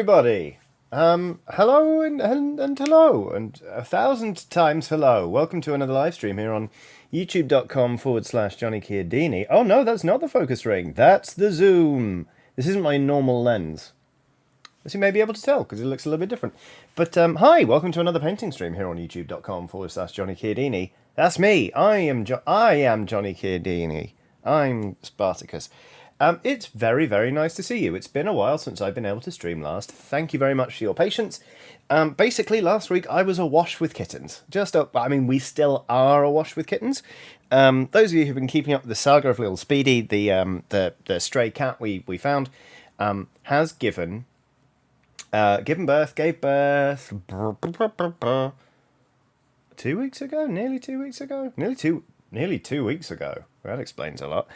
everybody. Hello and hello and 1,000 times hello. Welcome to another live stream here on youtube.com/Johnny Chiodini. Oh no, that's not the focus ring. That's the zoom. This isn't my normal lens. As you may be able to tell, because it looks a little bit different. But hi, welcome to another painting stream here on youtube.com/Johnny Chiodini. That's me. I am Johnny Chiodini. I'm Spartacus. It's very, very nice to see you. It's been a while since I've been able to stream last. Thank you very much for your patience. Basically, last week I was awash with kittens. We still are awash with kittens. Those of you who've been keeping up with the saga of little Speedy, the stray cat we found, has gave birth 2 weeks ago, nearly 2 weeks ago, nearly 2 weeks ago. That explains a lot.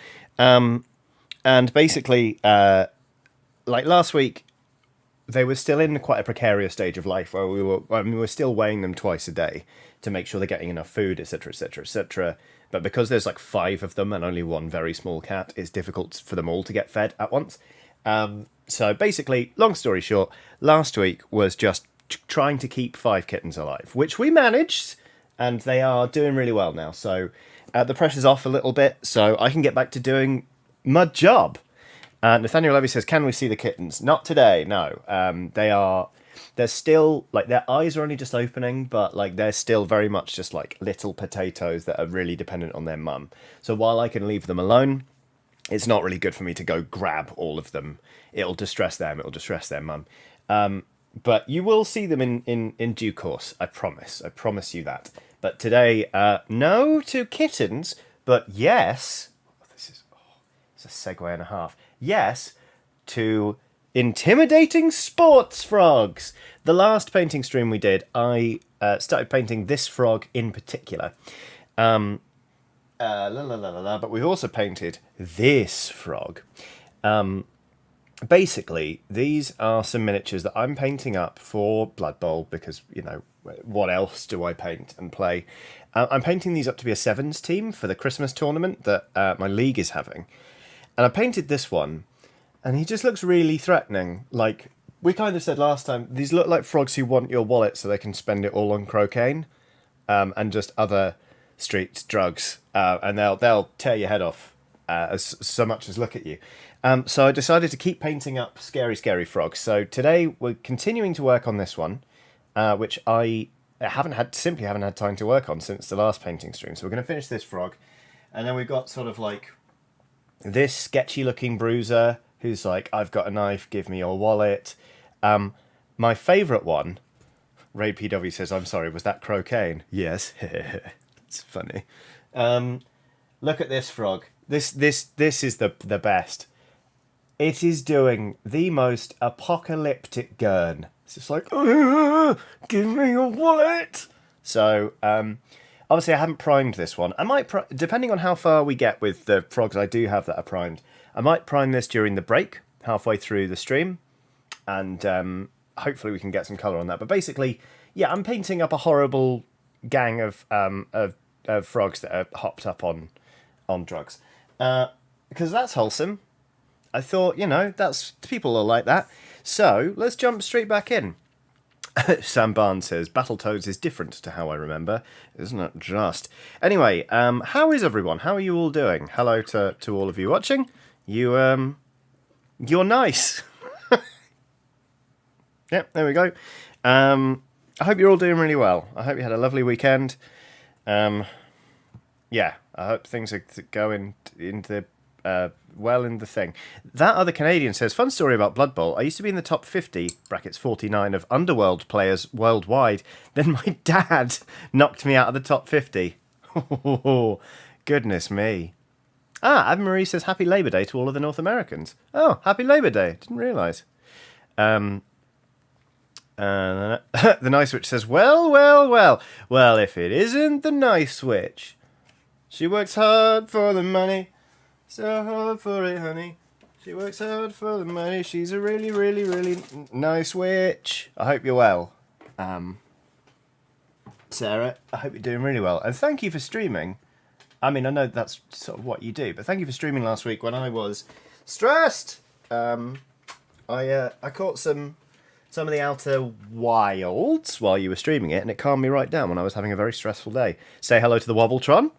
And basically, like last week, they were still in quite a precarious stage of life where we were still weighing them twice a day to make sure they're getting enough food, etc., etc., etc. But because there's like 5 of them and only one very small cat, it's difficult for them all to get fed at once. So basically, long story short, last week was just trying to keep 5 kittens alive, which we managed, and they are doing really well now. So the pressure's off a little bit, so I can get back to doing my job. Nathaniel Levy says, can we see the kittens? Not today, no. They're still, like, their eyes are only just opening, but, like, they're still very much just, like, little potatoes that are really dependent on their mum. So while I can leave them alone, it's not really good for me to go grab all of them. It'll distress them, it'll distress their mum. But you will see them in due course, I promise you that. But today, no to kittens, but yes... It's a segue and a half. Yes, to intimidating sports frogs. The last painting stream we did, I started painting this frog in particular. But we've also painted this frog. Basically, these are some miniatures that I'm painting up for Blood Bowl because, you know, what else do I paint and play? I'm painting these up to be a sevens team for the Christmas tournament that my league is having. And I painted this one, and he just looks really threatening. Like, we kind of said last time, these look like frogs who want your wallet so they can spend it all on cocaine and just other street drugs. And they'll tear your head off so much as look at you. So I decided to keep painting up scary, scary frogs. So today we're continuing to work on this one, which I simply haven't had time to work on since the last painting stream. So we're going to finish this frog. And then we've got sort of like... this sketchy looking bruiser who's like, I've got a knife, give me your wallet. My favourite one, Raid PW says, I'm sorry, was that cocaine? Yes. It's funny. Look at this frog. This is the best. It is doing the most apocalyptic gurn. It's just like, give me your wallet. So, obviously, I haven't primed this one. I might, depending on how far we get with the frogs I do have that are primed, I might prime this during the break, halfway through the stream, and hopefully we can get some colour on that. But basically, yeah, I'm painting up a horrible gang of frogs that are hopped up on drugs. Because that's wholesome. I thought, you know, people are like that. So, let's jump straight back in. Sam Barnes says, Battletoads is different to how I remember. Isn't it just? Anyway, how is everyone? How are you all doing? Hello to all of you watching. You're nice. Yep, there we go. I hope you're all doing really well. I hope you had a lovely weekend. Yeah, I hope things are going into... well in the thing. That other Canadian says, fun story about Blood Bowl. I used to be in the top 50, brackets 49, of Underworld players worldwide. Then my dad knocked me out of the top 50. Oh, goodness me. Adam Marie says, happy Labour Day to all of the North Americans. Oh, happy Labour Day. Didn't realise. The Nice Witch says, well, if it isn't the Nice Witch. She works hard for the money. So hard for it, honey. She works hard for the money. She's a really, really, really nice witch. I hope you're well. Sarah, I hope you're doing really well. And thank you for streaming. I mean, I know that's sort of what you do, but thank you for streaming last week when I was stressed. I caught some some of the Outer Wilds while you were streaming it, and it calmed me right down when I was having a very stressful day. Say hello to the Wobbletron.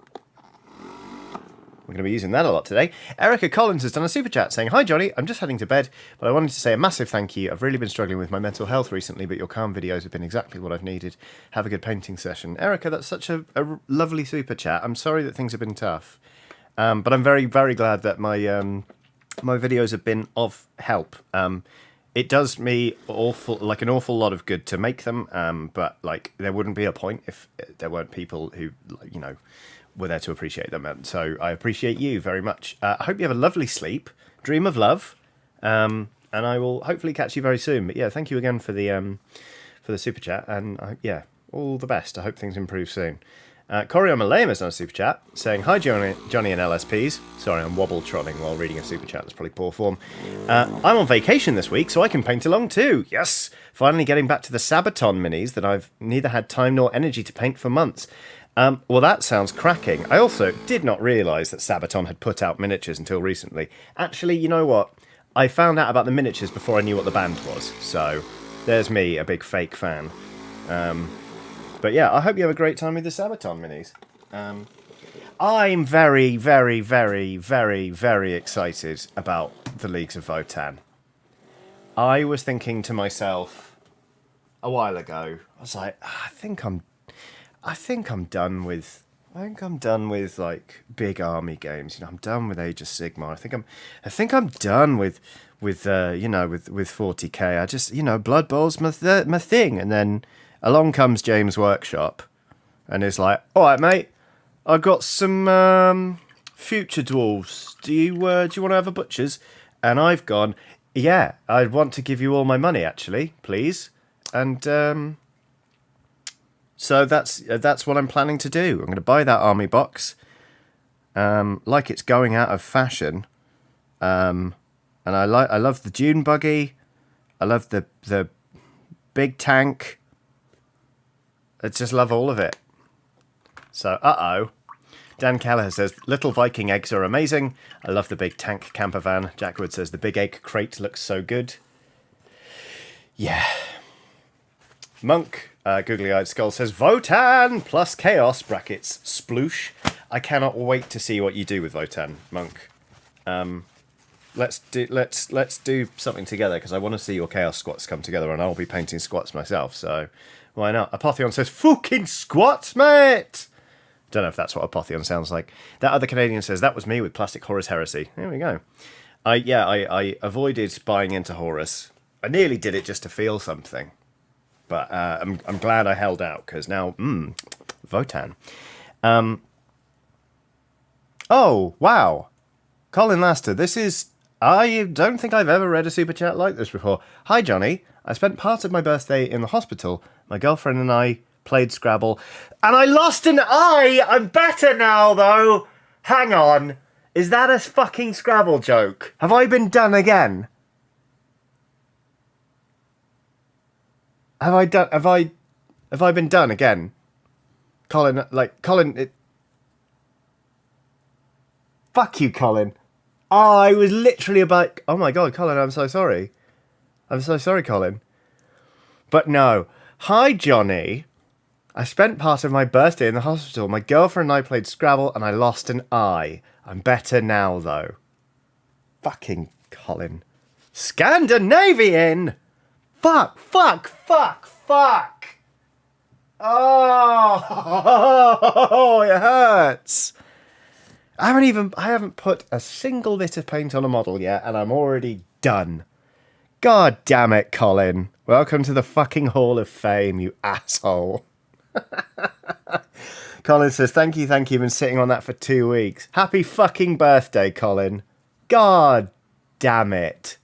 We're going to be using that a lot today. Erica Collins has done a super chat saying, "Hi Johnny, I'm just heading to bed, but I wanted to say a massive thank you. I've really been struggling with my mental health recently, but your calm videos have been exactly what I've needed. Have a good painting session." Erica, that's such a lovely super chat. I'm sorry that things have been tough, but I'm very, very glad that my videos have been of help. It does me an awful lot of good to make them, but like there wouldn't be a point if there weren't people who, you know, were there to appreciate them. And so I appreciate you very much. I hope you have a lovely sleep. Dream of love. And I will hopefully catch you very soon. But yeah, thank you again for the super chat. And yeah, all the best. I hope things improve soon. Corey Malame has done a super chat saying, "Hi Johnny and LSPs." Sorry, I'm wobble-trotting while reading a super chat. That's probably poor form. "I'm on vacation this week, so I can paint along too. Yes! Finally getting back to the Sabaton minis that I've neither had time nor energy to paint for months. Well, that sounds cracking. I also did not realise that Sabaton had put out miniatures until recently. Actually, you know what? I found out about the miniatures before I knew what the band was. So, there's me, a big fake fan. But yeah, I hope you have a great time with the Sabaton minis. I'm very, very, very, very, very excited about the Leagues of Votann. I was thinking to myself a while ago, I was like, I think I'm done with like big army games. You know, I'm done with Age of Sigmar. I think I'm done with 40k. I just, you know, Blood Bowl's my thing. And then along comes James Workshop, and is like, "All right, mate, I got some future dwarves. Do you want to have a butcher's?" And I've gone, "Yeah, I'd want to give you all my money, actually, please." And so that's what I'm planning to do. I'm going to buy that army box, like it's going out of fashion. And I love the dune buggy. I love the big tank. I just love all of it. So, Dan Kelleher says, "Little Viking eggs are amazing. I love the big tank camper van." Jack Wood says, "The big egg crate looks so good." Yeah. Monk, Googly-Eyed Skull says, "Votann plus Chaos, brackets, sploosh. I cannot wait to see what you do with Votann, Monk. Let's do something together, because I want to see your Chaos squats come together, and I'll be painting squats myself, so why not?" Apotheon says, "Fucking squats, mate!" Don't know if that's what Apotheon sounds like. That other Canadian says, "That was me with Plastic Horus Heresy." There we go. I avoided buying into Horus. I nearly did it just to feel something. But I'm glad I held out, because now, Votann. Oh, wow. Colin Laster, I don't think I've ever read a super chat like this before. "Hi, Johnny. I spent part of my birthday in the hospital. My girlfriend and I played Scrabble, and I lost an eye. I'm better now, though. Hang on. Is that a fucking Scrabble joke? Have I been done again? Have I been done again? Colin, fuck you, Colin. Oh, I was literally about... Oh my god, Colin, I'm so sorry. I'm so sorry, Colin. But no. "Hi, Johnny. I spent part of my birthday in the hospital. My girlfriend and I played Scrabble, and I lost an eye. I'm better now, though." Fucking Colin. Scandinavian! Fuck. Oh, it hurts. I haven't put a single bit of paint on a model yet, and I'm already done. God damn it, Colin. Welcome to the fucking Hall of Fame, you asshole. Colin says, thank you. Been sitting on that for 2 weeks. Happy fucking birthday, Colin. God damn it.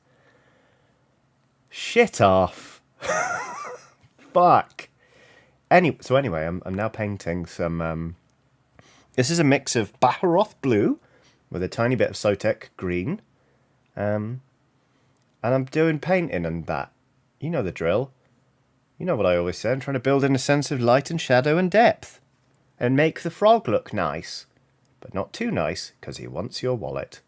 Shit off. Fuck. Anyway, I'm now painting some... This is a mix of Baharoth blue with a tiny bit of Sotek green. And I'm doing painting and that. You know the drill. You know what I always say. I'm trying to build in a sense of light and shadow and depth. And make the frog look nice. But not too nice, because he wants your wallet.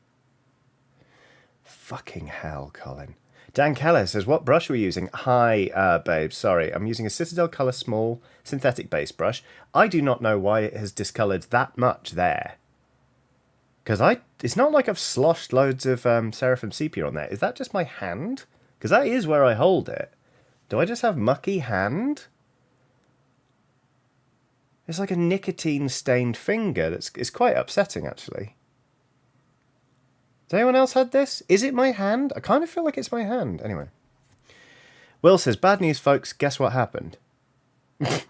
Fucking hell, Colin. Dan Keller says, what brush are we using? Hi, babe. Sorry, I'm using a Citadel Colour Small synthetic base brush. I do not know why it has discoloured that much there. Because it's not like I've sloshed loads of Seraphim Sepia on there. Is that just my hand? Because that is where I hold it. Do I just have mucky hand? It's like a nicotine-stained finger. It's quite upsetting, actually. Has anyone else had this? Is it my hand? I kind of feel like it's my hand. Anyway. Will says, bad news, folks. Guess what happened?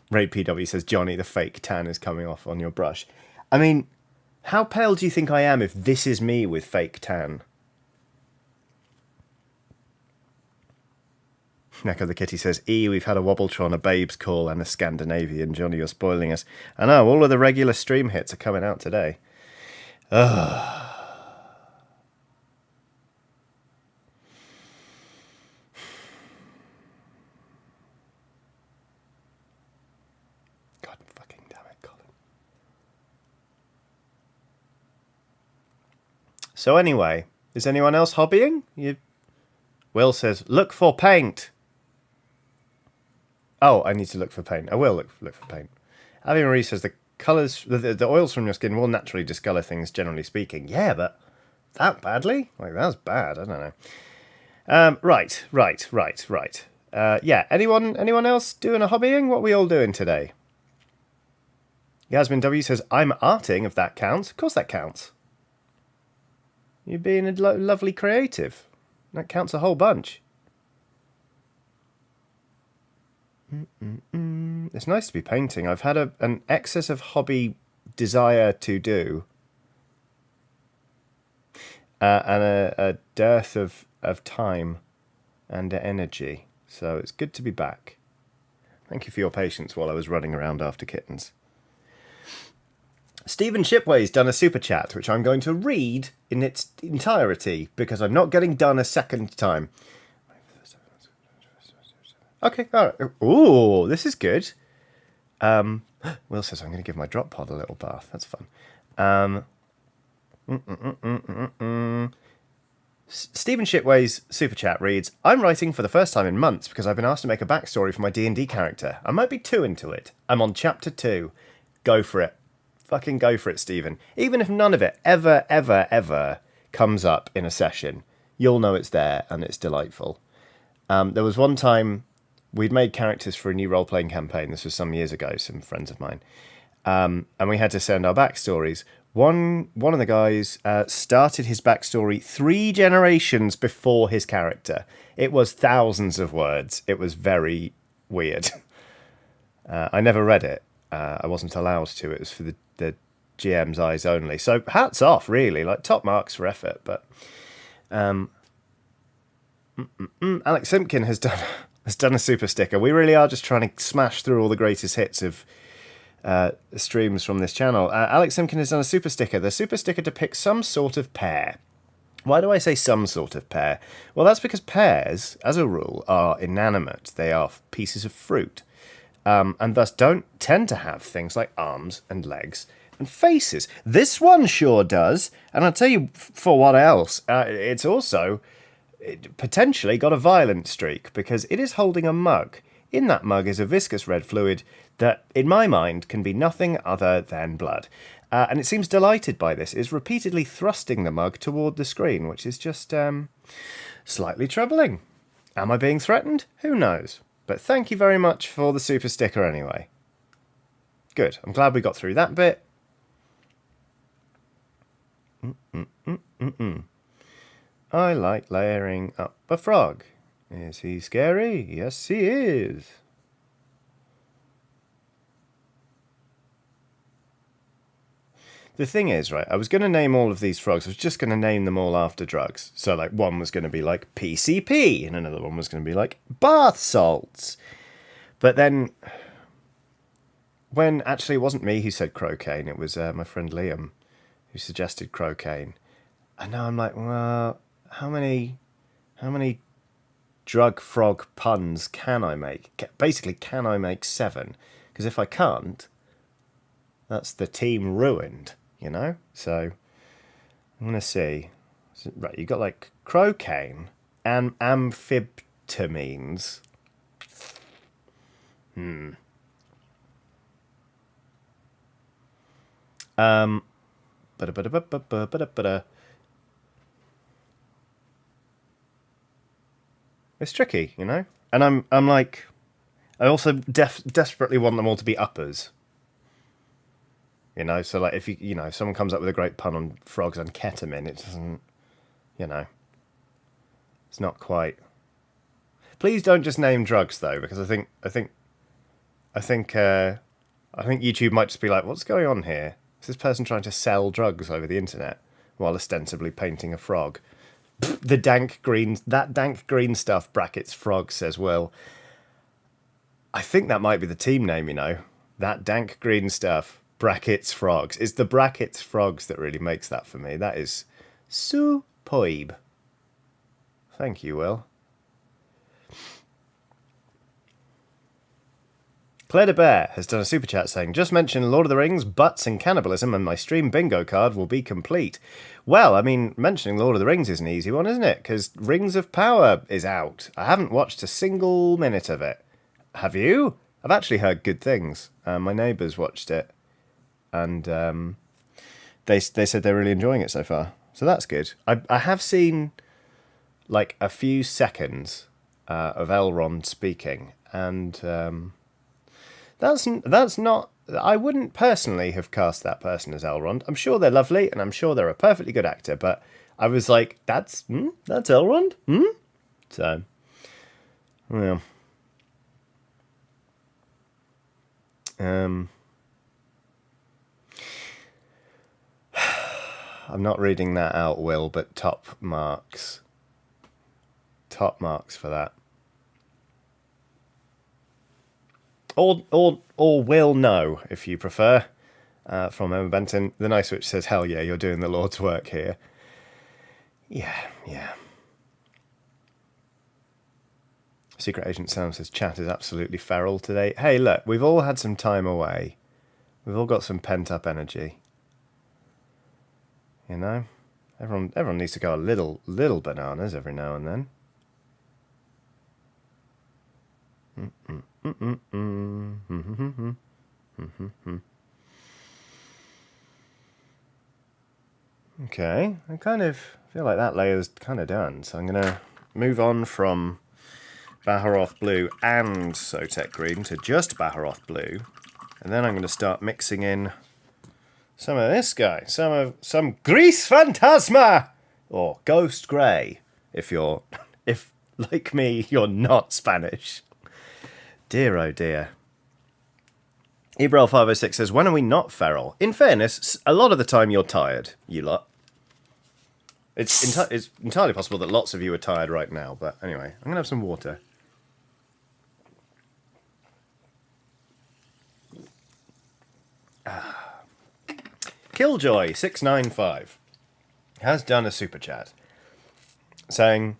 Ray PW says, Johnny, the fake tan is coming off on your brush. I mean, how pale do you think I am if this is me with fake tan? Neck of the Kitty says, we've had a Wobbletron, a Babes Call, and a Scandinavian. Johnny, you're spoiling us. I know, all of the regular stream hits are coming out today. Ugh. God fucking damn it, Colin. So anyway, is anyone else hobbying? Will says, look for paint. Oh, I need to look for paint. I will look for paint. Abby Marie says the colours, the oils from your skin will naturally discolour things, generally speaking. Yeah, but that badly? Like, that's bad. I don't know. Right. Yeah, anyone else doing a hobbying? What are we all doing today? Yasmin W says, I'm arting, if that counts. Of course that counts. You're being a lovely creative. That counts a whole bunch. It's nice to be painting. I've had an excess of hobby desire to do. And a dearth of time and energy. So it's good to be back. Thank you for your patience while I was running around after kittens. Stephen Shipway's done a super chat, which I'm going to read in its entirety because I'm not getting done a second time. Okay, all right. Ooh, this is good. Will says I'm going to give my drop pod a little bath. That's fun. Stephen Shipway's super chat reads, I'm writing for the first time in months because I've been asked to make a backstory for my D&D character. I might be 2 into it. I'm on chapter 2. Go for it. Fucking go for it, Stephen. Even if none of it ever comes up in a session, you'll know it's there and it's delightful. There was one time we'd made characters for a new role-playing campaign. This was some years ago, some friends of mine. And we had to send our backstories. One of the guys started his backstory 3 generations before his character. It was thousands of words. It was very weird. I never read it. I wasn't allowed to. It was for the GM's eyes only. So hats off, really. Like, top marks for effort. But Alex Simpkin has done a super sticker. We really are just trying to smash through all the greatest hits of streams from this channel. Alex Simpkin has done a super sticker. The super sticker depicts some sort of pear. Why do I say some sort of pear? Well, that's because pears, as a rule, are inanimate. They are pieces of fruit. And thus don't tend to have things like arms and legs and faces. This one sure does. And I'll tell you for what else. It's also potentially got a violent streak because it is holding a mug. In that mug is a viscous red fluid that, in my mind, can be nothing other than blood. And it seems delighted by this. It is repeatedly thrusting the mug toward the screen, which is just slightly troubling. Am I being threatened? Who knows? But thank you very much for the super sticker anyway. Good. I'm glad we got through that bit. I like layering up a frog. Is he scary? Yes, he is. The thing is, right, I was going to name all of these frogs. I was just going to name them all after drugs. So, like, one was going to be like PCP, and another one was going to be like bath salts. But then, when actually it wasn't me who said crocaine, it was my friend Liam who suggested crocaine. And now I'm like, well, how many drug frog puns can I make? Basically, can I make 7? Because if I can't, that's the team ruined, you know? So, I'm going to see. Right, you got like crocaine, amphibians. Um, it's tricky, you know? And I'm like, I also desperately want them all to be uppers. You know, so like if if someone comes up with a great pun on frogs and ketamine, it doesn't, you know, it's not quite. Please don't just name drugs though, because I think YouTube might just be like, what's going on here? Is this person trying to sell drugs over the internet while ostensibly painting a frog? The dank green, that dank green stuff, brackets frog, says Will. I think that might be the team name, you know. That dank green stuff, brackets frogs. It's the brackets frogs that really makes that for me. That is superb. Thank you, Will. Claire de Bear has done a super chat saying, just mention Lord of the Rings, butts and cannibalism, and my stream bingo card will be complete. Well, I mean, mentioning Lord of the Rings is an easy one, isn't it? Because Rings of Power is out. I haven't watched a single minute of it. Have you? I've actually heard good things. My neighbours watched it, and they said they're really enjoying it so far. So that's good. I have seen like a few seconds of Elrond speaking, and that's not. I wouldn't personally have cast that person as Elrond. I'm sure they're lovely, and I'm sure they're a perfectly good actor. But I was like, that's Elrond. So, well, I'm not reading that out, Will, but top marks. Top marks for that. Or will know, if you prefer, from Emma Benton. The Nice Witch says, hell yeah, you're doing the Lord's work here. Yeah. Secret Agent Sam says, chat is absolutely feral today. Hey, look, we've all had some time away. We've all got some pent-up energy. You know? Everyone needs to go a little bananas every now and then. Okay, I kind of feel like that layer's kind of done, so I'm going to move on from Baharoth Blue and Sotek Green to just Baharoth Blue, and then I'm going to start mixing in some of this guy, some Gris Phantasma, or Ghost Grey, if like me, you're not Spanish. Dear oh dear. Ebrel506 says, when are we not feral? In fairness, a lot of the time you're tired, you lot. It's entirely possible that lots of you are tired right now, but anyway, I'm going to have some water. Killjoy695 has done a super chat saying,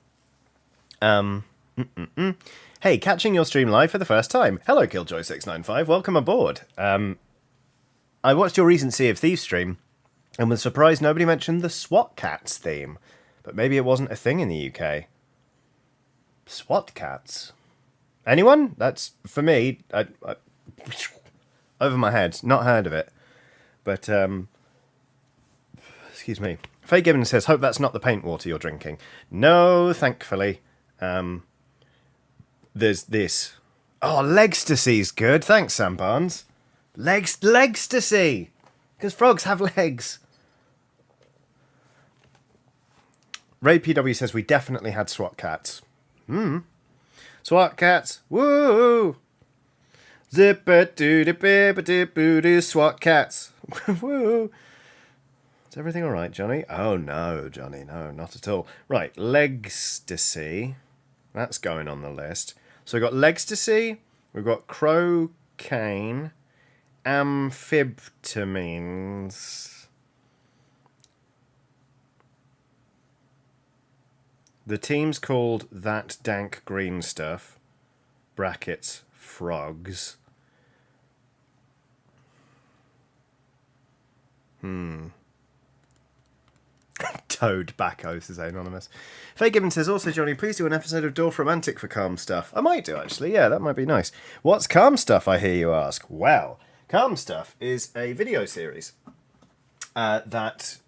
hey, catching your stream live for the first time. Hello, Killjoy695. Welcome aboard. I watched your recent Sea of Thieves stream and was surprised nobody mentioned the SWAT Cats theme. But maybe it wasn't a thing in the UK. SWAT Cats? Anyone? That's, for me, over my head. Not heard of it. But, excuse me. Faye Gibbons says, hope that's not the paint water you're drinking. No, thankfully. There's this. Oh, Legstacy's good. Thanks, Sam Barnes. Legstacy! Because frogs have legs. Ray PW says, we definitely had SWAT Cats. SWAT Cats. Woo! Zip-a-doo-doo-bip-a-dip-boo-doo, SWAT Cats. Woo! Is everything all right, Johnny? Oh, no, Johnny. No, not at all. Right, Legstacy. That's going on the list. So we've got Legstacy, we've got Crocaine, amphibians. The team's called That Dank Green Stuff, brackets, frogs. Toad Bacco, says Anonymous. Faye Gibbon says, also, Johnny, please do an episode of Dorf Romantic for Calm Stuff. I might do, actually. Yeah, that might be nice. What's Calm Stuff, I hear you ask? Well, Calm Stuff is a video series that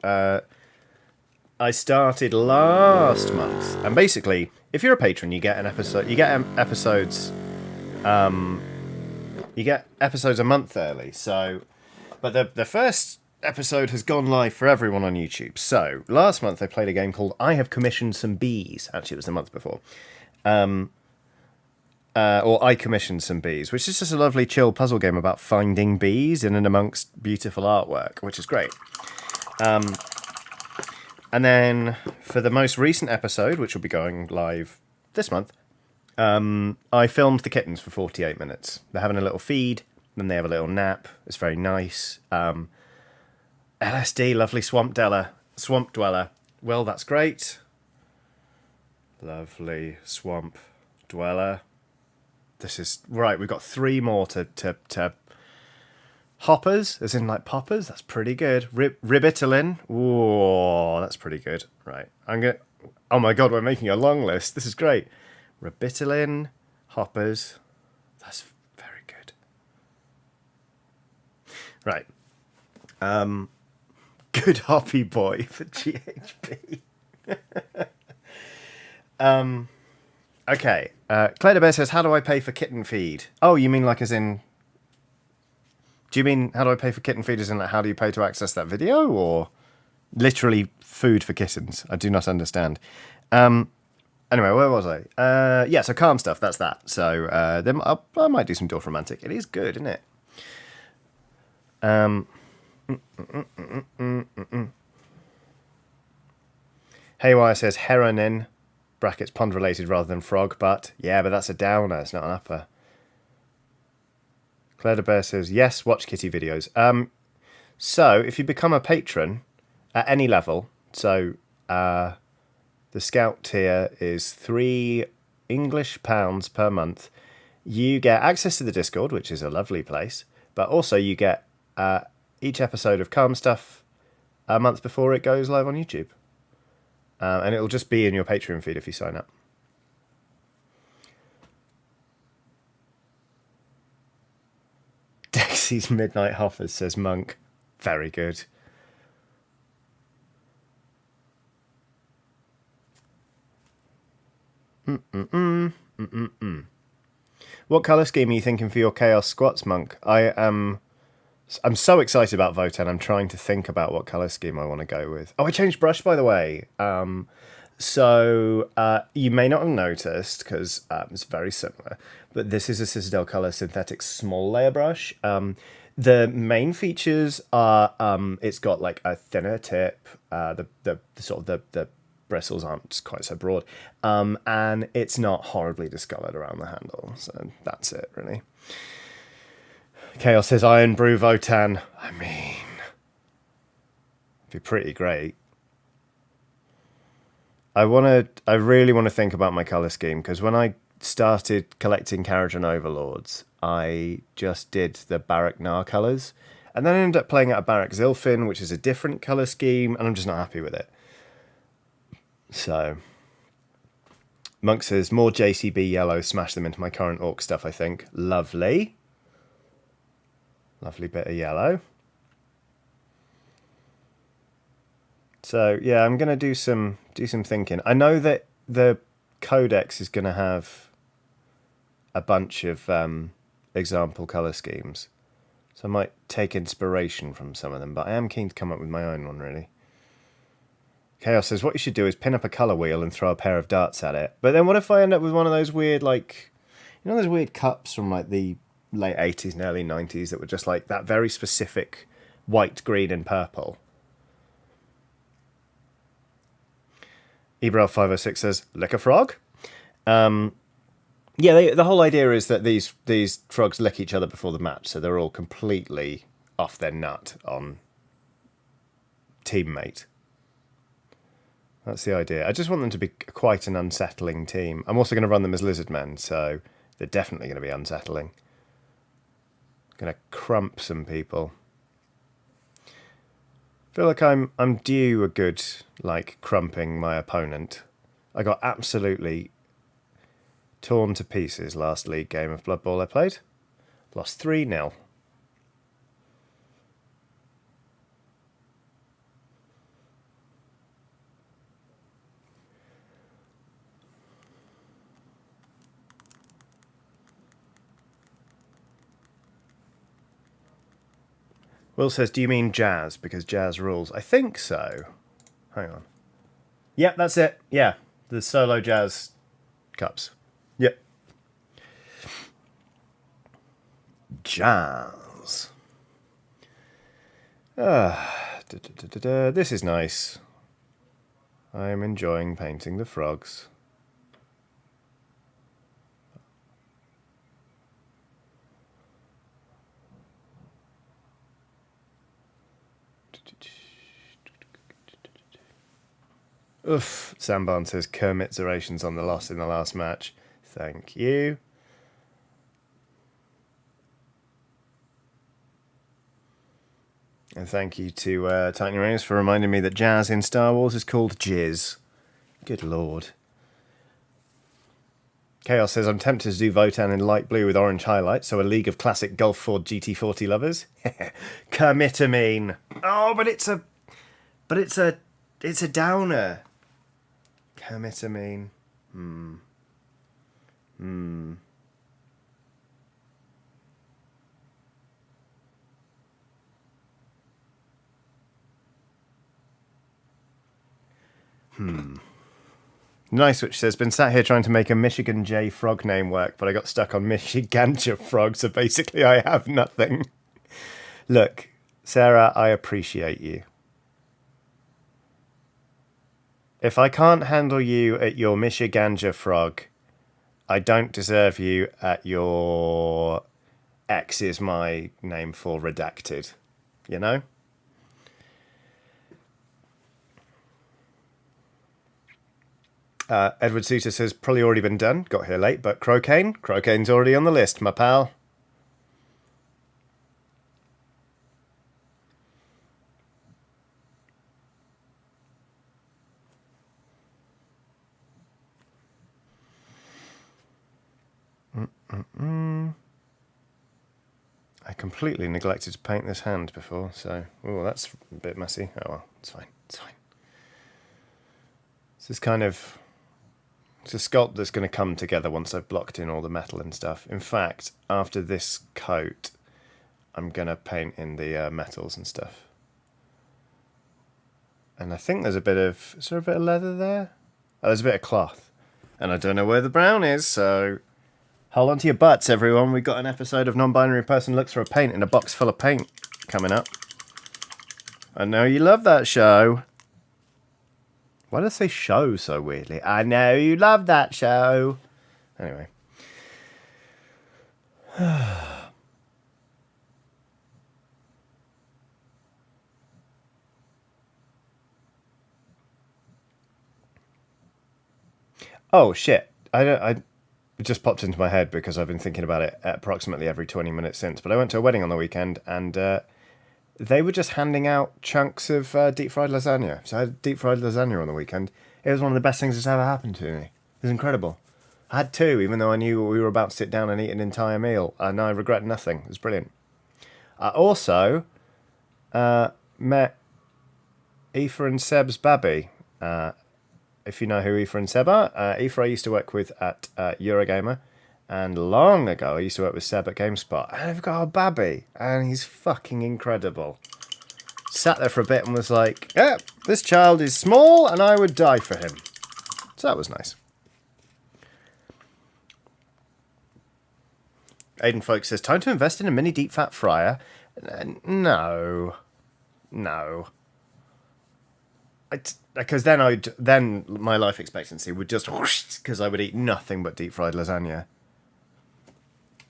I started last month. And basically, if you're a patron, you get an episode. You get episodes. You get episodes a month early. So, but the first episode has gone live for everyone on YouTube. So last month I played a game called I Have Commissioned Some Bees. Actually, it was the month before. Or I Commissioned Some Bees, which is just a lovely chill puzzle game about finding bees in and amongst beautiful artwork, which is great. And then for the most recent episode, which will be going live this month, I filmed the kittens for 48 minutes. They're having a little feed, then they have a little nap. It's very nice. LSD, lovely swamp dweller. Well, that's great. Lovely swamp dweller. This is right. We've got 3 more to hoppers, as in like poppers. That's pretty good. Ribitalin. Whoa, that's pretty good. Right, I'm gonna. Oh my god, we're making a long list. This is great. Ribitalin, hoppers. That's very good. Right. Good hoppy boy for GHB. Okay. Claire de Bear says, how do I pay for kitten feed? Oh, you mean like as in... Do you mean how do I pay for kitten feed as in like how do you pay to access that video? Or literally food for kittens? I do not understand. Anyway, where was I? Yeah, so Calm Stuff, that's that. So then I might do some Dorf Romantic. It is good, isn't it? Haywire says heronin, brackets pond related rather than frog, but that's a downer, it's not an upper. Claire de Bear says yes, watch kitty videos. So if you become a patron at any level, so the Scout tier is £3 English per month, you get access to the Discord, which is a lovely place, but also you get each episode of Calm Stuff a month before it goes live on YouTube. And it'll just be in your Patreon feed if you sign up. Dexy's Midnight Hoppers, says Monk. Very good. What colour scheme are you thinking for your Chaos Squats, Monk? I'm so excited about Votan. I'm trying to think about what colour scheme I want to go with. Oh, I changed brush, by the way. So you may not have noticed, because it's very similar, but this is a Citadel Colour synthetic small layer brush. The main features are it's got like a thinner tip, the bristles aren't quite so broad, and it's not horribly discoloured around the handle. So that's it, really. Chaos says Iron Brew Votan. I mean, it'd be pretty great. I really want to think about my colour scheme, because when I started collecting Kharadron Overlords, I just did the Barak Nar colours, and then I ended up playing out a Barak Zilfin, which is a different colour scheme, and I'm just not happy with it. So, Monk says, more JCB yellow, smash them into my current Orc stuff, I think. Lovely. Lovely bit of yellow. So yeah, I'm gonna do some thinking. I know that the Codex is gonna have a bunch of example color schemes, so I might take inspiration from some of them. But I am keen to come up with my own one, really. Chaos says what you should do is pin up a color wheel and throw a pair of darts at it. But then what if I end up with one of those weird, like, you know, those weird cups from like the late 80s and early 90s that were just like that very specific white, green, and purple. Ebrel 506 says, lick a frog? Yeah, the whole idea is that these frogs lick each other before the match, so they're all completely off their nut on teammate. That's the idea. I just want them to be quite an unsettling team. I'm also going to run them as lizard men, so they're definitely going to be unsettling. Going to crump some people. feel like I'm due a good, like, crumping my opponent. I got absolutely torn to pieces last league game of Blood Bowl I played. Lost 3-0. Will says, do you mean jazz? Because jazz rules. I think so. Hang on. Yep, that's it. Yeah, the solo jazz cups. Yep. Jazz. This is nice. I am enjoying painting the frogs. Oof, Samban says commiserations on the loss in the last match. Thank you. And thank you to Tiny Rose for reminding me that jazz in Star Wars is called jizz. Good lord. Chaos says, I'm tempted to do Votan in light blue with orange highlights, so a league of classic Gulf Ford GT40 lovers. Commitamine. Oh, but it's a downer. Commitamine. Nice, which says, been sat here trying to make a Michigan J frog name work, but I got stuck on Michiganja frog, so basically I have nothing. Look, Sarah, I appreciate you. If I can't handle you at your Michiganja frog, I don't deserve you at your X is my name for redacted. You know? Edward Suter says, probably already been done. Got here late, but Crocaine's already on the list, my pal. I completely neglected to paint this hand before, so... Oh, that's a bit messy. Oh well, it's fine. It's fine. This is kind of... It's a sculpt that's going to come together once I've blocked in all the metal and stuff. In fact, after this coat, I'm going to paint in the metals and stuff. And I think there's a bit of... Is there a bit of leather there? Oh, there's a bit of cloth. And I don't know where the brown is, so... Hold on to your butts, everyone. We've got an episode of Non-Binary Person Looks for a Paint in a Box Full of Paint coming up. I know you love that show. Why did I say show so weirdly? I know you love that show. Anyway. Oh, shit. I just popped into my head because I've been thinking about it approximately every 20 minutes since. But I went to a wedding on the weekend and they were just handing out chunks of deep-fried lasagna. So I had deep-fried lasagna on the weekend. It was one of the best things that's ever happened to me. It was incredible. I had two, even though I knew we were about to sit down and eat an entire meal. And I regret nothing. It was brilliant. I also met Aoife and Seb's Babby. If you know who Aoife and Seb are, Aoife I used to work with at Eurogamer, and long ago I used to work with Seb at GameSpot, and I've got a Babby, and he's fucking incredible. Sat there for a bit and was like, yeah, this child is small and I would die for him. So that was nice. Aiden Folks says, time to invest in a mini deep fat fryer. No. Because then my life expectancy would just whoosh, because I would eat nothing but deep fried lasagna.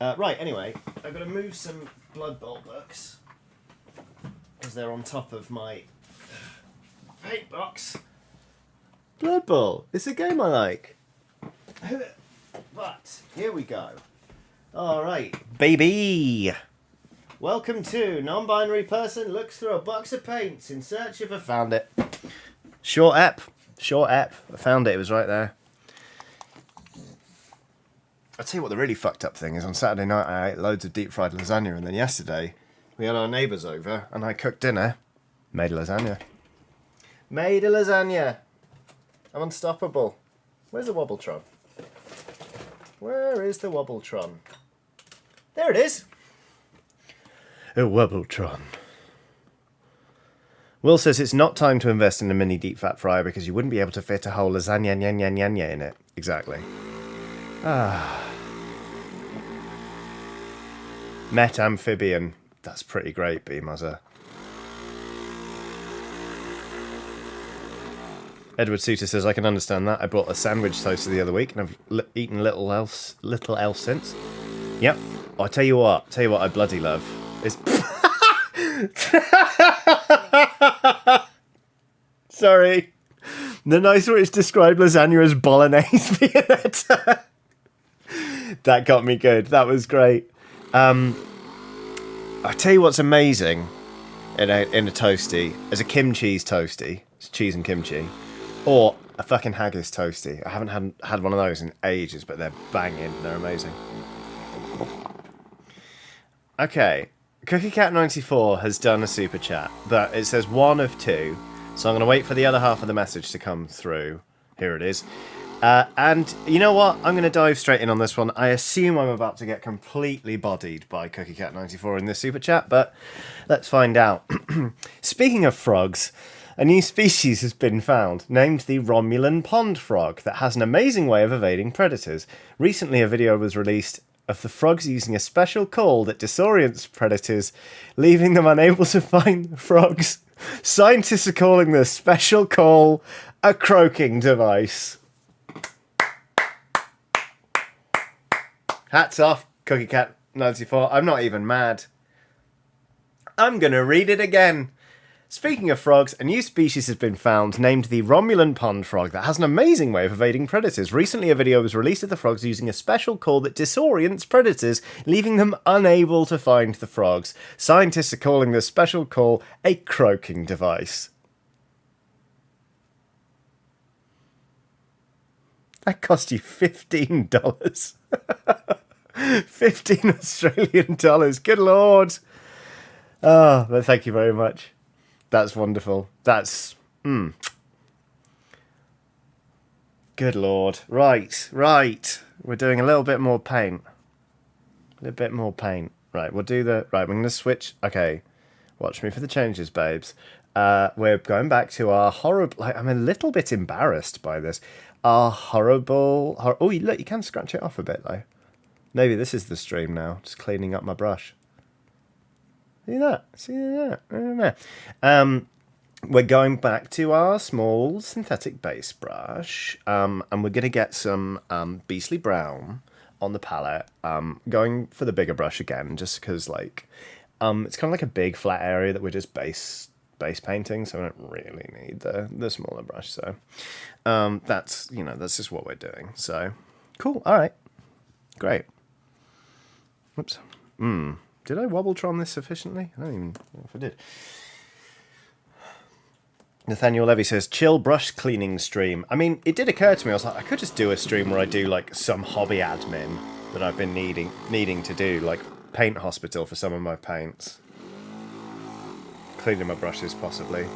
Right, anyway, I've got to move some Blood Bowl books because they're on top of my paint box. Blood Bowl, it's a game I like. But here we go. All right, baby. Welcome to non-binary person looks through a box of paints in search of a... Found it. Short ep. I found it. It was right there. I'll tell you what the really fucked up thing is. On Saturday night I ate loads of deep fried lasagna, and then yesterday we had our neighbours over and I cooked dinner. Made a lasagna. I'm unstoppable. Where's the Wobbletron? Where is the Wobbletron? There it is. A Wobbletron. Will says it's not time to invest in a mini deep fat fryer because you wouldn't be able to fit a whole lasagna in it. Exactly. Met amphibian. That's pretty great, B-Muzzer. Edward Suter says, I can understand that. I bought a sandwich toaster the other week and I've eaten little else since. Yep. I'll tell you what I bloody love is... Sorry. The nice way it's described lasagna as bolognese viennetta. That got me good. That was great. I'll tell you what's amazing in a toasty is a kimchi toasty. It's cheese and kimchi. Or a fucking haggis toasty. I haven't had one of those in ages, but they're banging. They're amazing. Okay. CookieCat94 has done a super chat, but it says one of two. So I'm going to wait for the other half of the message to come through. Here it is. And you know what? I'm going to dive straight in on this one. I assume I'm about to get completely bodied by CookieCat94 in this super chat, but let's find out. Speaking of frogs, a new species has been found, named the Romulan pond frog, that has an amazing way of evading predators. Recently, a video was released of the frogs using a special call that disorients predators, leaving them unable to find the frogs. Scientists are calling this special call a croaking device. Hats off, CookieCat94. I'm not even mad. I'm going to read it again. Speaking of frogs, a new species has been found named the Romulan pond frog that has an amazing way of evading predators. Recently, a video was released of the frogs using a special call that disorients predators, leaving them unable to find the frogs. Scientists are calling this special call a croaking device. That cost you $15. 15 Australian dollars. Good Lord. Oh, but thank you very much. That's wonderful. That's... Good Lord. Right. We're doing a little bit more paint. Right, we'll do the... Right, we're going to switch... Okay. Watch me for the changes, babes. We're going back to our horrible... I'm a little bit embarrassed by this. Our horrible... Oh, look, you can scratch it off a bit, though. Maybe this is the stream now. Just cleaning up my brush. See that? We're going back to our small synthetic base brush, and we're going to get some Beastly Brown on the palette. Going for the bigger brush again, just because like it's kind of like a big flat area that we're just base painting, so we don't really need the smaller brush. So that's just what we're doing. So cool. All right, great. Whoops. Did I Wobbletron this sufficiently? I don't even know if I did. Nathaniel Levy says, chill brush cleaning stream. I mean, it did occur to me, I was like, I could just do a stream where I do, like, some hobby admin that I've been needing to do, like paint hospital for some of my paints. Cleaning my brushes, possibly.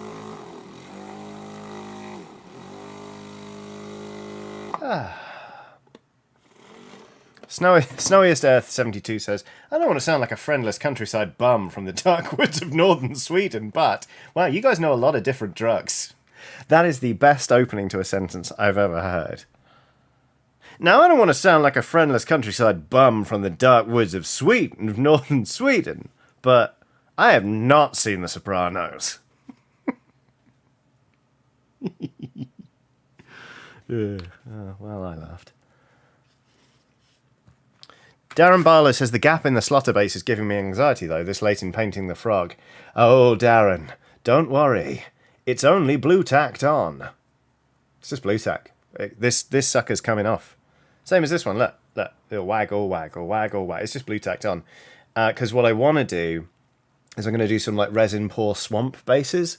Snowiest Earth 72 says, I don't want to sound like a friendless countryside bum from the dark woods of northern Sweden, but, wow, you guys know a lot of different drugs. That is the best opening to a sentence I've ever heard. Now, I don't want to sound like a friendless countryside bum from the dark woods of northern Sweden, but I have not seen The Sopranos. Well, I laughed. Darren Barlow says, the gap in the slaughter base is giving me anxiety, though, this late in painting the frog. Oh, Darren, don't worry. It's only blue tacked on. It's just blue tack. This sucker's coming off. Same as this one, look. It'll waggle. It's just blue tacked on. Because what I want to do is I'm going to do some like resin pour swamp bases,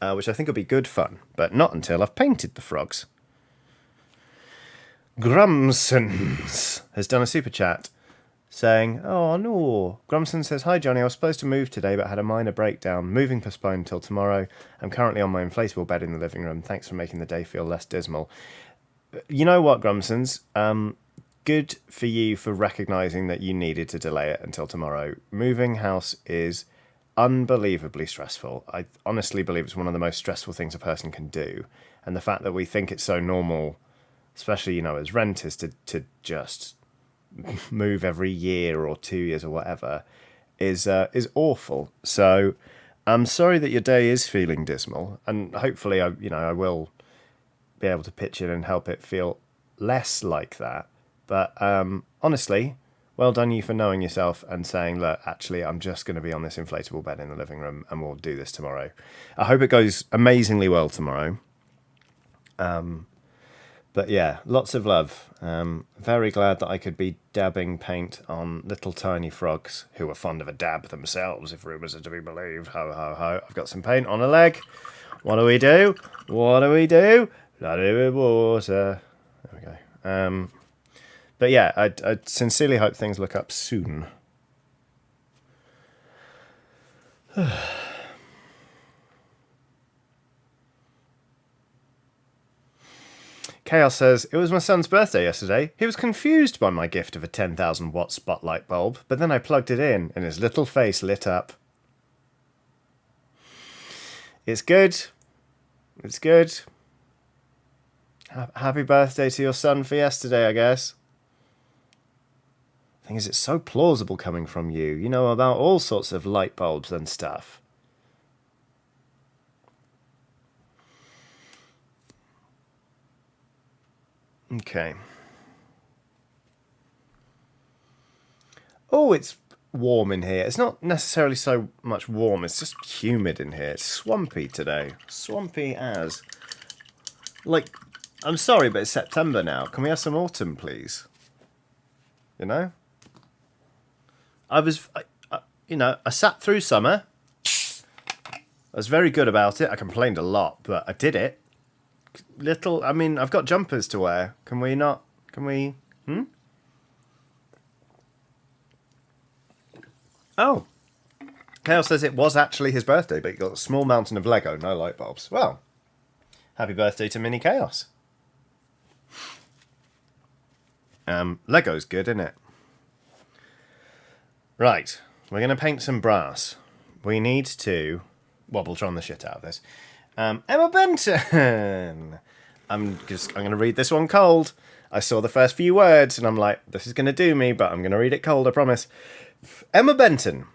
which I think will be good fun, but not until I've painted the frogs. Grumsons has done a super chat saying, "Oh no." Grumson says, "Hi Johnny, I was supposed to move today but had a minor breakdown. Moving postponed until tomorrow. I'm currently on my inflatable bed in the living room. Thanks for making the day feel less dismal." You know what, Grumsons? Good for you for recognising that you needed to delay it until tomorrow. Moving house is unbelievably stressful. I honestly believe it's one of the most stressful things a person can do. And the fact that we think it's so normal, especially, as renters, to just move every year or 2 years or whatever, is awful. So I'm sorry that your day is feeling dismal, and hopefully I will be able to pitch in and help it feel less like that. But honestly, well done you for knowing yourself and saying, look, actually, I'm just going to be on this inflatable bed in the living room and we'll do this tomorrow. I hope it goes amazingly well tomorrow. But yeah, lots of love. Very glad that I could be dabbing paint on little tiny frogs who are fond of a dab themselves, if rumours are to be believed. Ho, ho, ho. I've got some paint on a leg. What do we do? Flood it with water. There we go. But yeah, I sincerely hope things look up soon. Chaos says, "It was my son's birthday yesterday. He was confused by my gift of a 10,000 watt spotlight bulb, but then I plugged it in and his little face lit up." It's good. It's good. Happy birthday to your son for yesterday, I guess. Thing is, it's so plausible coming from you. You know about all sorts of light bulbs and stuff. Okay. Oh, it's warm in here. It's not necessarily so much warm. It's just humid in here. It's swampy today. Swampy as. Like, I'm sorry, but it's September now. Can we have some autumn, please? You know? I sat through summer. I was very good about it. I complained a lot, but I did it. I've got jumpers to wear. Can we? Oh. Chaos says it was actually his birthday, but he got a small mountain of Lego, no light bulbs. Well, happy birthday to Mini Chaos. Lego's good, isn't it? Right, we're going to paint some brass. We need to Wobbletron the shit out of this. Emma Benton! I'm going to read this one cold. I saw the first few words and I'm like, this is going to do me, but I'm going to read it cold, I promise. Emma Benton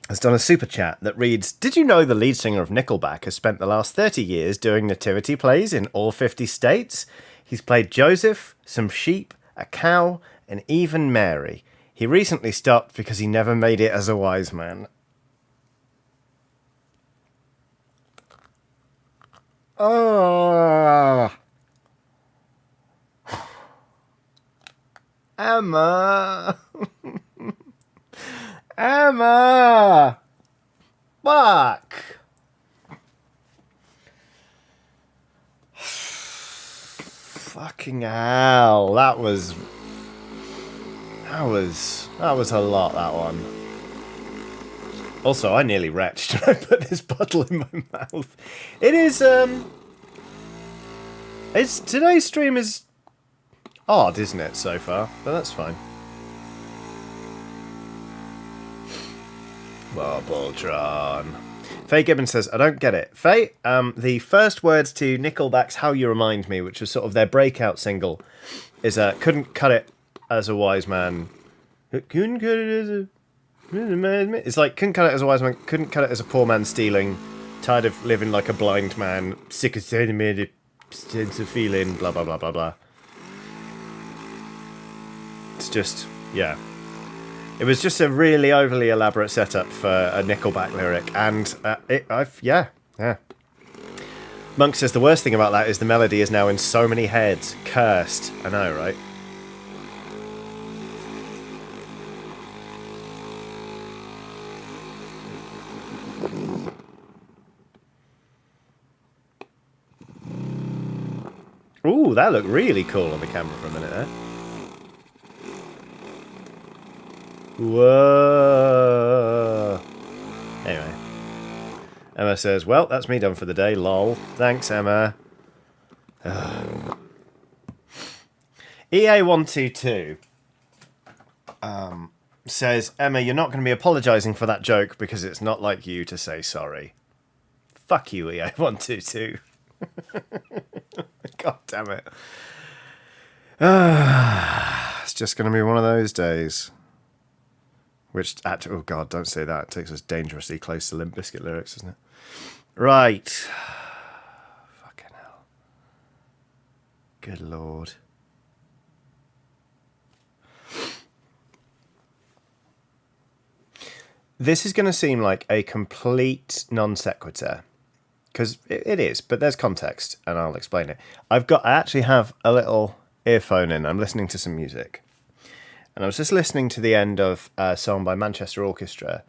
has done a super chat that reads, "Did you know the lead singer of Nickelback has spent the last 30 years doing nativity plays in all 50 states? He's played Joseph, some sheep, a cow, and even Mary. He recently stopped because he never made it as a wise man." Oh, Emma. Emma! Fuck! Fucking hell. That was a lot, that one. Also, I nearly retched when I put this bottle in my mouth. It is, today's stream is odd, isn't it, so far? But that's fine. Wobbletron. Faye Gibbons says, "I don't get it." Faye, the first words to Nickelback's How You Remind Me, which was sort of their breakout single, is couldn't cut it as a wise man. Couldn't cut it as a... It's like, couldn't cut it as a wise man, couldn't cut it as a poor man stealing, tired of living like a blind man, sick of saying me, sense of feeling, blah, blah, blah, blah, blah. It's just, yeah. It was just a really overly elaborate setup for a Nickelback lyric, and yeah. Monk says the worst thing about that is the melody is now in so many heads. Cursed. I know, right? Ooh, that looked really cool on the camera for a minute there. Whoa. Anyway. Emma says, well, that's me done for the day, lol. Thanks, Emma. EA122 says, Emma, you're not going to be apologising for that joke because it's not like you to say sorry. Fuck you, EA122. God damn it. It's just going to be one of those days. Which, oh God, don't say that. It takes us dangerously close to Limp Bizkit lyrics, doesn't it? Right. Fucking hell. Good Lord. This is going to seem like a complete non sequitur. Because it is, but there's context, and I'll explain it. I actually have a little earphone in. I'm listening to some music. And I was just listening to the end of a song by Manchester Orchestra.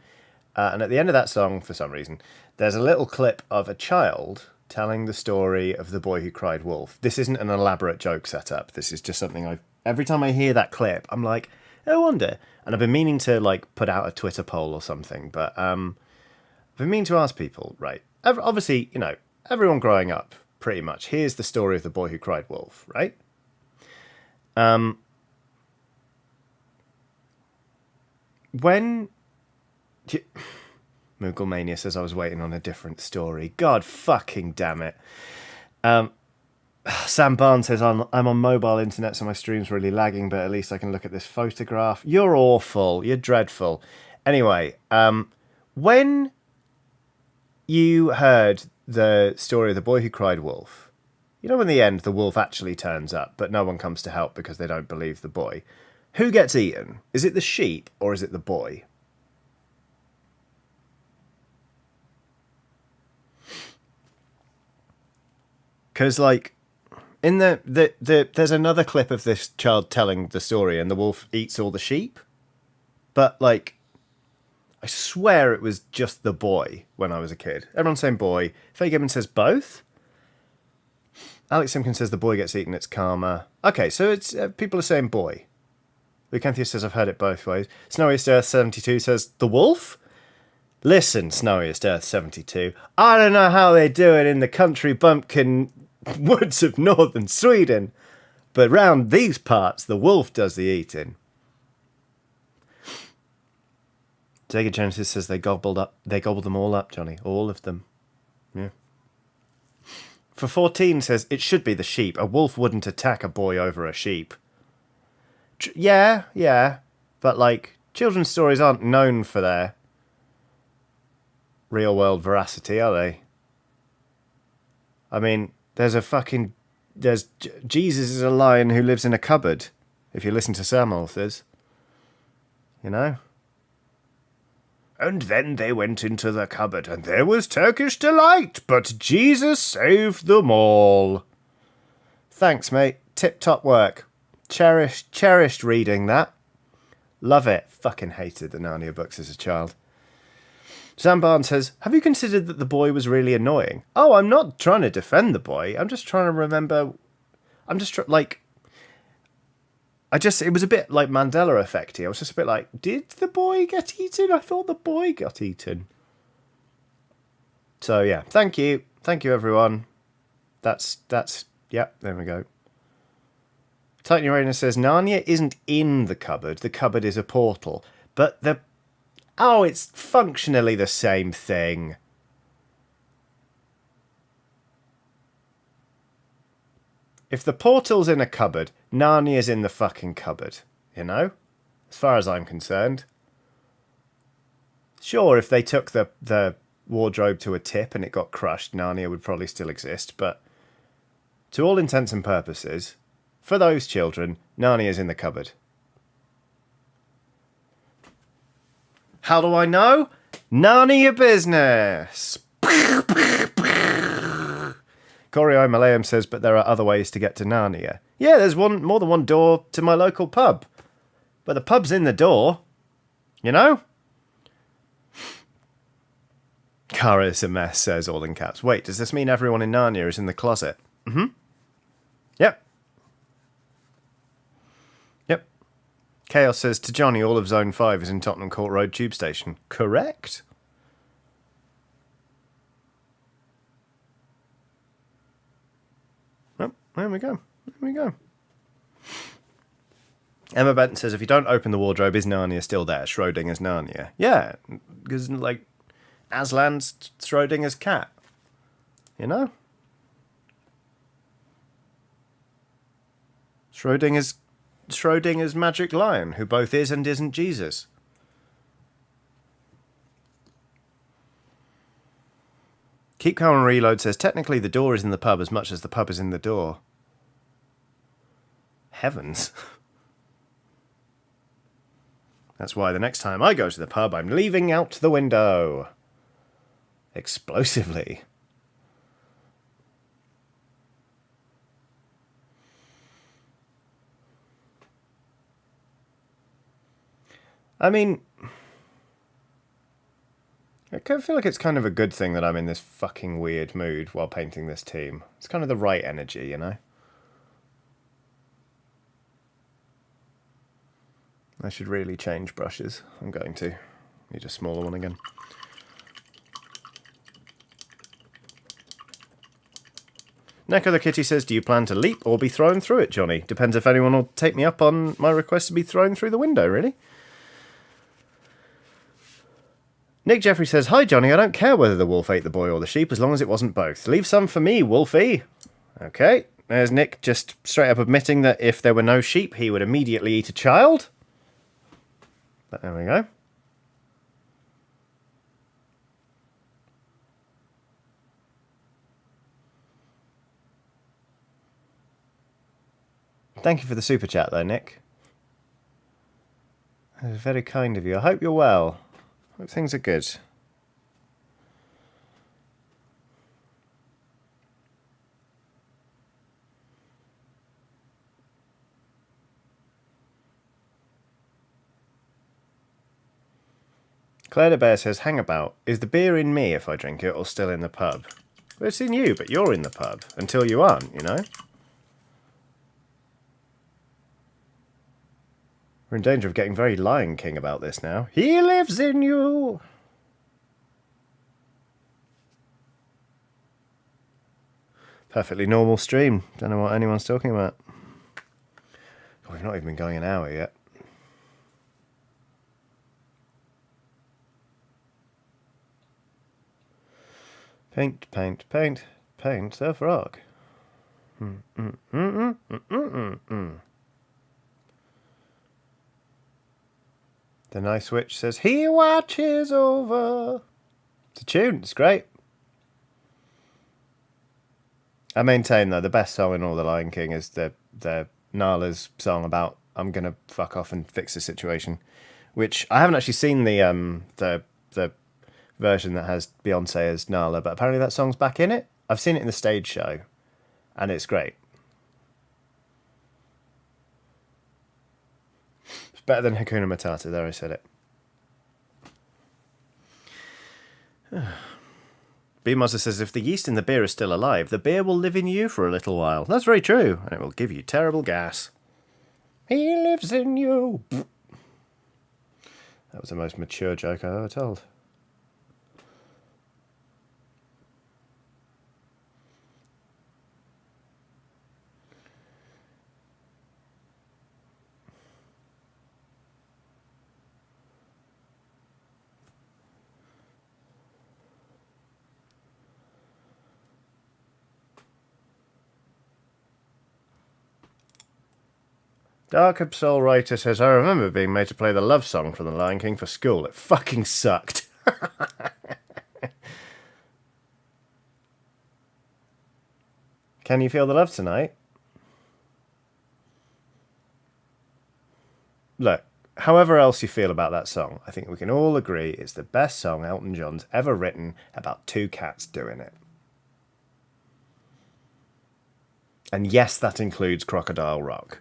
And at the end of that song, for some reason, there's a little clip of a child telling the story of the boy who cried wolf. This isn't an elaborate joke setup. This is just something every time I hear that clip, I'm like, I wonder. And I've been meaning to like put out a Twitter poll or something. But I've been meaning to ask people, right? Obviously, you know, everyone growing up, pretty much, here's the story of the boy who cried wolf, right? When Mooglemania says I was waiting on a different story. God fucking damn it. Sam Barnes says I'm on mobile internet, so my stream's really lagging, but at least I can look at this photograph. You're awful. You're dreadful. Anyway, when you heard the story of the boy who cried wolf, you know, in the end, the wolf actually turns up, but no one comes to help because they don't believe the boy. Who gets eaten? Is it the sheep or is it the boy? Because, like, in there's another clip of this child telling the story and the wolf eats all the sheep. But, like, I swear it was just the boy when I was a kid. Everyone's saying boy. Faye Gibbons says both. Alex Simpkins says the boy gets eaten, it's karma. Okay, so it's people are saying boy. Lucanthus says I've heard it both ways. Snowiest Earth 72 says the wolf? Listen, Snowiest Earth 72. I don't know how they do it in the country bumpkin woods of northern Sweden, but round these parts the wolf does the eating. Sega Genesis says they gobbled them all up, Johnny. All of them. Yeah. For 14 says it should be the sheep. A wolf wouldn't attack a boy over a sheep. Yeah. But, like, children's stories aren't known for their real-world veracity, are they? I mean, Jesus is a lion who lives in a cupboard, if you listen to some authors. You know? And then they went into the cupboard, and there was Turkish delight, but Jesus saved them all. Thanks, mate. Tip-top work. Cherished reading that. Love it. Fucking hated the Narnia books as a child. Sam Barnes says, have you considered that the boy was really annoying? Oh, I'm not trying to defend the boy. I'm just trying to remember. It was a bit like Mandela effect-y. I was just a bit like, did the boy get eaten? I thought the boy got eaten. So, yeah. Thank you. Thank you, everyone. Yeah, there we go. Titan Uranus says, Narnia isn't in the cupboard. The cupboard is a portal. But it's functionally the same thing. If the portal's in a cupboard, Narnia's in the fucking cupboard. You know? As far as I'm concerned. Sure, if they took the wardrobe to a tip and it got crushed, Narnia would probably still exist. But to all intents and purposes, for those children, Narnia's in the cupboard. How do I know? None of your business. Corey I. Malayam says, but there are other ways to get to Narnia. Yeah, there's more than one door to my local pub. But the pub's in the door. You know? Cara is a mess, says all in caps. Wait, does this mean everyone in Narnia is in the closet? Mm-hmm. Yep. Chaos says to Johnny, all of Zone 5 is in Tottenham Court Road Tube Station. Correct. Oh, there we go. There we go. Emma Benton says, if you don't open the wardrobe, is Narnia still there? Schrodinger's Narnia. Yeah, because, like, Aslan's Schrodinger's cat. You know? Schrodinger's magic lion, who both is and isn't Jesus. Keep Calm and Reload says, technically the door is in the pub as much as the pub is in the door. Heavens. That's why the next time I go to the pub, I'm leaving out the window. Explosively. I mean, I kind of feel like it's kind of a good thing that I'm in this fucking weird mood while painting this team. It's kind of the right energy, you know? I should really change brushes. I'm going to. Need a smaller one again. Neko the Kitty says, do you plan to leap or be thrown through it, Johnny? Depends if anyone will take me up on my request to be thrown through the window, really. Nick Jeffrey says, hi, Johnny, I don't care whether the wolf ate the boy or the sheep as long as it wasn't both. Leave some for me, Wolfie. Okay, there's Nick just straight up admitting that if there were no sheep, he would immediately eat a child. But there we go. Thank you for the super chat, though, Nick. That was very kind of you. I hope you're well. Hope things are good. Claire de Bear says, hang about. Is the beer in me if I drink it or still in the pub? Well, it's in you, but you're in the pub. Until you aren't, you know? We're in danger of getting very Lion King about this now. He lives in you! Perfectly normal stream. Don't know what anyone's talking about. Oh, we've not even been going an hour yet. Paint, paint, paint, paint the frog. The Nice Witch says, he watches over. It's a tune, it's great. I maintain, though, the best song in all The Lion King is the Nala's song about I'm gonna fuck off and fix the situation, which I haven't actually seen the version that has Beyonce as Nala, but apparently that song's back in it. I've seen it in the stage show, and it's great. It's better than Hakuna Matata, there I said it. B Muzzer says, if the yeast in the beer is still alive, the beer will live in you for a little while. That's very true, and it will give you terrible gas. He lives in you. That was the most mature joke I've ever told. Dark Soul Writer says, I remember being made to play the love song from The Lion King for school. It fucking sucked. Can you feel the love tonight? Look, however else you feel about that song, I think we can all agree it's the best song Elton John's ever written about two cats doing it. And yes, that includes Crocodile Rock.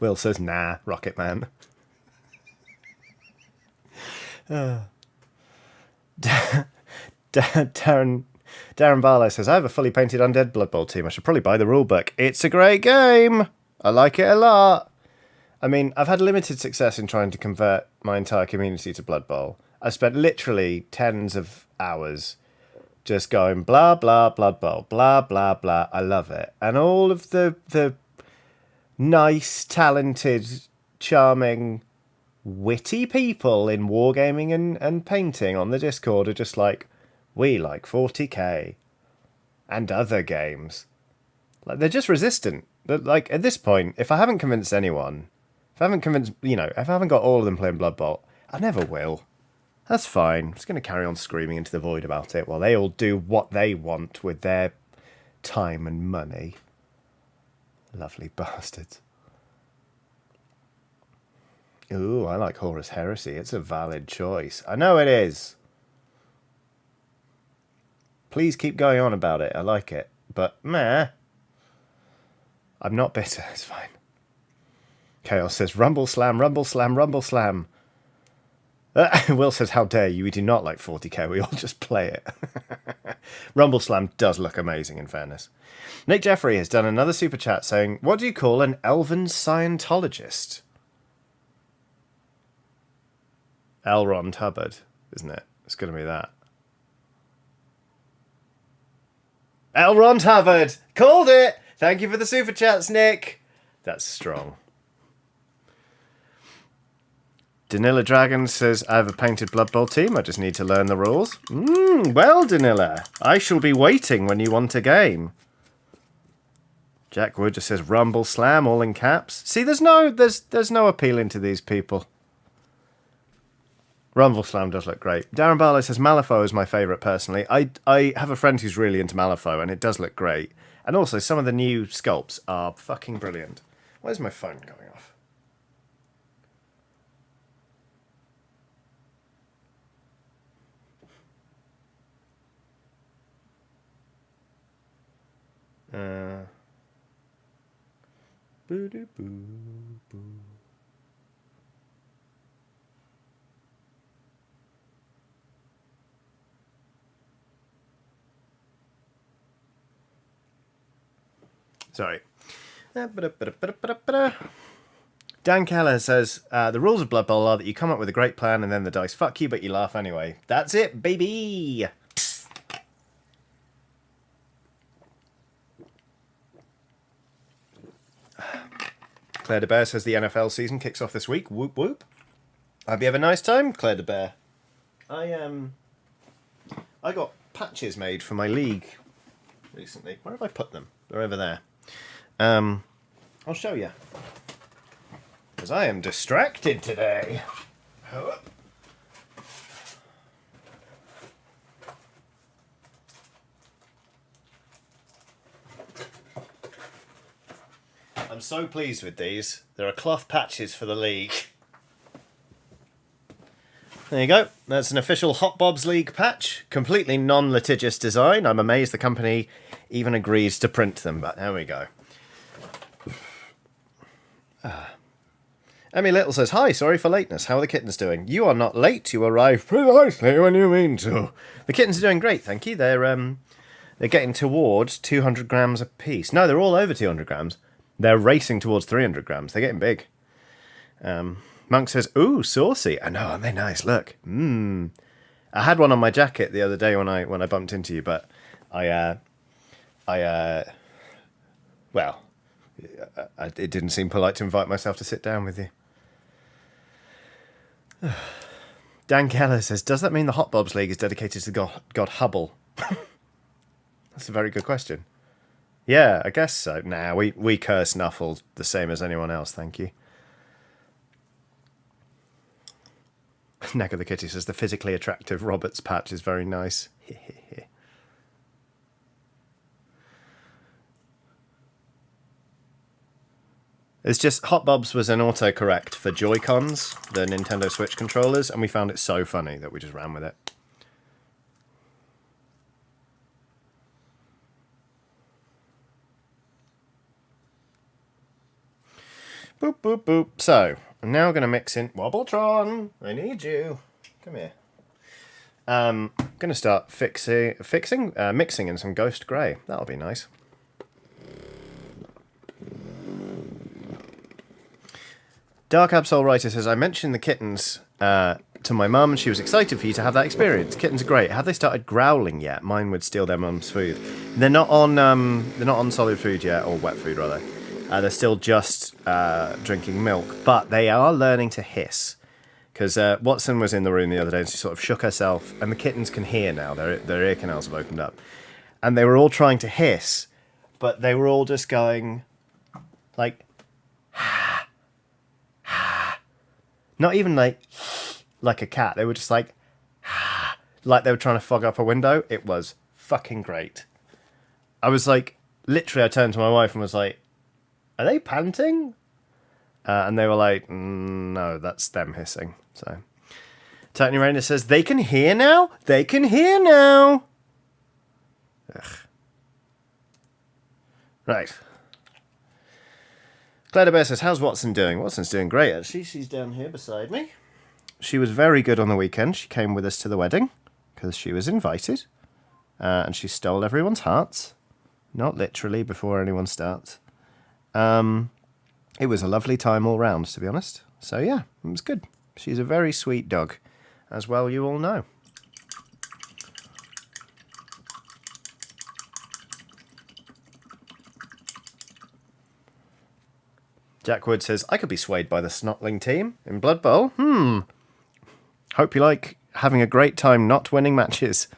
Will says, nah, Rocket Man. Darren Barlow says, I have a fully painted Undead Blood Bowl team. I should probably buy the rulebook. It's a great game. I like it a lot. I mean, I've had limited success in trying to convert my entire community to Blood Bowl. I spent literally tens of hours just going blah, blah, Blood Bowl, blah, blah, blah. I love it. And all of the nice, talented, charming, witty people in wargaming and painting on the Discord are just like, we like 40k and other games. Like, they're just resistant. Like, at this point, if I haven't convinced anyone, if I haven't got all of them playing Blood Bowl, I never will. That's fine. I'm just going to carry on screaming into the void about it while they all do what they want with their time and money. Lovely bastards. Ooh, I like Horus Heresy. It's a valid choice. I know it is. Please keep going on about it. I like it. But, meh. I'm not bitter. It's fine. Chaos says, Rumble Slam, Rumble Slam, Rumble Slam. Will says, how dare you? We do not like 40k. We all just play it. Rumble Slam does look amazing, in fairness. Nick Jeffrey has done another super chat saying, what do you call an elven Scientologist? L. Ron Hubbard, isn't it? It's going to be that. L. Ron Hubbard! Called it! Thank you for the super chats, Nick. That's strong. Danila Dragon says, I have a painted Blood Bowl team. I just need to learn the rules. Well, Danila, I shall be waiting when you want a game. Jack Wood just says, Rumble Slam, all in caps. See, there's no appealing to these people. Rumble Slam does look great. Darren Barlow says, Malifaux is my favourite, personally. I have a friend who's really into Malifaux, and it does look great. And also, some of the new sculpts are fucking brilliant. Where's my phone going off? Boo-doo-boo-boo. Sorry. Dan Keller says, the rules of Blood Bowl are that you come up with a great plan and then the dice fuck you, but you laugh anyway. That's it, baby! Claire de Bear says the NFL season kicks off this week. Whoop whoop. Hope you have a nice time, Claire de Bear. I got patches made for my league recently. Where have I put them? They're over there. I'll show you. Because I am distracted today. I'm so pleased with these. There are cloth patches for the league. There you go. That's an official Hot Bobs League patch. Completely non-litigious design. I'm amazed the company even agrees to print them, but there we go. Emmy Little says, hi, sorry for lateness. How are the kittens doing? You are not late. You arrive precisely when you mean to. The kittens are doing great, thank you. They're getting towards 200 grams a piece. No, they're all over 200 grams. They're racing towards 300 grams. They're getting big. Monk says, ooh, saucy. I know, aren't they nice? Look. I had one on my jacket the other day when I bumped into you, but it didn't seem polite to invite myself to sit down with you. Dan Keller says, does that mean the Hot Bobs League is dedicated to God Hubble? That's a very good question. Yeah, I guess so. Nah, we curse Nuffle the same as anyone else, thank you. Neck of the Kitty says, the physically attractive Roberts patch is very nice. It's just, Hot Bobs was an autocorrect for Joy-Cons, the Nintendo Switch controllers, and we found it so funny that we just ran with it. Boop, boop, boop. So, I'm now going to mix in... Wobbletron, I need you. Come here. I'm going to start mixing in some Ghost Grey. That'll be nice. Dark Absol Writer says, I mentioned the kittens to my mum and she was excited for you to have that experience. Kittens are great. Have they started growling yet? Mine would steal their mum's food. They're not on solid food yet, or wet food rather. They're still just drinking milk, but they are learning to hiss. Because Watson was in the room the other day and she sort of shook herself, and the kittens can hear now. Their ear canals have opened up. And they were all trying to hiss, but they were all just going like... Not even like a cat. They were just like they were trying to fog up a window. It was fucking great. I was like, literally, I turned to my wife and was like, are they panting? And they were like, no, that's them hissing. So, Tony Rayner says, they can hear now? They can hear now! Ugh. Right. Claire Bear says, how's Watson doing? Watson's doing great, actually. She's down here beside me. She was very good on the weekend. She came with us to the wedding because she was invited. And she stole everyone's hearts. Not literally, before anyone starts. It was a lovely time all round, to be honest. So, yeah, it was good. She's a very sweet dog, as well you all know. Jack Wood says, I could be swayed by the Snotling team in Blood Bowl. Hope you like having a great time not winning matches.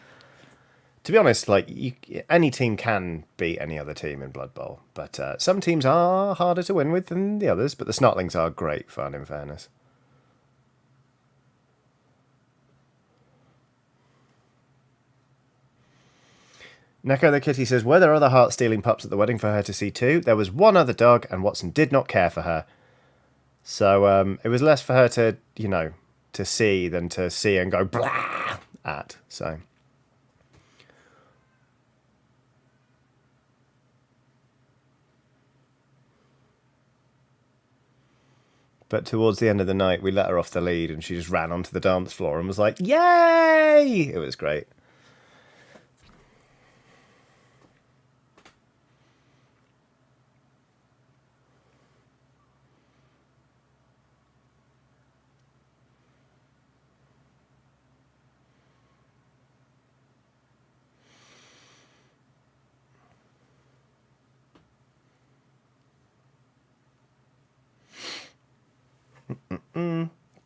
To be honest, any team can beat any other team in Blood Bowl, but some teams are harder to win with than the others, but the Snotlings are great fun, in fairness. Neko the Kitty says, were there other heart-stealing pups at the wedding for her to see too? There was one other dog, and Watson did not care for her. So it was less for her to, to see than to see and go blah at. So. But towards the end of the night, we let her off the lead, and she just ran onto the dance floor and was like, yay! It was great.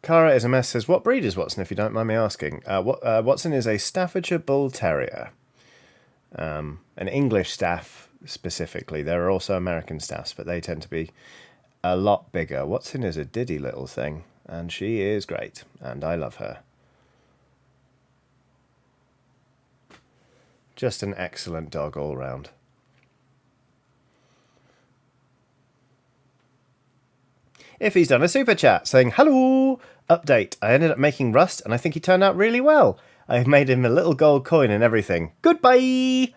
Cara is a mess says, what breed is Watson, if you don't mind me asking? Watson is a Staffordshire Bull Terrier. An English Staff, specifically. There are also American Staffs, but they tend to be a lot bigger. Watson is a diddy little thing, and she is great, and I love her. Just an excellent dog all round. If he's done a super chat saying, hello, update. I ended up making Rust and I think he turned out really well. I've made him a little gold coin and everything. Goodbye.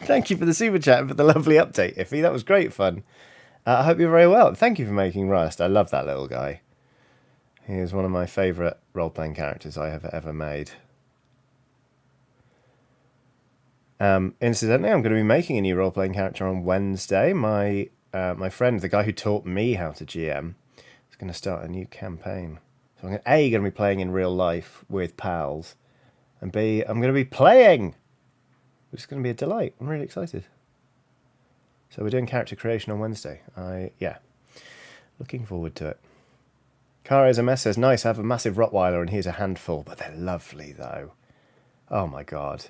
Thank you for the super chat and for the lovely update, Iffy. That was great fun. I hope you're very well. Thank you for making Rust. I love that little guy. He is one of my favourite role-playing characters I have ever made. Incidentally, I'm going to be making a new role-playing character on Wednesday. My friend, the guy who taught me how to GM, is going to start a new campaign. So I'm going to be playing in real life with pals, and B, I'm going to be playing, which is going to be a delight. I'm really excited. So we're doing character creation on Wednesday. Looking forward to it. Cara is a mess says, nice, I have a massive Rottweiler and here's a handful, but they're lovely though. Oh my god.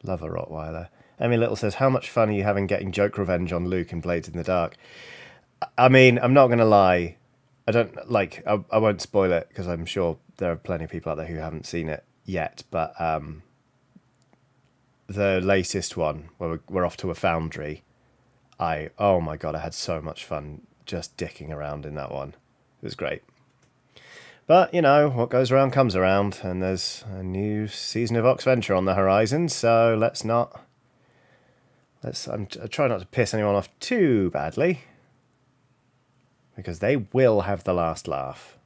Love a Rottweiler. Emmy Little says, how much fun are you having getting joke revenge on Luke in Blades in the Dark? I mean, I'm not going to lie. I won't spoil it because I'm sure there are plenty of people out there who haven't seen it yet. But the latest one, where we're off to a foundry, oh my god, I had so much fun just dicking around in that one. It was great. But, what goes around comes around, and there's a new season of Oxventure on the horizon, so let's not I try not to piss anyone off too badly, because they will have the last laugh.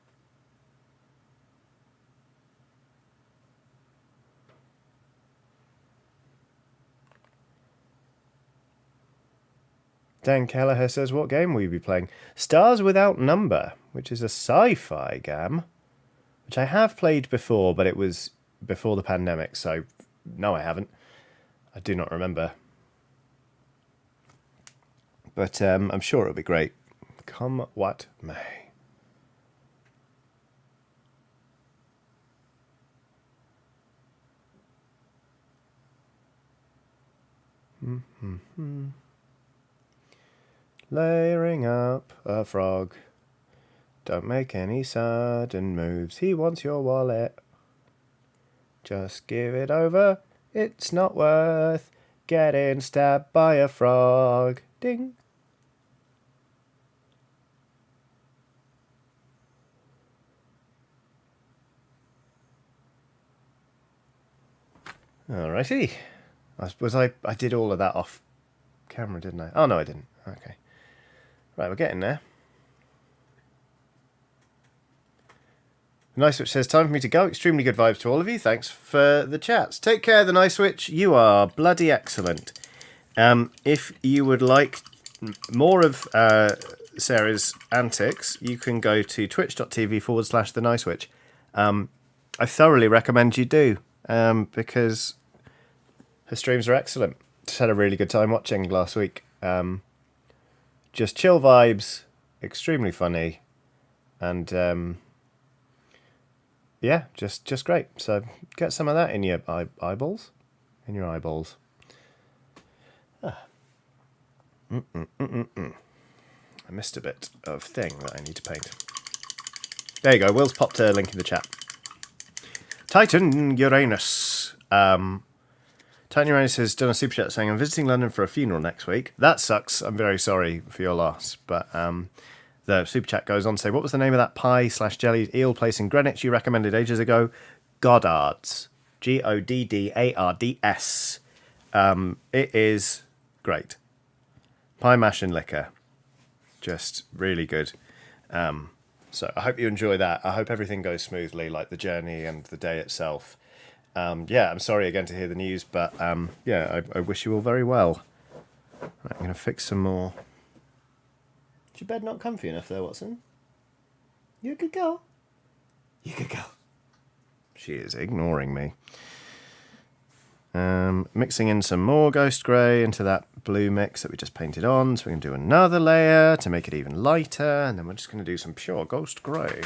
Dan Kelleher says, what game will you be playing? Stars Without Number, which is a sci-fi game, which I have played before, but it was before the pandemic, so no, I haven't. I do not remember. But I'm sure it'll be great. Come what may. Layering up a frog. Don't make any sudden moves. He wants your wallet. Just give it over. It's not worth getting stabbed by a frog. Ding. Alrighty. I suppose I did all of that off camera, didn't I? Oh, no, I didn't. Okay. Right, we're getting there. Nice Witch says, time for me to go. Extremely good vibes to all of you. Thanks for the chats. Take care, the Nice Witch. You are bloody excellent. If you would like more of Sarah's antics, you can go to twitch.tv/the Nice Witch. I thoroughly recommend you do, because her streams are excellent. Just had a really good time watching last week. Just chill vibes, extremely funny, and yeah, just great. So get some of that in your eyeballs. In your eyeballs. I missed a bit of thing that I need to paint. There you go. Will's popped a link in the chat. Titan Uranus. Titan Uranus has done a super chat saying, I'm visiting London for a funeral next week. That sucks. I'm very sorry for your loss. But the super chat goes on to say, what was the name of that pie/jelly eel place in Greenwich you recommended ages ago? Goddard's. Goddards. It is great. Pie mash and liquor. Just really good. So I hope you enjoy that. I hope everything goes smoothly, like the journey and the day itself. Yeah, I'm sorry again to hear the news, but yeah, I wish you all very well. Right, I'm going to fix some more. Is your bed not comfy enough there, Watson? You a good girl? You a good girl. She is ignoring me. Mixing in some more Ghost Grey into that blue mix that we just painted on. So we can do another layer to make it even lighter. And then we're just going to do some pure Ghost Grey.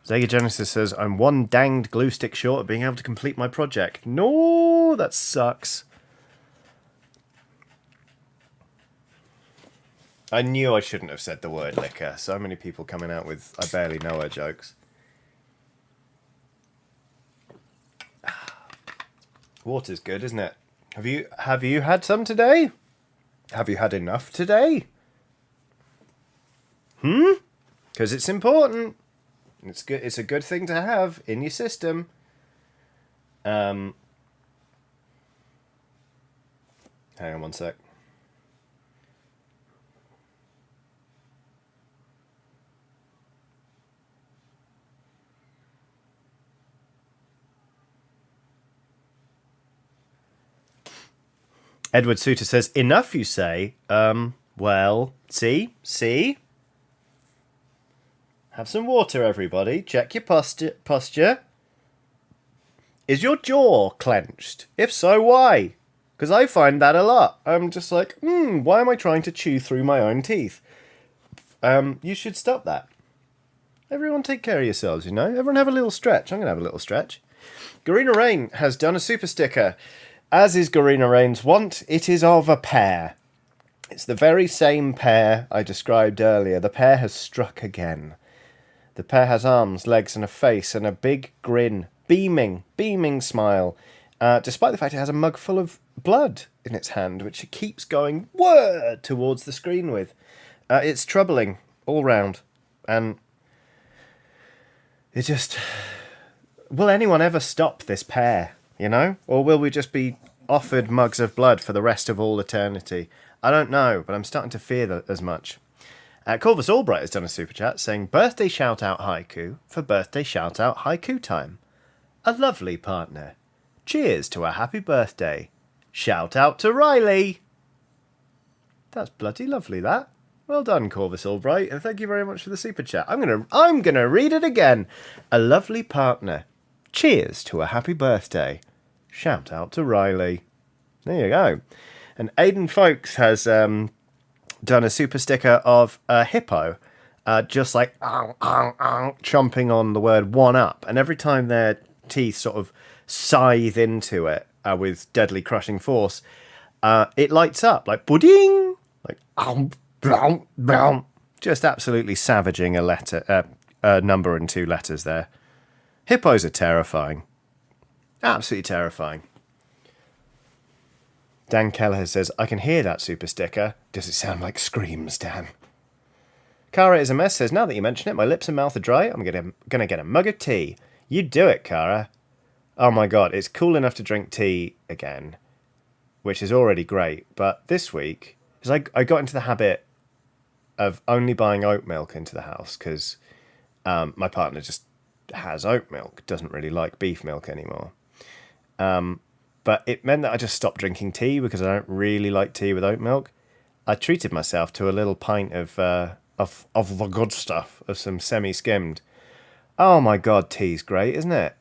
Zega Genesis says, I'm one danged glue stick short of being able to complete my project. No, that sucks. I knew I shouldn't have said the word liquor. So many people coming out with I barely know her jokes. Water's good, isn't it? Have you had some today? Have you had enough today? Because it's important. It's good. It's a good thing to have in your system. Hang on one sec. Edward Suter says, enough, you say? Well, see? Have some water, everybody. Check your posture. Is your jaw clenched? If so, why? Because I find that a lot. I'm just like, why am I trying to chew through my own teeth? You should stop that. Everyone take care of yourselves, you know? Everyone have a little stretch. I'm going to have a little stretch. Garina Rain has done a super sticker. As is Garina Rain's wont, it is of a pear. It's the very same pear I described earlier. The pear has struck again. The pear has arms, legs, and a face, and a big grin. Beaming smile. Despite the fact it has a mug full of blood in its hand, which it keeps going word towards the screen with. It's troubling all round. And it just... Will anyone ever stop this pair, you know? Or will we just be offered mugs of blood for the rest of all eternity? I don't know, but I'm starting to fear that as much. Corvus Albright has done a super chat saying, birthday shout out haiku for birthday shout out haiku time. A lovely partner. Cheers to a happy birthday. Shout out to Riley. That's bloody lovely, that. Well done, Corvus Albright, and thank you very much for the super chat. I'm gonna read it again. A lovely partner. Cheers to a happy birthday. Shout out to Riley. There you go. And Aidan Folks has done a super sticker of a hippo, just like chomping on the word one up, and every time their teeth sort of scythe into it with deadly crushing force, it lights up like pudding, like just absolutely savaging a number and 2 letters there. Hippos are terrifying. Absolutely terrifying. Dan Kelleher says, I can hear that super sticker. Does it sound like screams, Dan? Cara is a mess says, now that you mention it, my lips and mouth are dry. I'm gonna get a mug of tea. You do it, Cara. Oh my god, it's cool enough to drink tea again, which is already great. But this week, because I got into the habit of only buying oat milk into the house because my partner just has oat milk, doesn't really like beef milk anymore. But it meant that I just stopped drinking tea because I don't really like tea with oat milk. I treated myself to a little pint of the good stuff, of some semi-skimmed. Oh my god, tea's great, isn't it?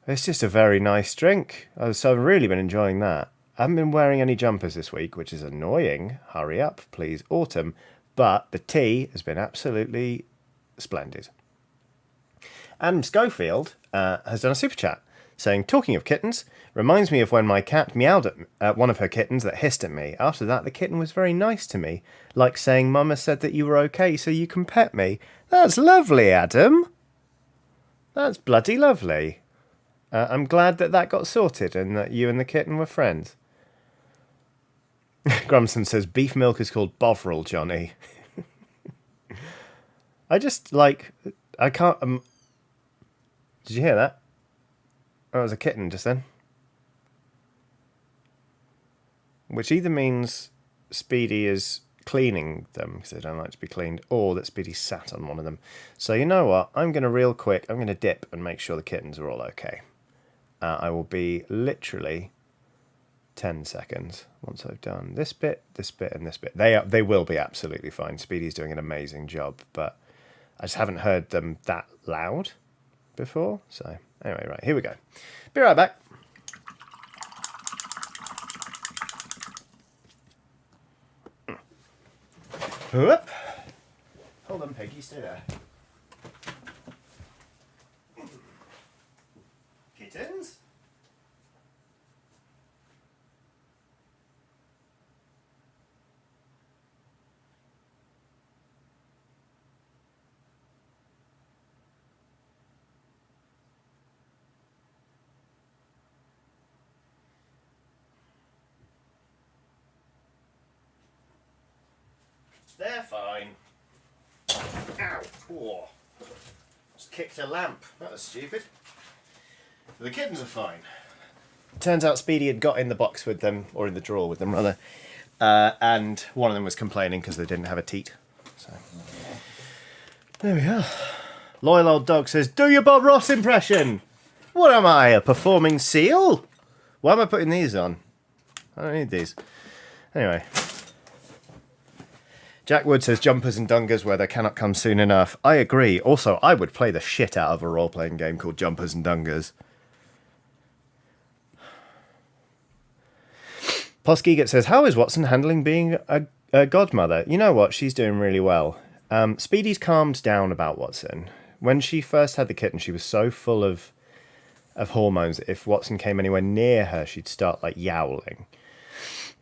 It's just a very nice drink. So I've really been enjoying that. I haven't been wearing any jumpers this week, which is annoying. Hurry up, please, autumn. But the tea has been absolutely splendid. Adam Schofield has done a super chat saying, talking of kittens, reminds me of when my cat meowed at one of her kittens that hissed at me. After that, the kitten was very nice to me, like saying, Mama said that you were okay, so you can pet me. That's lovely, Adam. That's bloody lovely. I'm glad that got sorted and that you and the kitten were friends. Grumson says, beef milk is called Bovril, Johnny. I can't... Did you hear that? Oh, it was a kitten just then. Which either means Speedy is cleaning them, because they don't like to be cleaned, or that Speedy sat on one of them. So you know what? I'm going to dip and make sure the kittens are all okay. I will be literally 10 seconds once I've done this bit, and this bit. They will be absolutely fine. Speedy's doing an amazing job, but I just haven't heard them that loud before. So anyway, right, here we go. Be right back. Whoop. Hold on, Peggy, stay there. Kittens? They're fine. Ow! Whoa. Just kicked a lamp. That was stupid. But the kittens are fine. Turns out Speedy had got in the box with them, or in the drawer with them rather, and one of them was complaining because they didn't have a teat. So there we are. Loyal old dog says, "Do your Bob Ross impression." What am I, a performing seal? Why am I putting these on? I don't need these. Anyway. Jack Wood says, jumpers and dungers where they cannot come soon enough. I agree. Also, I would play the shit out of a role-playing game called Jumpers and Dungers. Poskeget says, how is Watson handling being a godmother? You know what? She's doing really well. Speedy's calmed down about Watson. When she first had the kitten, she was so full of hormones that if Watson came anywhere near her, she'd start, like, yowling.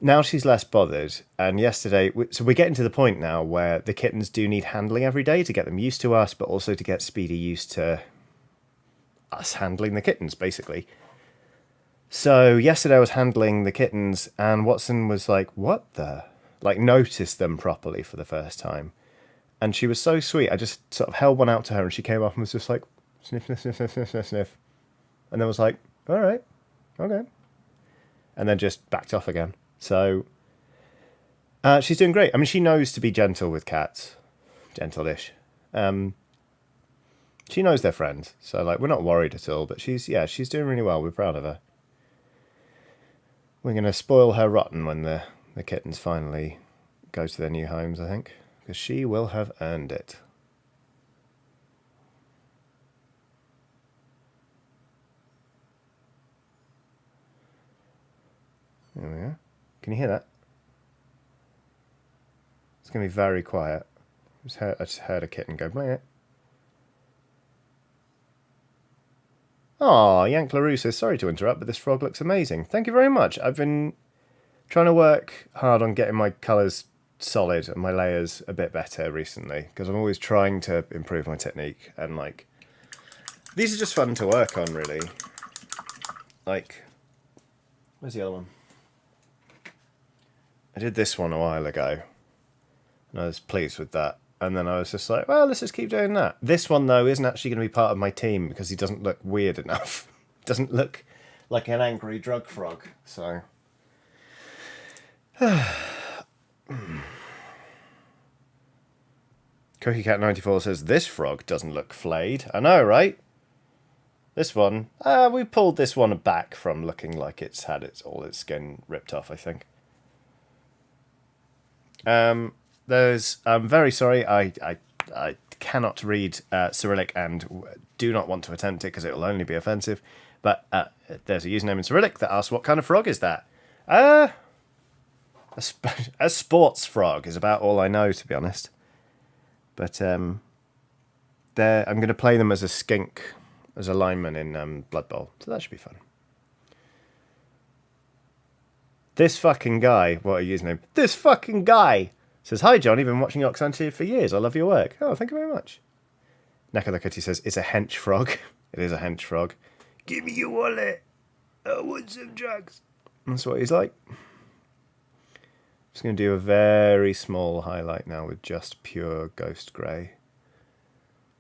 Now she's less bothered, and yesterday... So we're getting to the point now where the kittens do need handling every day to get them used to us, but also to get Speedy used to us handling the kittens, basically. So yesterday I was handling the kittens, and Watson was like, what the... Like, noticed them properly for the first time. And she was so sweet. I just sort of held one out to her, and she came up and was just like, Sniff, sniff, sniff, sniff, sniff, sniff, sniff. And then was like, all right, okay. And then just backed off again. So she's doing great. I mean, she knows to be gentle with cats. Gentle-ish. She knows they're friends. So, like, we're not worried at all. But she's doing really well. We're proud of her. We're going to spoil her rotten when the kittens finally go to their new homes, I think. Because she will have earned it. There we are. Can you hear that? It's going to be very quiet. I just heard a kitten go, bleh. Aw, Yank LaRue says, sorry to interrupt, but this frog looks amazing. Thank you very much. I've been trying to work hard on getting my colours solid and my layers a bit better recently, because I'm always trying to improve my technique, and like, these are just fun to work on, really. Like, where's the other one? I did this one a while ago, and I was pleased with that. And then I was just like, well, let's just keep doing that. This one, though, isn't actually going to be part of my team because he doesn't look weird enough. Doesn't look like an angry drug frog, so... CookieCat94 says, this frog doesn't look flayed. I know, right? This one, we pulled this one back from looking like it's had all its skin ripped off, I think. I'm very sorry, I cannot read Cyrillic and do not want to attempt it because it will only be offensive. But there's a username in Cyrillic that asks, what kind of frog is that? A sports frog is about all I know, to be honest. But I'm going to play them as a skink, as a lineman in Blood Bowl, so that should be fun. This fucking guy, what a username. This fucking guy says, hi Johnny, been watching Oxantia for years. I love your work. Oh, thank you very much. Naka the Kitty says, it's a hench frog. It is a hench frog. Give me your wallet. I want some drugs. That's what he's like. Just going to do a very small highlight now with just pure ghost grey.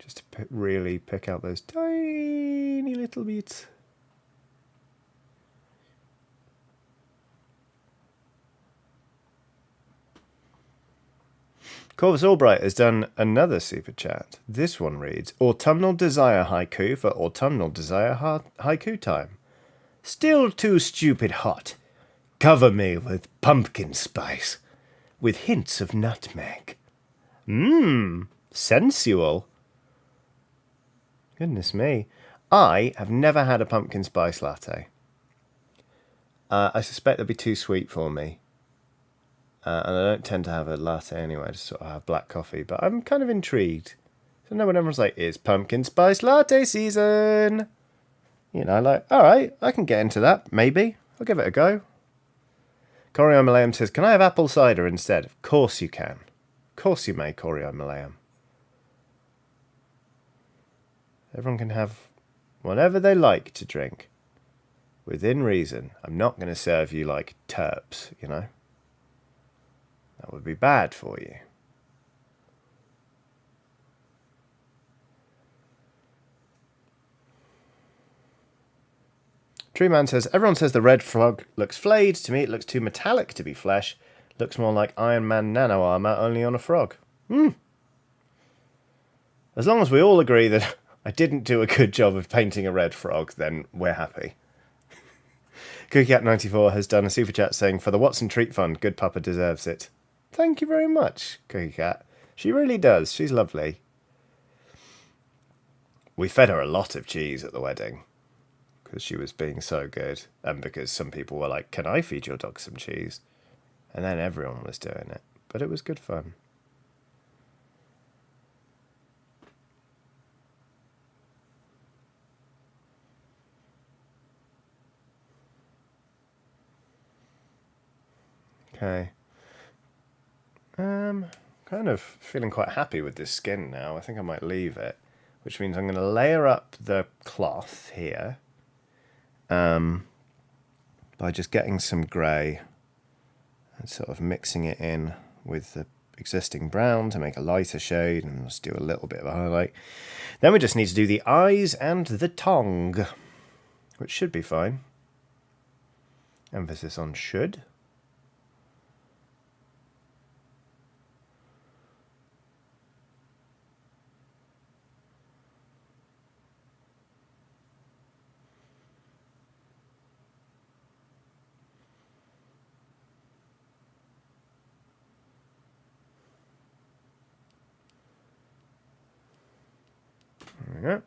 Just to really pick out those tiny little bits. Corvus Albright has done another super chat. This one reads, Autumnal Desire Haiku for Autumnal Desire Haiku time. Still too stupid hot. Cover me with pumpkin spice, with hints of nutmeg. Sensual. Goodness me. I have never had a pumpkin spice latte. I suspect they'll be too sweet for me. And I don't tend to have a latte anyway, I just sort of have black coffee. But I'm kind of intrigued. So no, when everyone's like, it's pumpkin spice latte season. You know, like, all right, I can get into that, maybe. I'll give it a go. Corio Malayam says, can I have apple cider instead? Of course you can. Of course you may, Corio Malayam. Everyone can have whatever they like to drink. Within reason. I'm not going to serve you like terps, you know. That would be bad for you. Treeman says, everyone says the red frog looks flayed. To me, it looks too metallic to be flesh. Looks more like Iron Man nano armor, only on a frog. As long as we all agree that I didn't do a good job of painting a red frog, then we're happy. CookieCat94 has done a super chat saying, for the Watson Treat Fund, Good Papa deserves it. Thank you very much, Cookie Cat. She really does. She's lovely. We fed her a lot of cheese at the wedding because she was being so good, and because some people were like, can I feed your dog some cheese? And then everyone was doing it. But it was good fun. Okay. Kind of feeling quite happy with this skin now. I think I might leave it, which means I'm going to layer up the cloth here by just getting some grey and sort of mixing it in with the existing brown to make a lighter shade, and let's do a little bit of a highlight. Then we just need to do the eyes and the tongue, which should be fine. Emphasis on should. Yeah.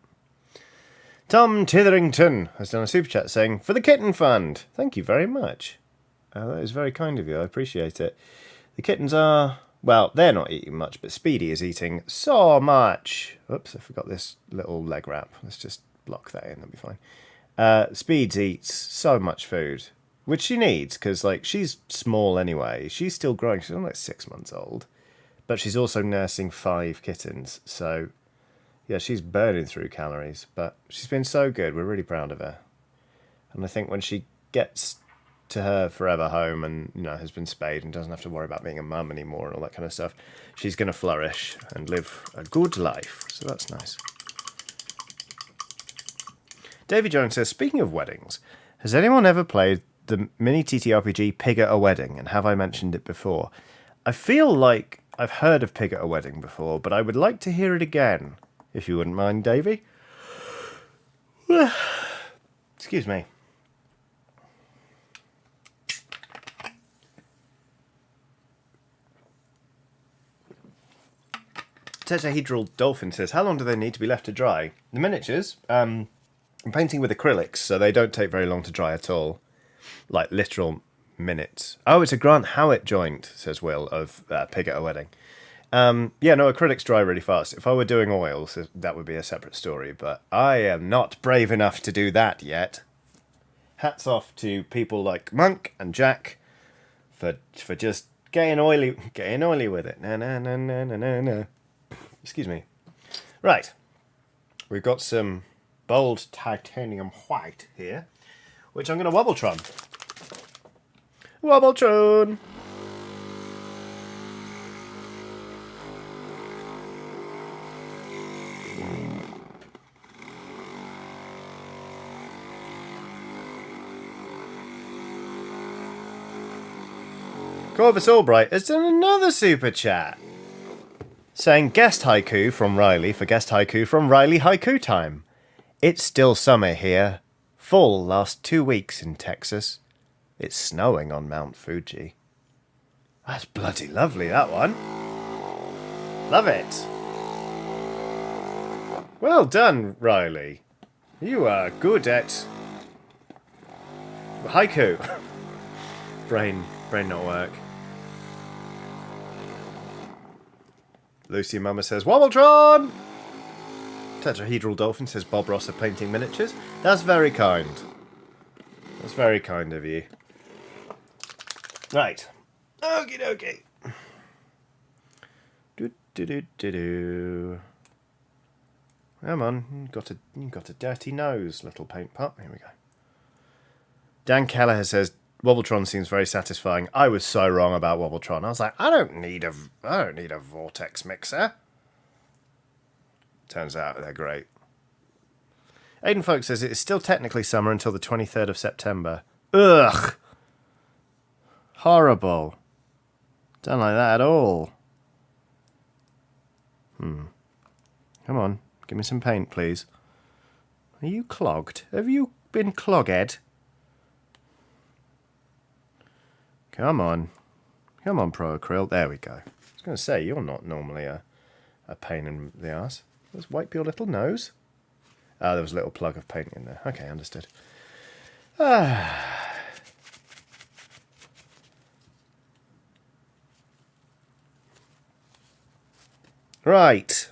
Tom Titherington has done a super chat saying, "For the kitten fund." Thank you very much. That is very kind of you. I appreciate it. The kittens are, well, they're not eating much, but Speedy is eating so much. Oops, I forgot this little leg wrap. Let's just block that in. That'll be fine. Speeds eats so much food, which she needs because, like, she's small anyway. She's still growing. She's only like 6 months old, but she's also nursing 5 kittens. So yeah, she's burning through calories, but she's been so good. We're really proud of her. And I think when she gets to her forever home and, you know, has been spayed and doesn't have to worry about being a mum anymore and all that kind of stuff, she's going to flourish and live a good life. So that's nice. David Jones says, "Speaking of weddings, has anyone ever played the mini TTRPG Pig at a Wedding, and have I mentioned it before?" I feel like I've heard of Pig at a Wedding before, but I would like to hear it again. If you wouldn't mind, Davey. Excuse me. Tetrahedral Dolphin says, "How long do they need to be left to dry?" The miniatures, I'm painting with acrylics, so they don't take very long to dry at all. Like literal minutes. Oh, it's a Grant Howitt joint, says Will, of Pig at a Wedding. Yeah, no, acrylics dry really fast. If I were doing oils, that would be a separate story, but I am not brave enough to do that yet. Hats off to people like Monk and Jack for just getting oily with it. No. Excuse me. Right. We've got some bold titanium white here, which I'm going to Wobbletron. Wobbletron! Corvus Albright has done another super chat, saying, "Guest haiku from Riley for guest haiku from Riley haiku time. It's still summer here. Fall last 2 weeks in Texas. It's snowing on Mount Fuji." That's bloody lovely, that one. Love it. Well done, Riley. You are good at haiku. Brain not work. Lucy Mama says, "Wobbletron!" Tetrahedral Dolphin says, "Bob Ross of Painting Miniatures." That's very kind. That's very kind of you. Right. Okie dokie. Do. Come on. You got a dirty nose, little paint pot. Here we go. Dan Kelleher says, "Wobbletron seems very satisfying." I was so wrong about Wobbletron. I was like, I don't need a vortex mixer. Turns out they're great. Aiden Folk says, "It is still technically summer until the 23rd of September. Ugh. Horrible. Don't like that at all. Come on. Give me some paint, please. Are you clogged? Have you been clogged? Come on. Come on, Pro Acryl. There we go. I was going to say, you're not normally a pain in the arse. Let's wipe your little nose. Ah, there was a little plug of paint in there. Okay, understood. Right.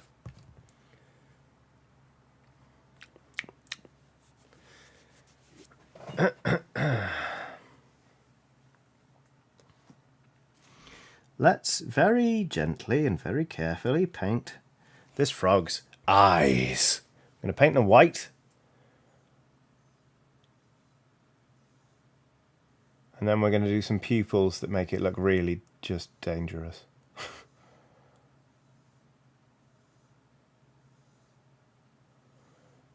Let's very gently and very carefully paint this frog's eyes. I'm going to paint them white. And then we're going to do some pupils that make it look really just dangerous.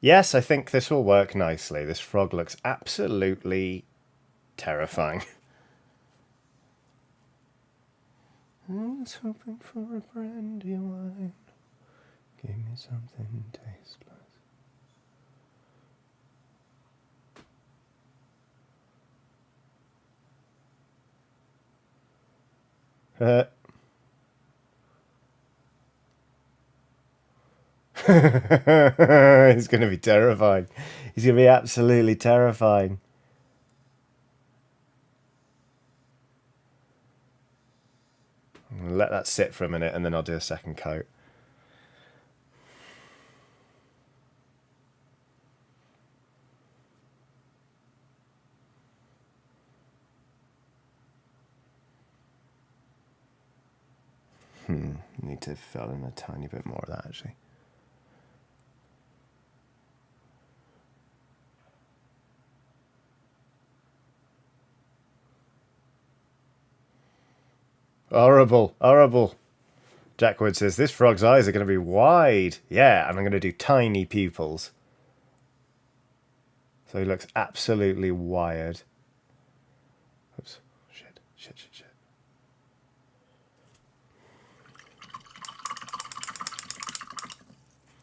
Yes, I think this will work nicely. This frog looks absolutely terrifying. I was hoping for a brandy wine. Give me something tasteless. He's going to be terrifying. He's going to be absolutely terrifying. I'll let that sit for a minute and then I'll do a second coat. Need to fill in a tiny bit more of that actually. Horrible, horrible. Jack Wood says, this frog's eyes are going to be wide. Yeah, and I'm going to do tiny pupils. So he looks absolutely wired. Oops. Shit.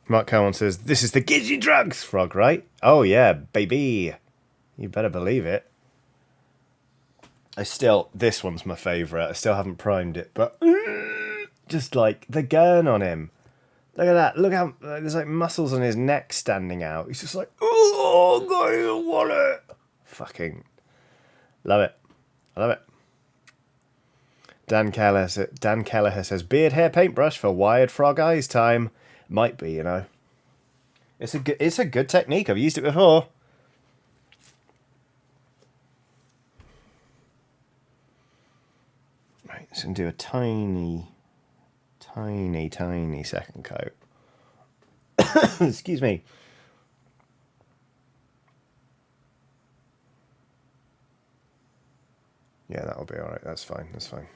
Mark Cowan says, this is the gives you drugs frog, right? Oh, yeah, baby. You better believe it. This one's my favourite. I still haven't primed it, but just like the gurn on him. Look at that. Look how there's like muscles on his neck standing out. He's just like, oh, God, I want it. Fucking love it. I love it. Dan Kelleher says, beard hair paintbrush for wired frog eyes time. Might be, you know. It's a good technique. I've used it before. Right, so I'm going to do a tiny second coat. Excuse me. Yeah, that'll be alright. That's fine. That's fine.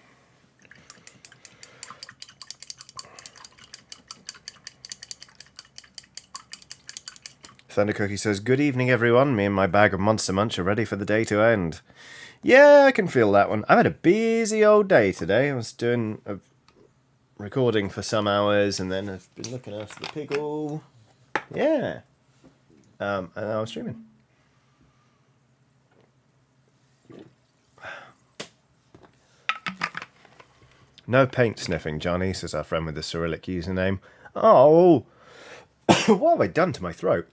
Thunder Cookie says, good evening, everyone. Me and my bag of Monster Munch are ready for the day to end. Yeah, I can feel that one. I've had a busy old day today. I was doing a recording for some hours, and then I've been looking after the piggle. Yeah. And I was streaming. No paint sniffing, Johnny, says our friend with the Cyrillic username. Oh, what have I done to my throat?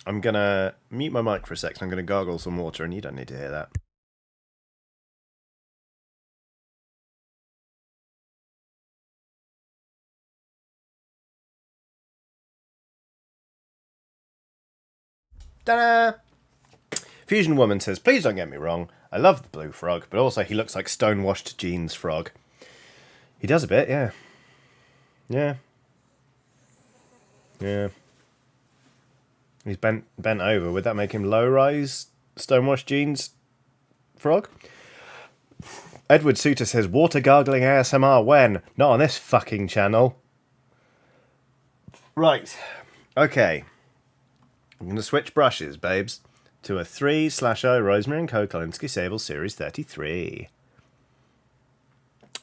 I'm going to mute my mic for a second. I'm going to gargle some water, and you don't need to hear that. Ta-da! Fusion Woman says, please don't get me wrong. I love the blue frog, but also he looks like stonewashed jeans frog. He does a bit, yeah. Yeah. Yeah. He's bent over. Would that make him low-rise stonewashed jeans frog? Edward Suter says, water gargling ASMR when? Not on this fucking channel. Right. Okay. I'm going to switch brushes, babes, to a 3/0 Rosemary & Co. Kolinsky Sable Series 33.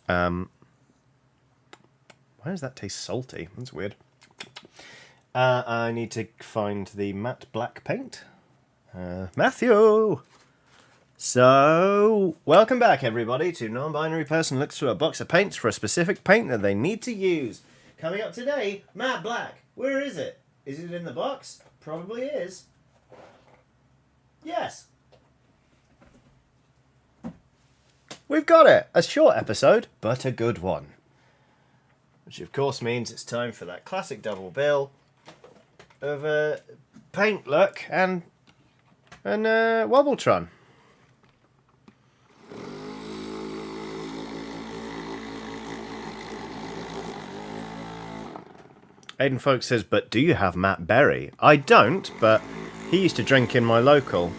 Why does that taste salty? That's weird. I need to find the matte black paint. Matthew! So, welcome back, everybody, to Non-Binary Person Looks Through a Box of Paints for a specific paint that they need to use. Coming up today, matte black. Where is it? Is it in the box? Probably is. Yes. We've got it. A short episode, but a good one. Which, of course, means it's time for that classic double bill of a paint look and Wobbletron. Aiden Folk says, but do you have Matt Berry? I don't, but he used to drink in my local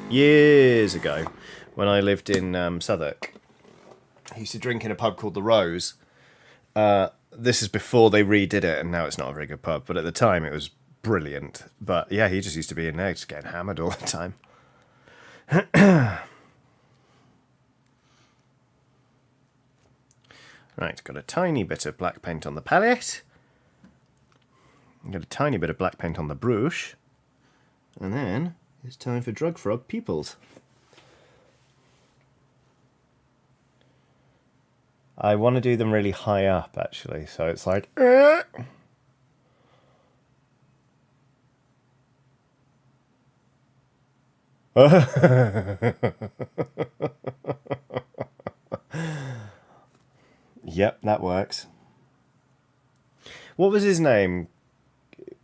years ago when I lived in Southwark. He used to drink in a pub called the Rose. This is before they redid it, and now it's not a very good pub. But at the time, it was brilliant. But yeah, he just used to be in there, just getting hammered all the time. Right, got a tiny bit of black paint on the palette. Got a tiny bit of black paint on the brush. And then it's time for Drug Frog pupils. I want to do them really high up, actually. So it's like... Yep, that works. What was his name?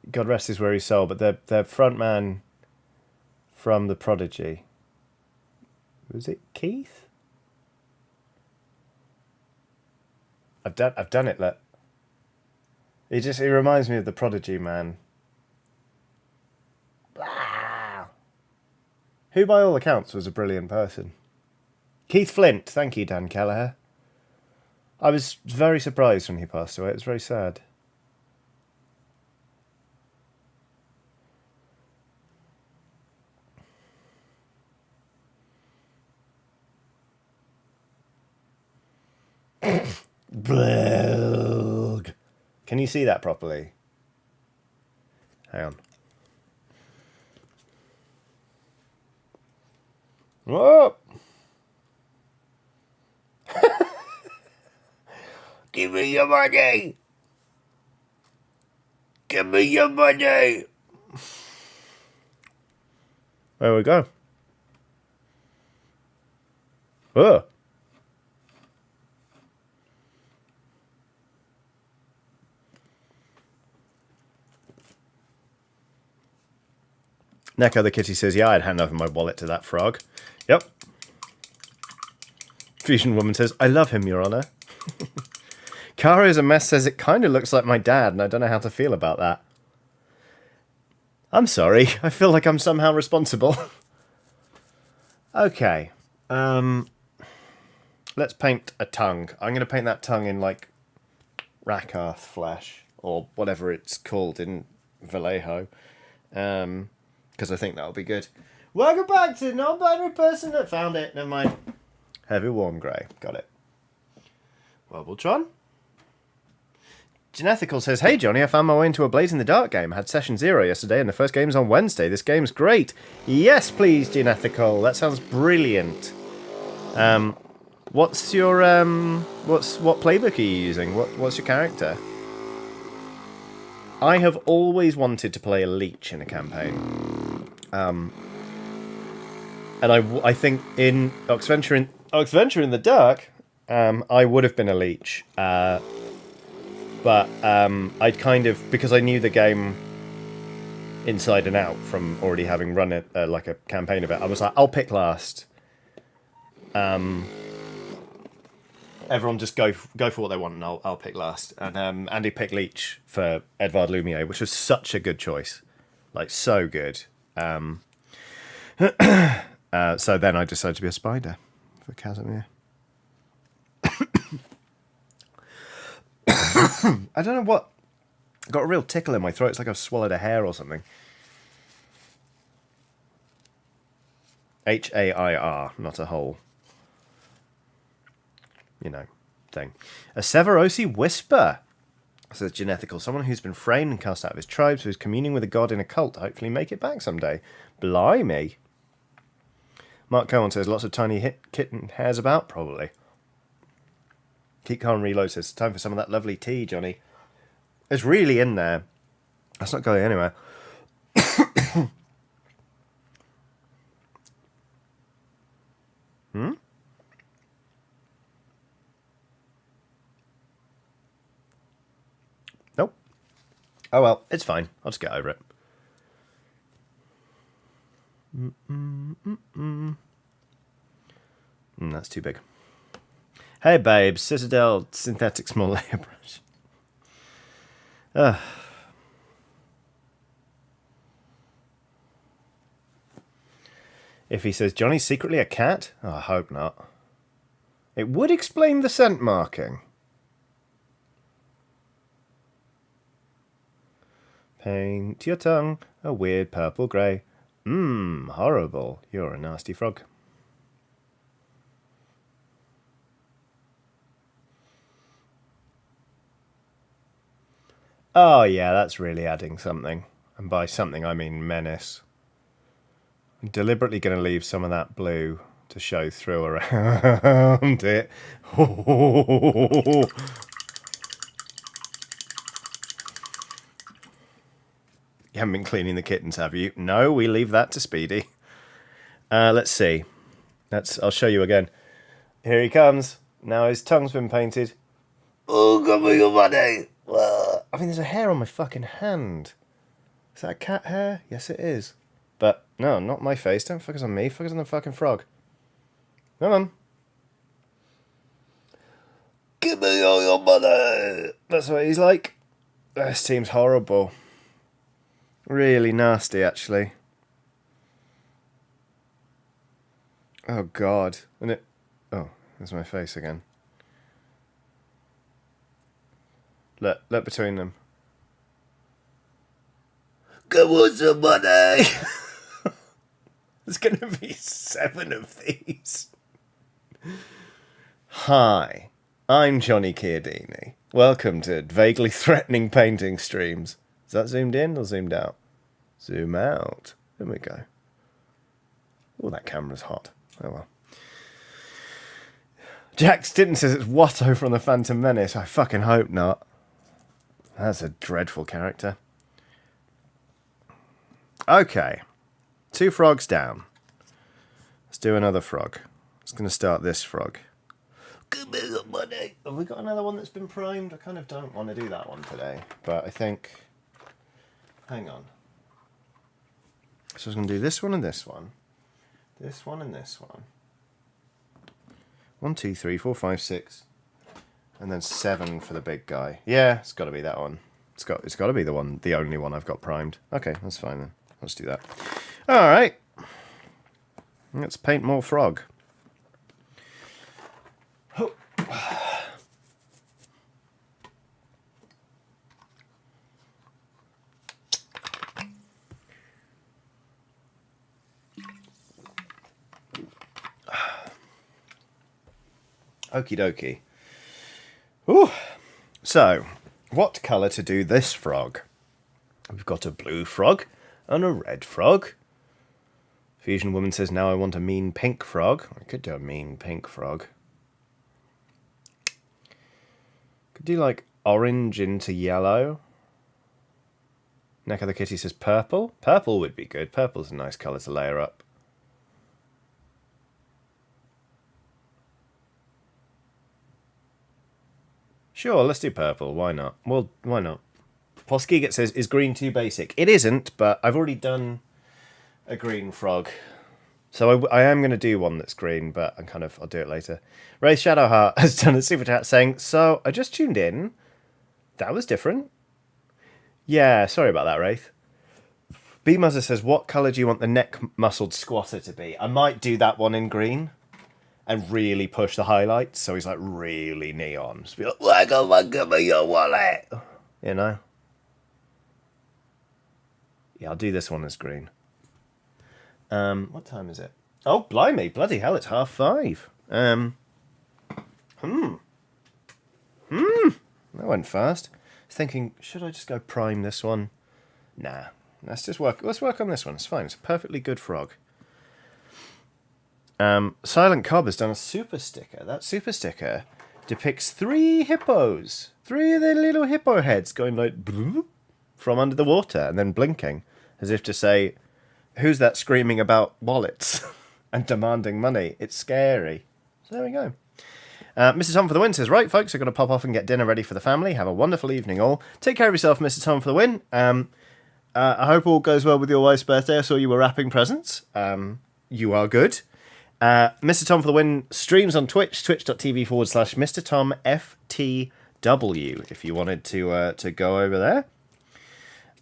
God rest his weary soul, but the front man from The Prodigy. Was it Keith? I've done it. Look. It reminds me of The Prodigy man. Blah. Who, by all accounts, was a brilliant person. Keith Flint. Thank you, Dan Kelleher. I was very surprised when he passed away. It was very sad. Blog. Can you see that properly? Hang on. Whoa! Give me your money! Give me your money! There we go. Oh. Neko the kitty says, yeah, I'd hand over my wallet to that frog. Yep. Fusion Woman says, I love him, Your Honour. Kara is a mess says, it kind of looks like my dad, and I don't know how to feel about that. I'm sorry. I feel like I'm somehow responsible. Okay. Let's paint a tongue. I'm going to paint that tongue in, like, Rakarth flesh, or whatever it's called in Vallejo. Because I think that'll be good. Welcome back to Non-Binary Person that found it. Never mind. Heavy warm grey. Got it. Wobbletron. Genethical says, hey Johnny, I found my way into a Blaze in the Dark game. Had session 0 yesterday and the first game's on Wednesday. This game's great. Yes, please, Genethical. That sounds brilliant. What's your what playbook are you using? What's your character? I have always wanted to play a leech in a campaign. And I think in Oxventure in the Dark, I would have been a leech. But I'd kind of, because I knew the game inside and out from already having run it, like a campaign of it, I was like, I'll pick last. Everyone just go for what they want, and I'll pick last. And Andy picked Leech for Edvard Lumiere, which was such a good choice, like so good. So then I decided to be a spider for Casimir. I don't know what. I got a real tickle in my throat. It's like I've swallowed a hair or something. Hair, not a hole. You know, thing. A Severosi Whisper, says Genethical. Someone who's been framed and cast out of his tribes, who's communing with a god in a cult to hopefully make it back someday. Blimey. Mark Cohen says, lots of tiny kitten hairs about, probably. Keep Calm Reload says, time for some of that lovely tea, Johnny. It's really in there. That's not going anywhere. Nope. Oh well, it's fine. I'll just get over it. That's too big. Hey babes, Citadel synthetic small layer brush. If he says Johnny's secretly a cat, oh, I hope not. It would explain the scent marking. Paint your tongue a weird purple grey. Horrible. You're a nasty frog. Oh yeah, that's really adding something. And by something I mean menace. I'm deliberately going to leave some of that blue to show through around it. You haven't been cleaning the kittens, have you? No, we leave that to Speedy. Let's see. I'll show you again. Here he comes. Now his tongue's been painted. Oh, give me your money. I mean, there's a hair on my fucking hand. Is that a cat hair? Yes, it is. But, no, not my face. Don't focus on me. Focus on the fucking frog. Come on. Give me all your money. That's what he's like. This team's horrible. Really nasty, actually. Oh, God. And it... Oh, there's my face again. Look between them. Give us some money! There's going to be 7 of these. Hi, I'm Johnny Chiodini. Welcome to Vaguely Threatening Painting Streams. Is that zoomed in or zoomed out? Zoom out. There we go. Oh, that camera's hot. Oh well. Jack Stinton says it's Watto from the Phantom Menace. I fucking hope not. That's a dreadful character. Okay. 2 frogs down. Let's do another frog. It's going to start this frog. Give me the money. Have we got another one that's been primed? I kind of don't want to do that one today. But I think... Hang on. So I was going to do this one and this one. This one and this one. 1, 2, 3, 4, 5, 6. And then 7 for the big guy. Yeah, it's got to be that one. It's got to be the only one I've got primed. Okay, that's fine then. Let's do that. All right. Let's paint more frog. Oh. Okie dokie. Ooh. So, what colour to do this frog? We've got a blue frog and a red frog. Fusion Woman says, now I want a mean pink frog. I could do a mean pink frog. Could do like orange into yellow. Neck of the Kitty says purple. Purple would be good. Purple's a nice colour to layer up. Sure, let's do purple. Why not? Well, why not? Poskiget says, is green too basic? It isn't, but I've already done a green frog. So I am going to do one that's green, but I'll do it later. Ray Shadowheart has done a super chat saying, so I just tuned in. That was different. Yeah, sorry about that, Wraith. B Muzzer says, what colour do you want the neck muscled squatter to be? I might do that one in green. And really push the highlights, so he's like really neon. Just be like, give me your wallet. You know? Yeah, I'll do this one as green. What time is it? Oh, blimey, bloody hell, it's 5:30. That went fast. I was thinking, should I just go prime this one? Nah, let's work on this one. It's fine. It's a perfectly good frog. Silent Cobb has done a super sticker. That super sticker depicts 3 hippos. 3 of their little hippo heads going like from under the water and then blinking as if to say, who's that screaming about wallets and demanding money? It's scary. So there we go. Mr. Tom for the Win says, right, folks, I'm going to pop off and get dinner ready for the family. Have a wonderful evening all. Take care of yourself, Mr. Tom for the Win. I hope all goes well with your wife's birthday. I saw you were wrapping presents. You are good. Mr. Tom for the Win streams on Twitch, twitch.tv/Mr. Tom FTW, if you wanted to go over there.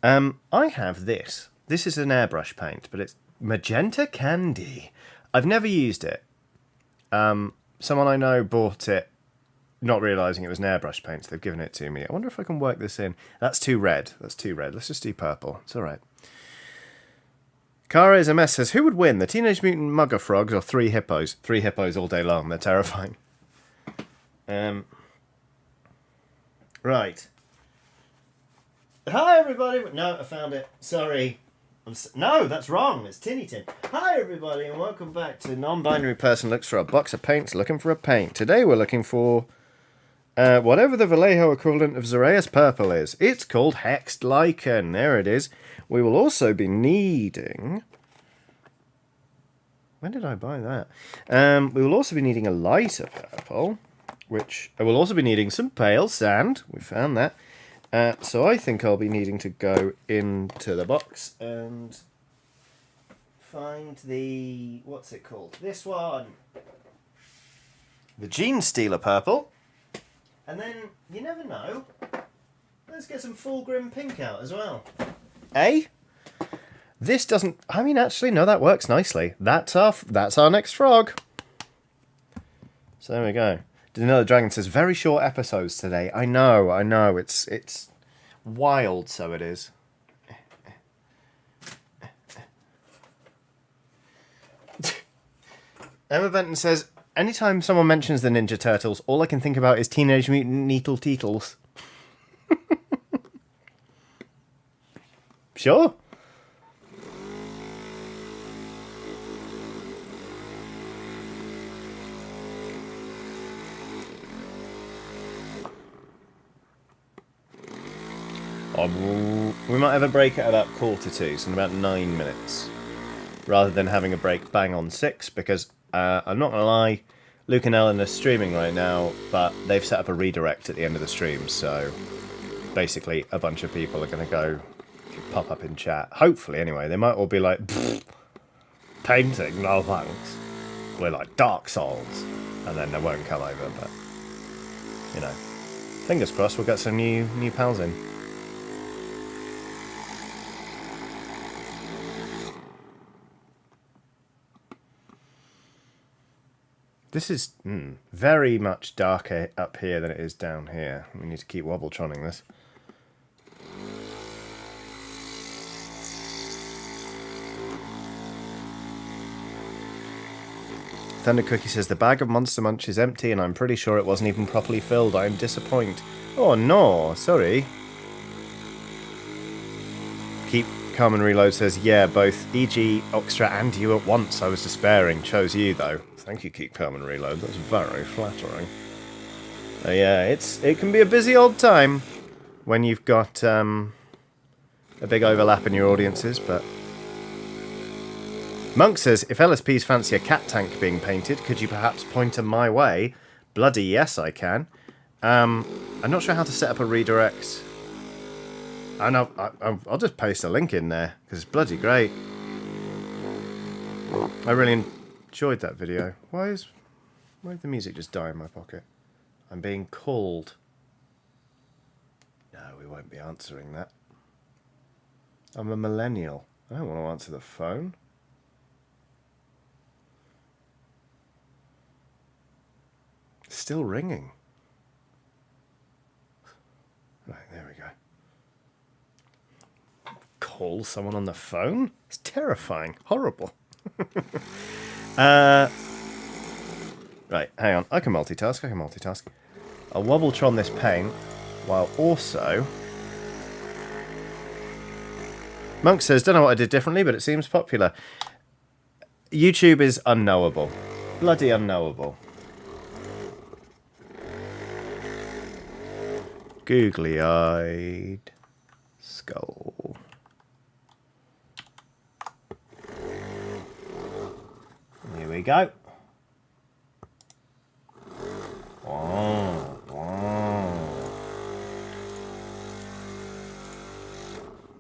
I have this. This is an airbrush paint, but it's Magenta Candy. I've never used it. Someone I know bought it, not realising it was an airbrush paint, so they've given it to me. I wonder if I can work this in. That's too red. That's too red. Let's just do purple. It's all right. Kara is a mess says, who would win, the Teenage Mutant Mugger Frogs or 3 hippos? 3 hippos all day long. They're terrifying. Right. Hi, everybody. No, I found it. Sorry. No, that's wrong. It's Tinny Tin. Hi, everybody, and welcome back to Non-Binary Person Looks for a Box of Paints Looking for a Paint. Today we're looking for whatever the Vallejo equivalent of Zoraeus Purple is. It's called Hexed Lichen. There it is. We will also be needing... When did I buy that? We will also be needing a lighter purple, which I will also be needing some pale sand. We found that. So I think I'll be needing to go into the box and find the... What's it called? This one. The Genestealer purple. And then, you never know, let's get some Fulgrim pink out as well. This doesn't... I mean, actually, no, that works nicely. That's our next frog. So there we go. Danilo Dragon says, very short episodes today. I know. It's wild, so it is. Emma Benton says, anytime someone mentions the Ninja Turtles, all I can think about is Teenage Mutant Needle Teetles. Sure. We might have a break at about 1:45, so in about 9 minutes. Rather than having a break bang on 6, because I'm not going to lie, Luke and Ellen are streaming right now, but they've set up a redirect at the end of the stream, so basically a bunch of people are going to go pop up in chat. Hopefully, anyway. They might all be like, painting, no thanks. We're like Dark Souls. And then they won't come over, but, you know. Fingers crossed we'll get some new pals in. This is very much darker up here than it is down here. We need to keep wobbletroning this. Thunder Cookie says, the bag of Monster Munch is empty and I'm pretty sure it wasn't even properly filled. I'm disappointed. Oh no, sorry. Keep Calm and Reload says, yeah, both E.G., Oxtra and you at once. I was despairing. Chose you though. Thank you, Keep Calm and Reload. That's very flattering. Yeah, it can be a busy old time when you've got a big overlap in your audiences, but... Monk says, if LSPs fancy a cat tank being painted, could you perhaps point them my way? Bloody yes, I can. I'm not sure how to set up a redirect. I'll just paste a link in there, because it's bloody great. I really enjoyed that video. Why did the music just die in my pocket? I'm being called. No, we won't be answering that. I'm a millennial. I don't want to answer the phone. It's still ringing. Right, there we go. Call someone on the phone? It's terrifying. Horrible. Right, hang on. I can multitask. I'll wobbletron this paint while also... Monk says, don't know what I did differently, but it seems popular. YouTube is unknowable. Bloody unknowable. Googly-eyed skull. Here we go.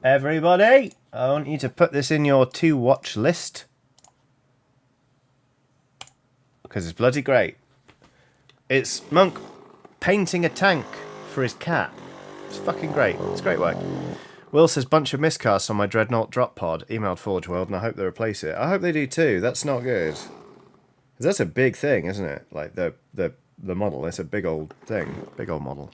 Everybody, I want you to put this in your to-watch list. Because it's bloody great. It's Monk painting a tank for his cat. It's fucking great. It's great work. Will says, bunch of miscasts on my Dreadnought drop pod. Emailed Forge World and I hope they replace it. I hope they do too. That's not good. 'Cause that's a big thing, isn't it? Like the model. It's a big old thing. Big old model.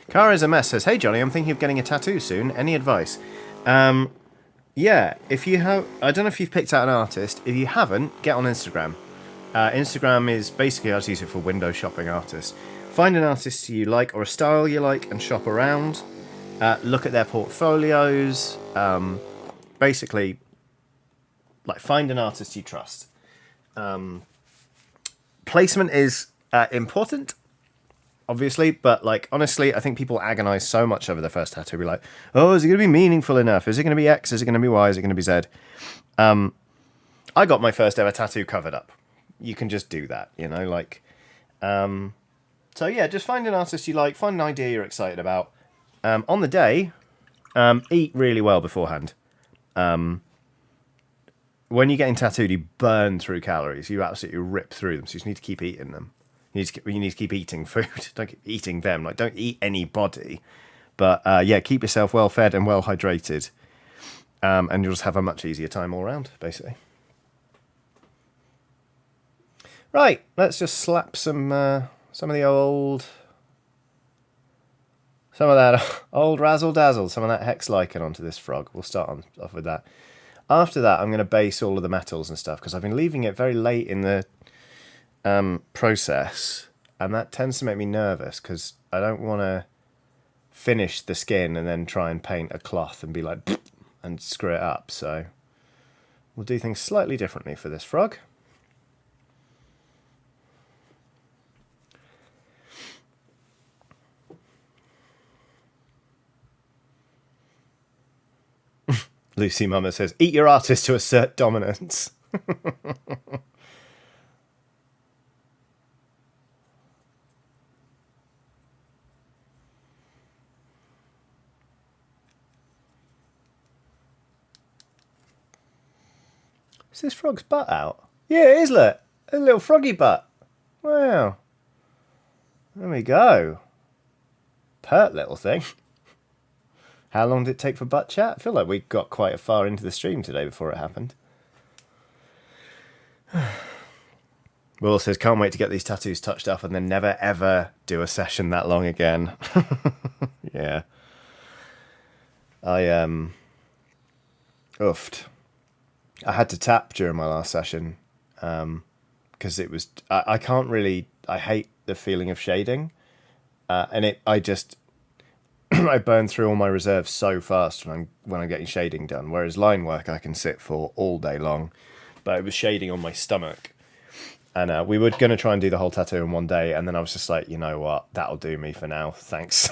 Kara's a mess says, "Hey Johnny, I'm thinking of getting a tattoo soon. Any advice?" Yeah, if you have, I don't know if you've picked out an artist. If you haven't, get on Instagram. Instagram is basically, I just use it for window shopping artists. Find an artist you like or a style you like and shop around. Look at their portfolios. Basically, like find an artist you trust. Placement is important, obviously, but like honestly, I think people agonize so much over their first tattoo. Be like, oh, is it going to be meaningful enough? Is it going to be X? Is it going to be Y? Is it going to be Z? I got my first ever tattoo covered up. You can just do that, you know, like. So yeah, just find an artist you like, find an idea you're excited about. On the day, eat really well beforehand. When you're getting tattooed, you burn through calories. You absolutely rip through them. So you just need to keep eating them. You need to keep eating food. Don't keep eating them. Like, don't eat anybody. But yeah, keep yourself well fed and well hydrated. And you'll just have a much easier time all around, basically. Right, let's just slap some of that old razzle dazzle, some of that hex lichen onto this frog. We'll start off with that. After that, I'm going to base all of the metals and stuff because I've been leaving it very late in the process, and that tends to make me nervous because I don't want to finish the skin and then try and paint a cloth and be like and screw it up. So we'll do things slightly differently for this frog. Lucy Mama says, eat your artist to assert dominance. Is this frog's butt out? Yeah, it is, look. A little froggy butt. Wow. There we go. Pert little thing. How long did it take for butt chat? I feel like we got quite far into the stream today before it happened. Will says, can't wait to get these tattoos touched up and then never ever do a session that long again. Yeah. I oofed. I had to tap during my last session because it was. I can't really. I hate the feeling of shading, and I just I burn through all my reserves so fast when I'm getting shading done. Whereas line work I can sit for all day long, but it was shading on my stomach, and we were going to try and do the whole tattoo in one day, and then I was just like, you know what, that'll do me for now. Thanks.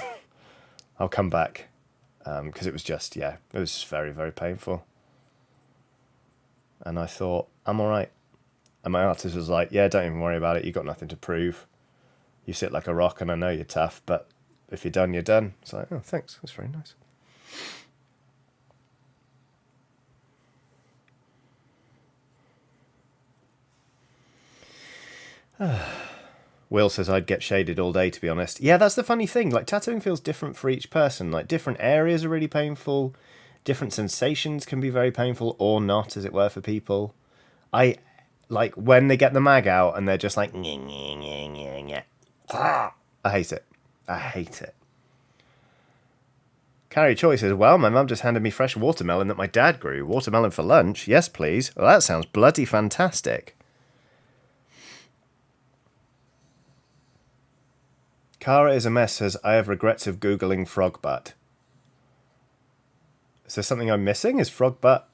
I'll come back because it was just it was very, very painful. And I thought, I'm all right. And my artist was like, yeah, don't even worry about it. You've got nothing to prove. You sit like a rock and I know you're tough, but if you're done, you're done. It's like, oh, thanks. That's very nice. Will says, I'd get shaded all day, to be honest. Yeah, that's the funny thing. Like, tattooing feels different for each person. Like, different areas are really painful. Different sensations can be very painful or not, as it were, for people. I like when they get the mag out and they're just like, nye, nye, nye, nye, nye. I hate it. I hate it. Carrie Choi says, well, my mum just handed me fresh watermelon that my dad grew. Watermelon for lunch? Yes, please. Well, that sounds bloody fantastic. Cara is a mess says, I have regrets of Googling frog butt. Is there something I'm missing? Is frog butt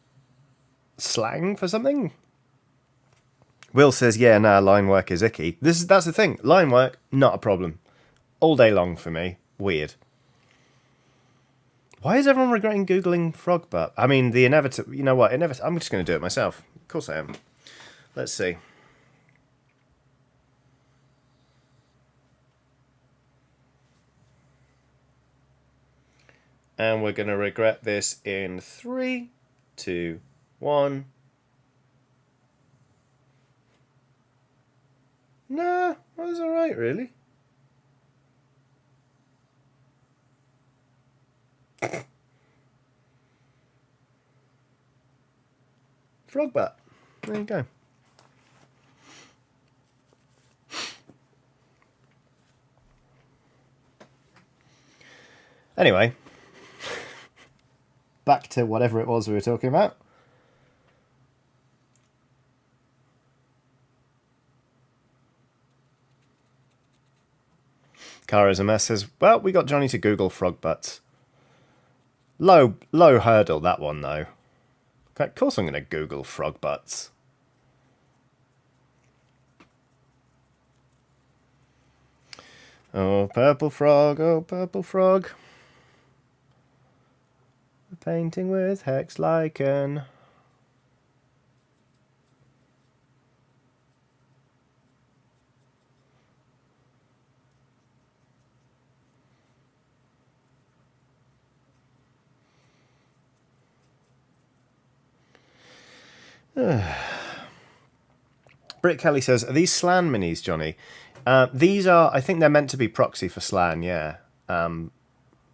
slang for something? Will says, yeah, nah, line work is icky. That's the thing. Line work, not a problem. All day long for me. Weird. Why is everyone regretting Googling frog butt? I mean, the inevitable... You know what? I'm just going to do it myself. Of course I am. Let's see. And we're going to regret this in 3, 2, 1. Nah, that was alright, really. Frog butt. There you go. Anyway, back to whatever it was we were talking about. Kara's a mess says, well, we got Johnny to Google frog butts. Low hurdle, that one, though. Of course I'm going to Google frog butts. Oh, purple frog, oh, purple frog. Painting with hex lichen. Britt Kelly says, are these Slan minis, Johnny? These are, I think they're meant to be proxy for Slan, yeah. But I'm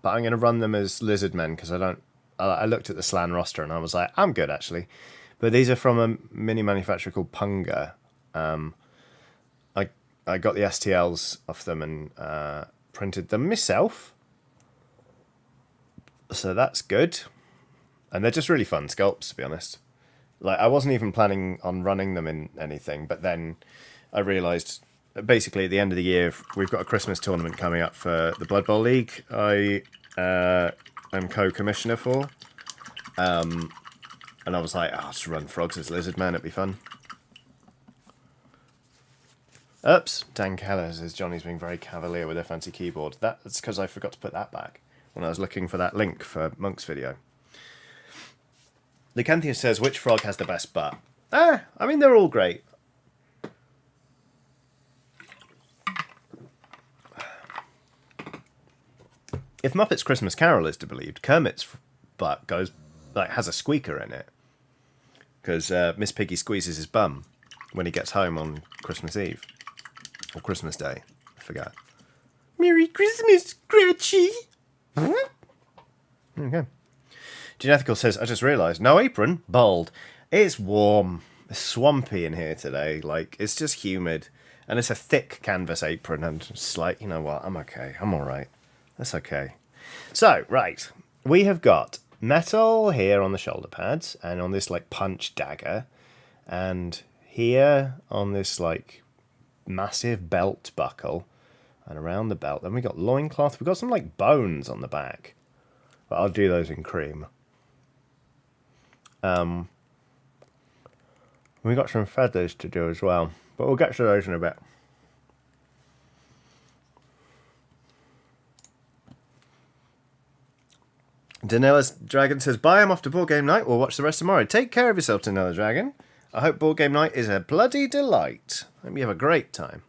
going to run them as Lizardmen because I looked at the Slan roster and I was like, I'm good actually. But these are from a mini manufacturer called Punga. I got the STLs off them and printed them myself. So that's good. And they're just really fun sculpts, to be honest. Like, I wasn't even planning on running them in anything, but then I realised, basically, at the end of the year, we've got a Christmas tournament coming up for the Blood Bowl League. I am co-commissioner for. And I was like, I'll just run frogs as Lizardman, it'd be fun. Oops, Dan Keller says Johnny's being very cavalier with a fancy keyboard. That's because I forgot to put that back when I was looking for that link for Monk's video. Lycanthia says, which frog has the best butt? I mean, they're all great. If Muppet's Christmas Carol is to be believed, Kermit's butt has a squeaker in it. Because Miss Piggy squeezes his bum when he gets home on Christmas Eve. Or Christmas Day. I forgot. Merry Christmas, Scratchy! Okay. Genethical says, I just realised, no apron, bald. It's warm. It's swampy in here today. Like, it's just humid. And it's a thick canvas apron. And it's like, you know what, I'm okay. I'm alright. That's okay. So, right. We have got metal here on the shoulder pads. And on this, like, punch dagger. And here on this, like, massive belt buckle. And around the belt. Then we got loincloth. We've got some, like, bones on the back. But I'll do those in cream. We got some feathers to do as well, but we'll get to those in a bit. Danella's Dragon says, bye, I'm off to board game night. We'll watch the rest tomorrow. Take care of yourself, Danella Dragon. I hope board game night is a bloody delight. Hope you have a great time.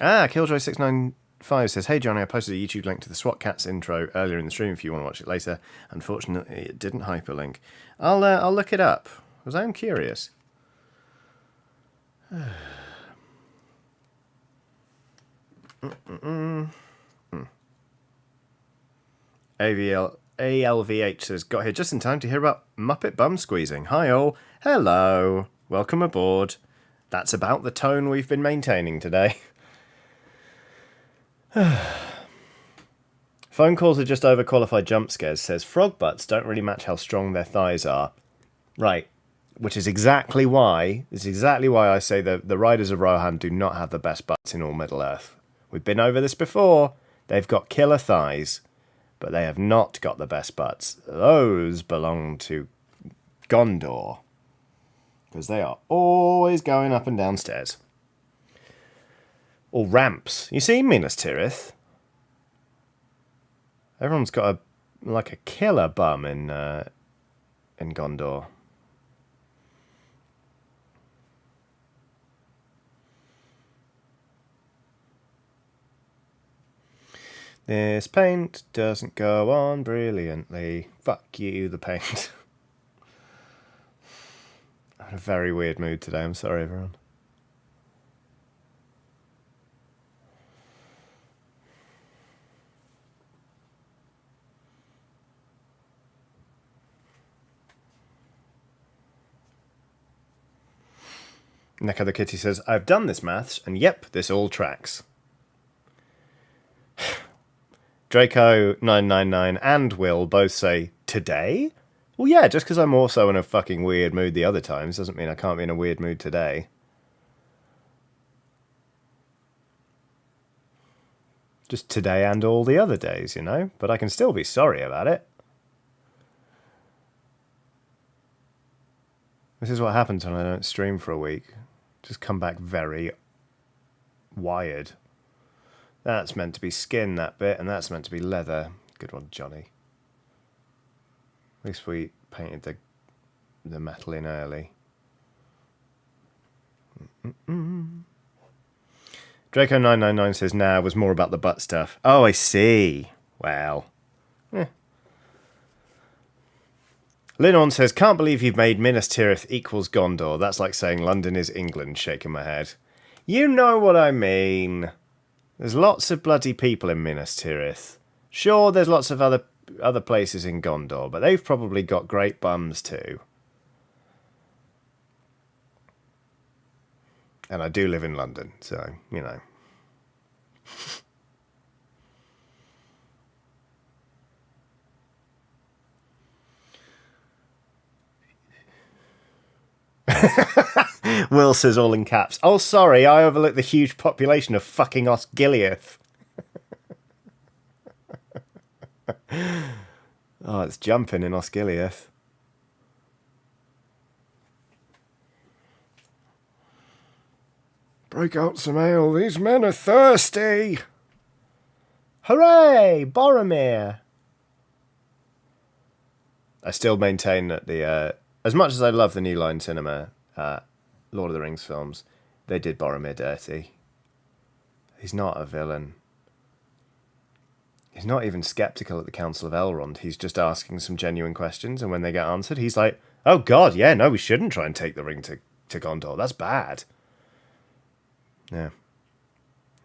Killjoy695 says, hey Johnny, I posted a YouTube link to the SWAT Cats intro earlier in the stream if you want to watch it later. Unfortunately, it didn't hyperlink. I'll look it up, because I am curious. ALVH says, got here just in time to hear about Muppet bum squeezing. Hi all. Hello. Welcome aboard. That's about the tone we've been maintaining today. Phone calls are just overqualified jump scares, says frog butts don't really match how strong their thighs are. Right. Which is exactly why I say the Riders of Rohan do not have the best butts in all Middle Earth. We've been over this before. They've got killer thighs, but they have not got the best butts. Those belong to Gondor. Because they are always going up and down stairs. Or ramps. You see, Minas Tirith? Everyone's got a killer bum in Gondor. This paint doesn't go on brilliantly. Fuck you, the paint. I'm in a very weird mood today. I'm sorry, everyone. Neko the Kitty says, I've done this maths, and yep, this all tracks. Draco999 and Will both say, today? Well, yeah, just because I'm also in a fucking weird mood the other times doesn't mean I can't be in a weird mood today. Just today and all the other days, you know? But I can still be sorry about it. This is what happens when I don't stream for a week. Just come back very wired. That's meant to be skin, that bit, and that's meant to be leather. Good one, Johnny. At least we painted the metal in early. Draco999 says, nah, it was more about the butt stuff. Oh, I see. Well. Linon says, can't believe you've made Minas Tirith equals Gondor. That's like saying London is England, shaking my head. You know what I mean. There's lots of bloody people in Minas Tirith. Sure, there's lots of other places in Gondor, but they've probably got great bums too. And I do live in London, so, you know. Will says all in caps. Oh, sorry, I overlooked the huge population of fucking Osgiliath. Oh, it's jumping in Osgiliath. Break out some ale, these men are thirsty. Hooray, Boromir. I still maintain that as much as I love the New Line Cinema Lord of the Rings films, they did Boromir dirty. He's not a villain. He's not even skeptical at the Council of Elrond. He's just asking some genuine questions, and when they get answered, he's like, oh god, yeah, no, we shouldn't try and take the ring to Gondor. That's bad. Yeah.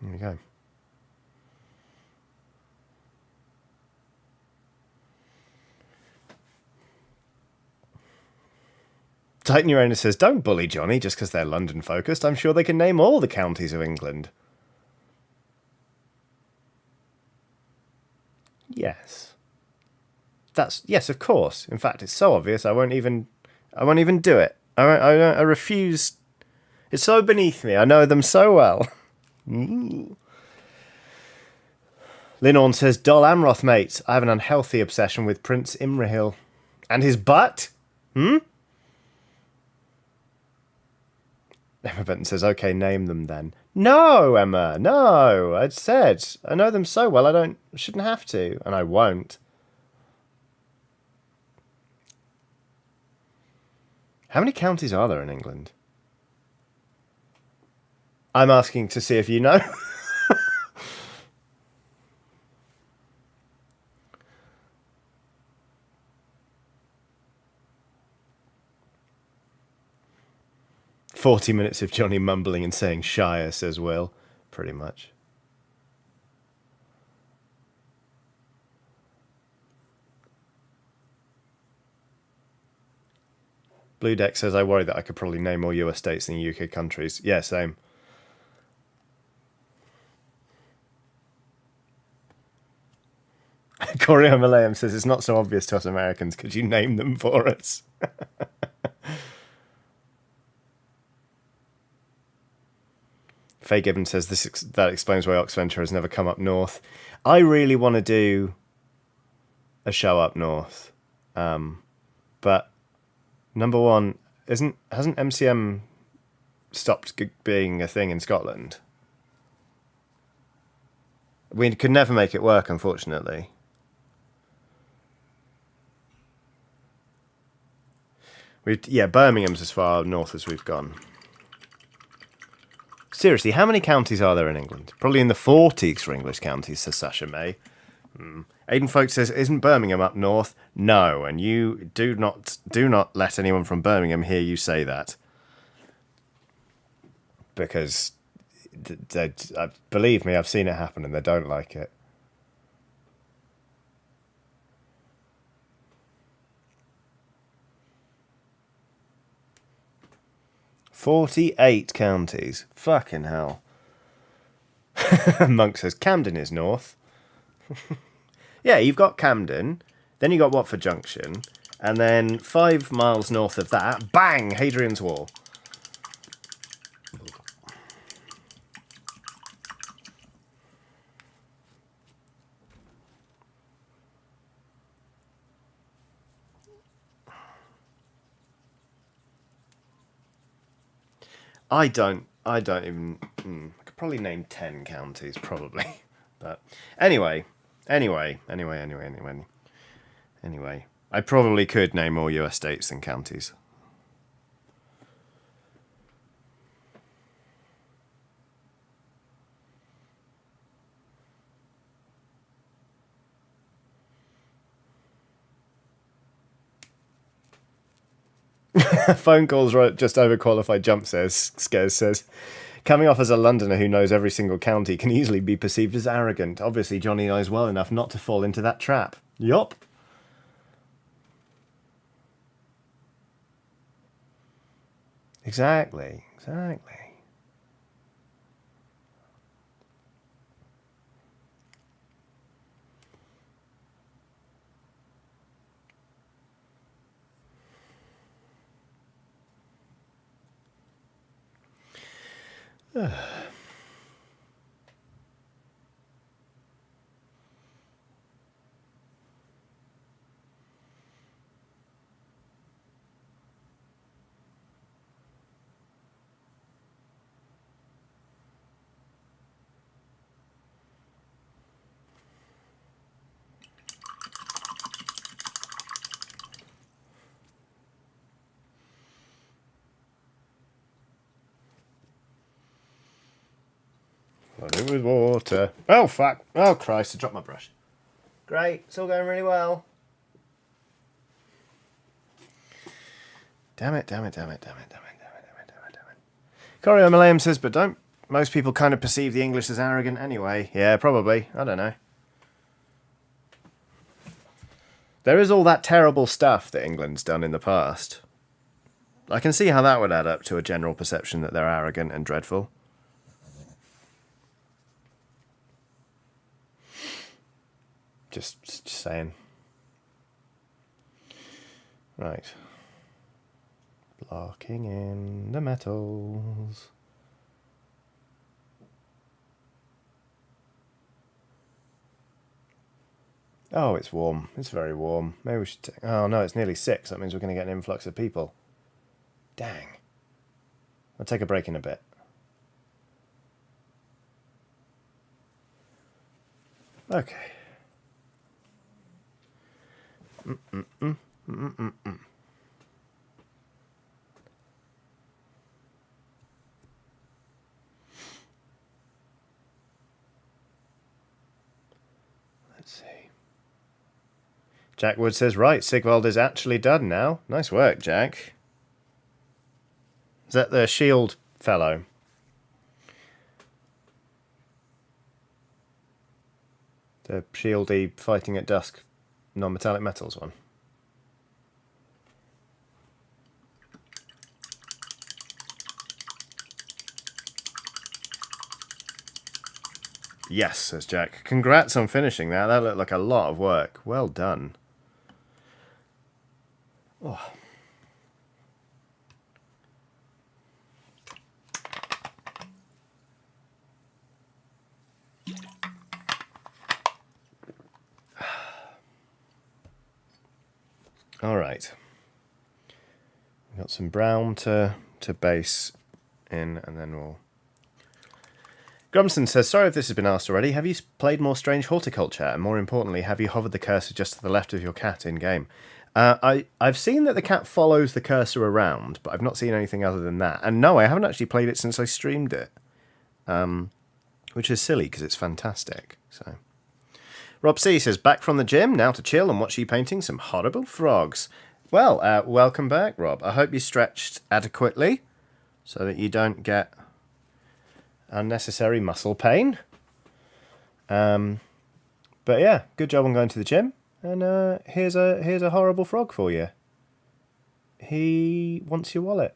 There we go. Titan Uranus says, don't bully Johnny just because they're London-focused. I'm sure they can name all the counties of England. Yes. Yes, of course. In fact, it's so obvious I won't even do it. I refuse. It's so beneath me. I know them so well. Linorn says, Dol Amroth, mate. I have an unhealthy obsession with Prince Imrahil. And his butt? Emma Benton says, okay, name them then. No, Emma, no. I said, I know them so well, I shouldn't have to, and I won't. How many counties are there in England? I'm asking to see if you know. "40 minutes of Johnny mumbling and saying Shire," says Will. Pretty much. Blue Deck says, I worry that I could probably name more US states than UK countries. Yeah, same. Corio Malayam says, it's not so obvious to us Americans. Could you name them for us? Faye Gibbons says, that explains why Oxventure has never come up north. I really want to do a show up north. But number one, hasn't MCM stopped being a thing in Scotland? We could never make it work, unfortunately. Birmingham's as far north as we've gone. Seriously, how many counties are there in England? Probably in the 40s for English counties, says Sasha May. Aidan Folks says, isn't Birmingham up north? No, and you do not let anyone from Birmingham hear you say that. Because, believe me, I've seen it happen and they don't like it. 48 counties. Fucking hell. Monk says Camden is north. Yeah, you've got Camden, then you got Watford Junction, and then 5 miles north of that, bang, Hadrian's Wall. I don't even. I could probably name 10 counties, probably. But anyway. I probably could name more US states than counties. Phone calls right just overqualified jump scares says. Coming off as a Londoner who knows every single county can easily be perceived as arrogant. Obviously, Johnny knows well enough not to fall into that trap. Yup. Exactly. Flooded with water. Oh, fuck. Oh, Christ, I dropped my brush. Great, it's all going really well. Damn it. Corio Malayam says, but don't most people kind of perceive the English as arrogant anyway? Yeah, probably. I don't know. There is all that terrible stuff that England's done in the past. I can see how that would add up to a general perception that they're arrogant and dreadful. Just saying. Right. Locking in the metals. Oh, it's warm. It's very warm. Maybe we should... Oh, no, it's nearly 6. That means we're going to get an influx of people. Dang. I'll take a break in a bit. Okay. Let's see. Jack Wood says, right, Sigvald is actually done now. Nice work, Jack. Is that the shield fellow? The shieldy fighting at dusk non-metallic metals one. Yes, says Jack. Congrats on finishing that. That looked like a lot of work. Well done. Oh. All right. We've got some brown to base in, and then we'll... Grumson says, sorry if this has been asked already. Have you played more Strange Horticulture? And more importantly, have you hovered the cursor just to the left of your cat in-game? I've seen that the cat follows the cursor around, but I've not seen anything other than that. And no, I haven't actually played it since I streamed it. Which is silly, because it's fantastic. So, Rob C says, back from the gym, now to chill and watch you painting some horrible frogs. Well, welcome back, Rob. I hope you stretched adequately so that you don't get unnecessary muscle pain. But yeah, good job on going to the gym. And here's a horrible frog for you. He wants your wallet.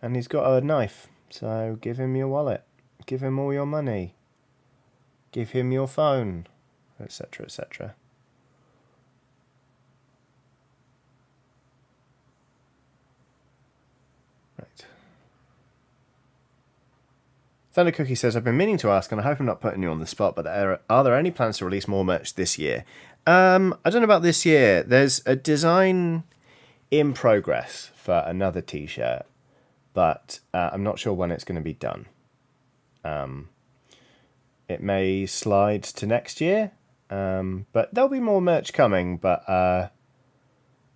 And he's got a knife. So give him your wallet. Give him all your money. Give him your phone. Etc, etc. Right. Thunder Cookie says, I've been meaning to ask, and I hope I'm not putting you on the spot, but are there any plans to release more merch this year? I don't know about this year. There's a design in progress for another t-shirt, but I'm not sure when it's going to be done. It may slide to next year, but there'll be more merch coming, but I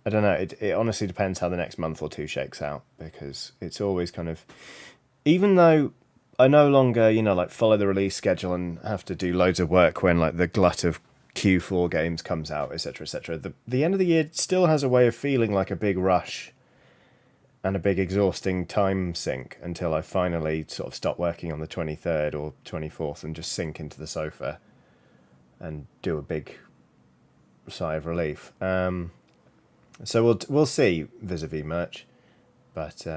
don't know. It honestly depends how the next month or two shakes out, because it's always kind of... Even though I no longer, like follow the release schedule and have to do loads of work when like the glut of Q4 games comes out, etc., etc. The end of the year still has a way of feeling like a big rush and a big exhausting time sink until I finally sort of stop working on the 23rd or 24th and just sink into the sofa and do a big sigh of relief. So we'll see vis-a-vis merch, but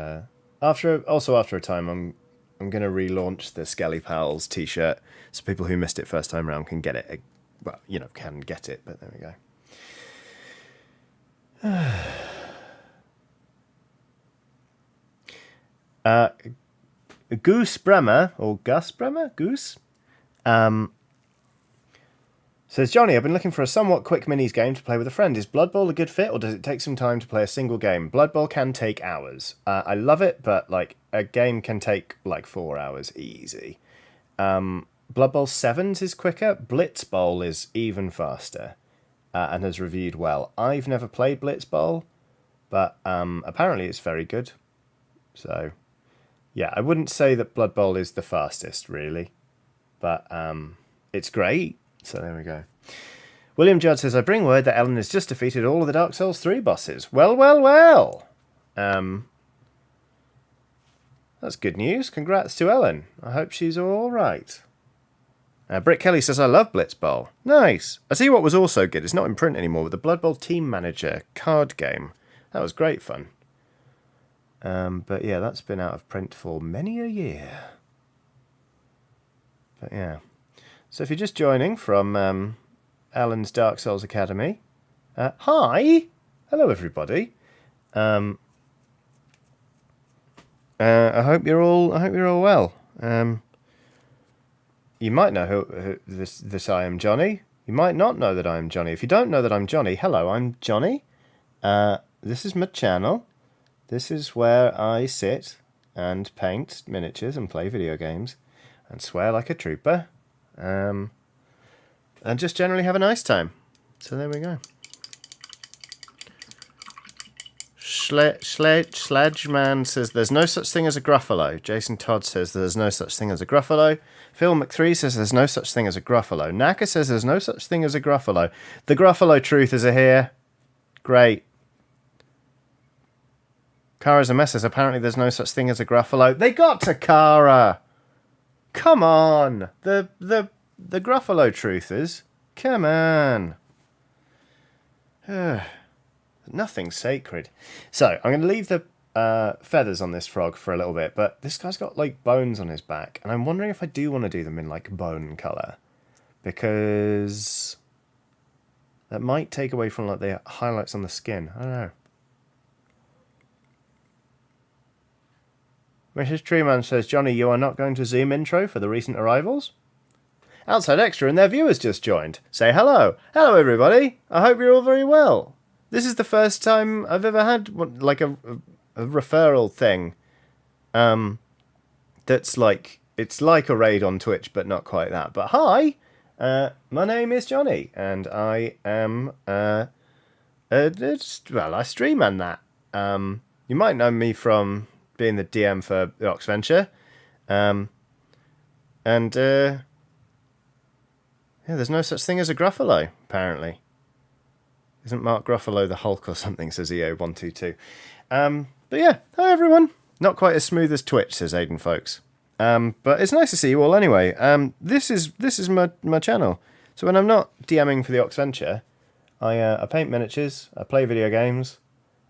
after a time, I'm going to relaunch the Skelly Pals t-shirt so people who missed it first time around can get it. Well, can get it, but there we go. Goose Bremer, or Gus Bremer? Goose? Says, Johnny, I've been looking for a somewhat quick minis game to play with a friend. Is Blood Bowl a good fit, or does it take some time to play a single game? Blood Bowl can take hours. I love it, but like a game can take like 4 hours easy. Blood Bowl 7s is quicker. Blitz Bowl is even faster and has reviewed well. I've never played Blitz Bowl, but apparently it's very good. So, yeah, I wouldn't say that Blood Bowl is the fastest, really, but it's great. So there we go. William Judd says, I bring word that Ellen has just defeated all of the Dark Souls 3 bosses. Well, well, well. That's good news. Congrats to Ellen. I hope she's all right. Britt Kelly says, I love Blitz Bowl. Nice. I see what was also good. It's not in print anymore, but the Blood Bowl Team Manager card game. That was great fun. But yeah, that's been out of print for many a year. But yeah. So if you're just joining from Alan's Dark Souls Academy, hi, hello everybody. I hope you're all well. You might know who this I am Johnny. You might not know that I am Johnny. If you don't know that I'm Johnny, hello, I'm Johnny. This is my channel. This is where I sit and paint miniatures and play video games and swear like a trooper. And just generally have a nice time. So there we go. Sledgeman says there's no such thing as a Gruffalo. Jason Todd says there's no such thing as a Gruffalo. Phil McThree says there's no such thing as a Gruffalo. Naka says there's no such thing as a Gruffalo. The Gruffalo truthers are here. Great. Kara's a mess says apparently there's no such thing as a Gruffalo. They got to Kara. Come on. The Gruffalo truthers. Come on. Nothing sacred. So, I'm going to leave the feathers on this frog for a little bit, but this guy's got, like, bones on his back, and I'm wondering if I do want to do them in, like, bone colour, because that might take away from, like, the highlights on the skin. I don't know. Mrs. Treeman says, Johnny, you are not going to Zoom intro for the recent arrivals? Outside Extra and their viewers just joined. Say hello. Hello, everybody. I hope you're all very well. This is the first time I've ever had like a referral thing. That's like, it's like a raid on Twitch, but not quite that. But hi, my name is Johnny, and I am I stream and that. You might know me from being the DM for the Oxventure, and yeah, there's no such thing as a Gruffalo, apparently. Isn't Mark Gruffalo the Hulk or something, says EO122. But yeah, hi everyone. Not quite as smooth as Twitch, says Aiden Folks. But it's nice to see you all anyway. This is my channel. So when I'm not DMing for the Oxventure, I paint miniatures, I play video games,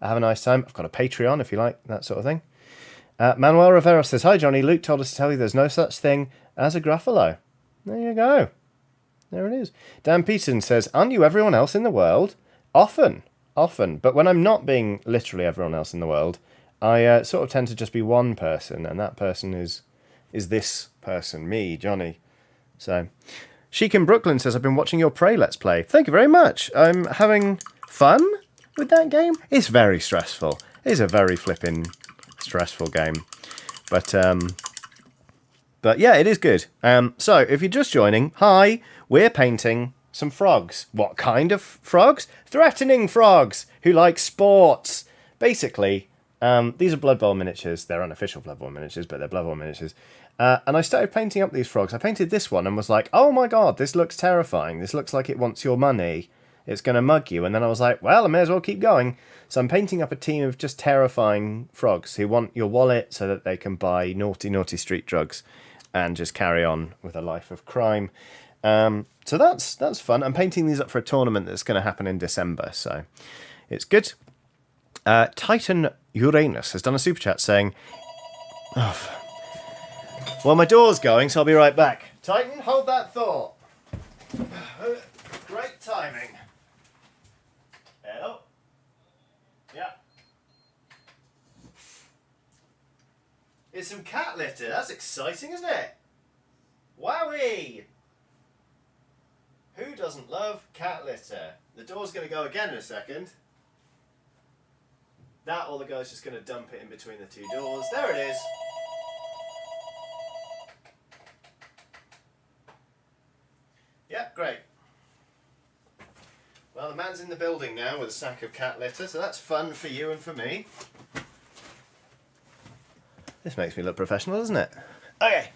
I have a nice time. I've got a Patreon if you like, that sort of thing. Manuel Rivera says, hi, Johnny. Luke told us to tell you there's no such thing as a Gruffalo. There you go. There it is. Dan Peterson says, aren't you everyone else in the world? Often. But when I'm not being literally everyone else in the world, I sort of tend to just be one person, and that person is this person, me, Johnny. So, Sheik in Brooklyn says, I've been watching your Prey Let's Play. Thank you very much. I'm having fun with that game. It's very stressful. It's a very flipping stressful game. But yeah, it is good. So, if you're just joining, hi, we're painting some frogs. What kind of frogs? Threatening frogs who like sports. Basically, these are Blood Bowl miniatures. They're unofficial Blood Bowl miniatures, but they're Blood Bowl miniatures. And I started painting up these frogs. I painted this one and was like, oh my god, this looks terrifying. This looks like it wants your money. It's going to mug you. And then I was like, well, I may as well keep going. So I'm painting up a team of just terrifying frogs who want your wallet so that they can buy naughty, naughty street drugs and just carry on with a life of crime. So that's fun. I'm painting these up for a tournament that's going to happen in December. So it's good. Titan Uranus has done a super chat saying, oh, well, my door's going, so I'll be right back. Titan, hold that thought. Great timing. Hello? Yeah. It's some cat litter. That's exciting, isn't it? Wowee! Who doesn't love cat litter? The door's going to go again in a second. That or the guy's just going to dump it in between the two doors. There it is. Yep, great. Well, the man's in the building now with a sack of cat litter, so that's fun for you and for me. This makes me look professional, doesn't it? Okay.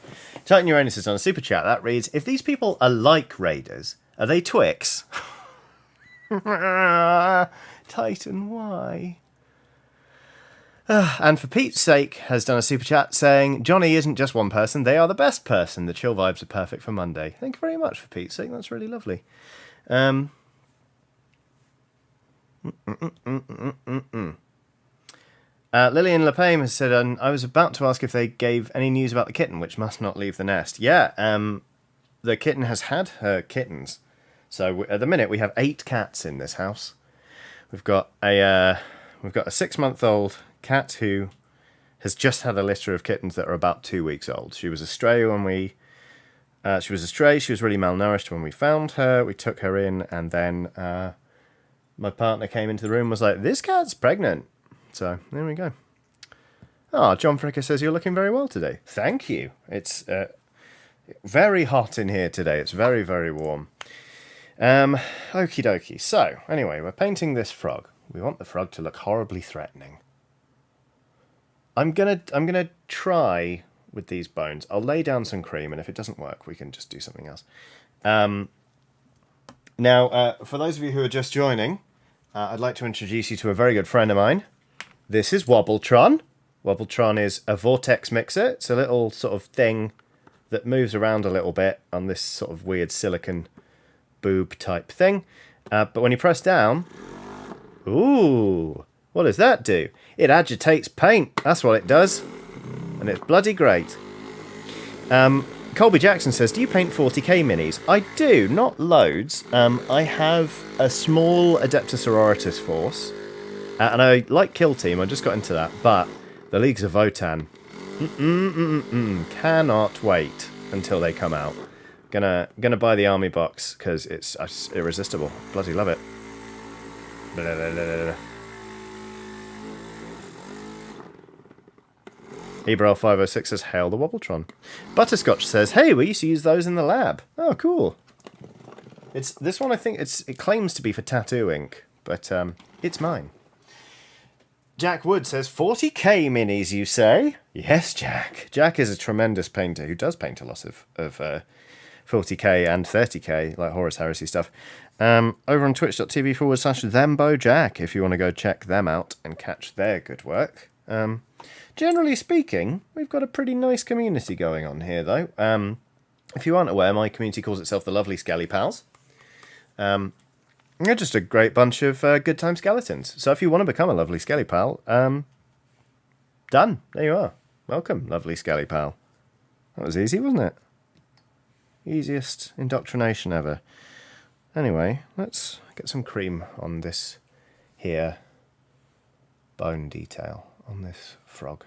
Titan Uranus is on a super chat. That reads, if these people are like raiders, are they Twix? Titan, why? And for Pete's sake has done a super chat saying, Johnny isn't just one person, they are the best person. The chill vibes are perfect for Monday. Thank you very much for Pete's sake. That's really lovely. Lillian Lepame has said, I was about to ask if they gave any news about the kitten, which must not leave the nest. Yeah, the kitten has had her kittens. So at the minute we have 8 cats in this house. We've got a 6-month-old cat who has just had a litter of kittens that are about 2 weeks old. She was a stray when we... she was really malnourished when we found her. We took her in, and then my partner came into the room and was like, this cat's pregnant. So, there we go. Oh, John Fricker says, you're looking very well today. Thank you. It's very hot in here today. It's very, very warm. Okie dokie. So, anyway, we're painting this frog. We want the frog to look horribly threatening. I'm gonna try with these bones. I'll lay down some cream, and if it doesn't work, we can just do something else. Now, for those of you who are just joining, I'd like to introduce you to a very good friend of mine. This is Wobbletron. Wobbletron is a vortex mixer. It's a little sort of thing that moves around a little bit on this sort of weird silicon boob type thing. But when you press down... Ooh, what does that do? It agitates paint. That's what it does. And it's bloody great. Colby Jackson says, do you paint 40k minis? I do, not loads. I have a small Adeptus Sororitas force. And I like Kill Team, I just got into that. But the Leagues of Votann, cannot wait until they come out. Gonna buy the army box, because it's irresistible. Bloody love it. Blah, blah, blah, blah, blah. Ebrel506 says, hail the Wobbletron. Butterscotch says, hey, we used to use those in the lab. Oh, cool. It's this one, I think, it claims to be for tattoo ink, but it's mine. Jack Wood says, 40k minis, you say? Yes, Jack. Jack is a tremendous painter who does paint a lot of 40k and 30k, like Horus Heresy stuff. Over on twitch.tv/ThemboJack, if you want to go check them out and catch their good work. Generally speaking, we've got a pretty nice community going on here, though. If you aren't aware, my community calls itself the Lovely Skelly Pals. They're just a great bunch of good time skeletons. So if you want to become a Lovely Skelly Pal, done. There you are. Welcome, lovely Skelly Pal. That was easy, wasn't it? Easiest indoctrination ever. Anyway, let's get some cream on this here bone detail on this frog.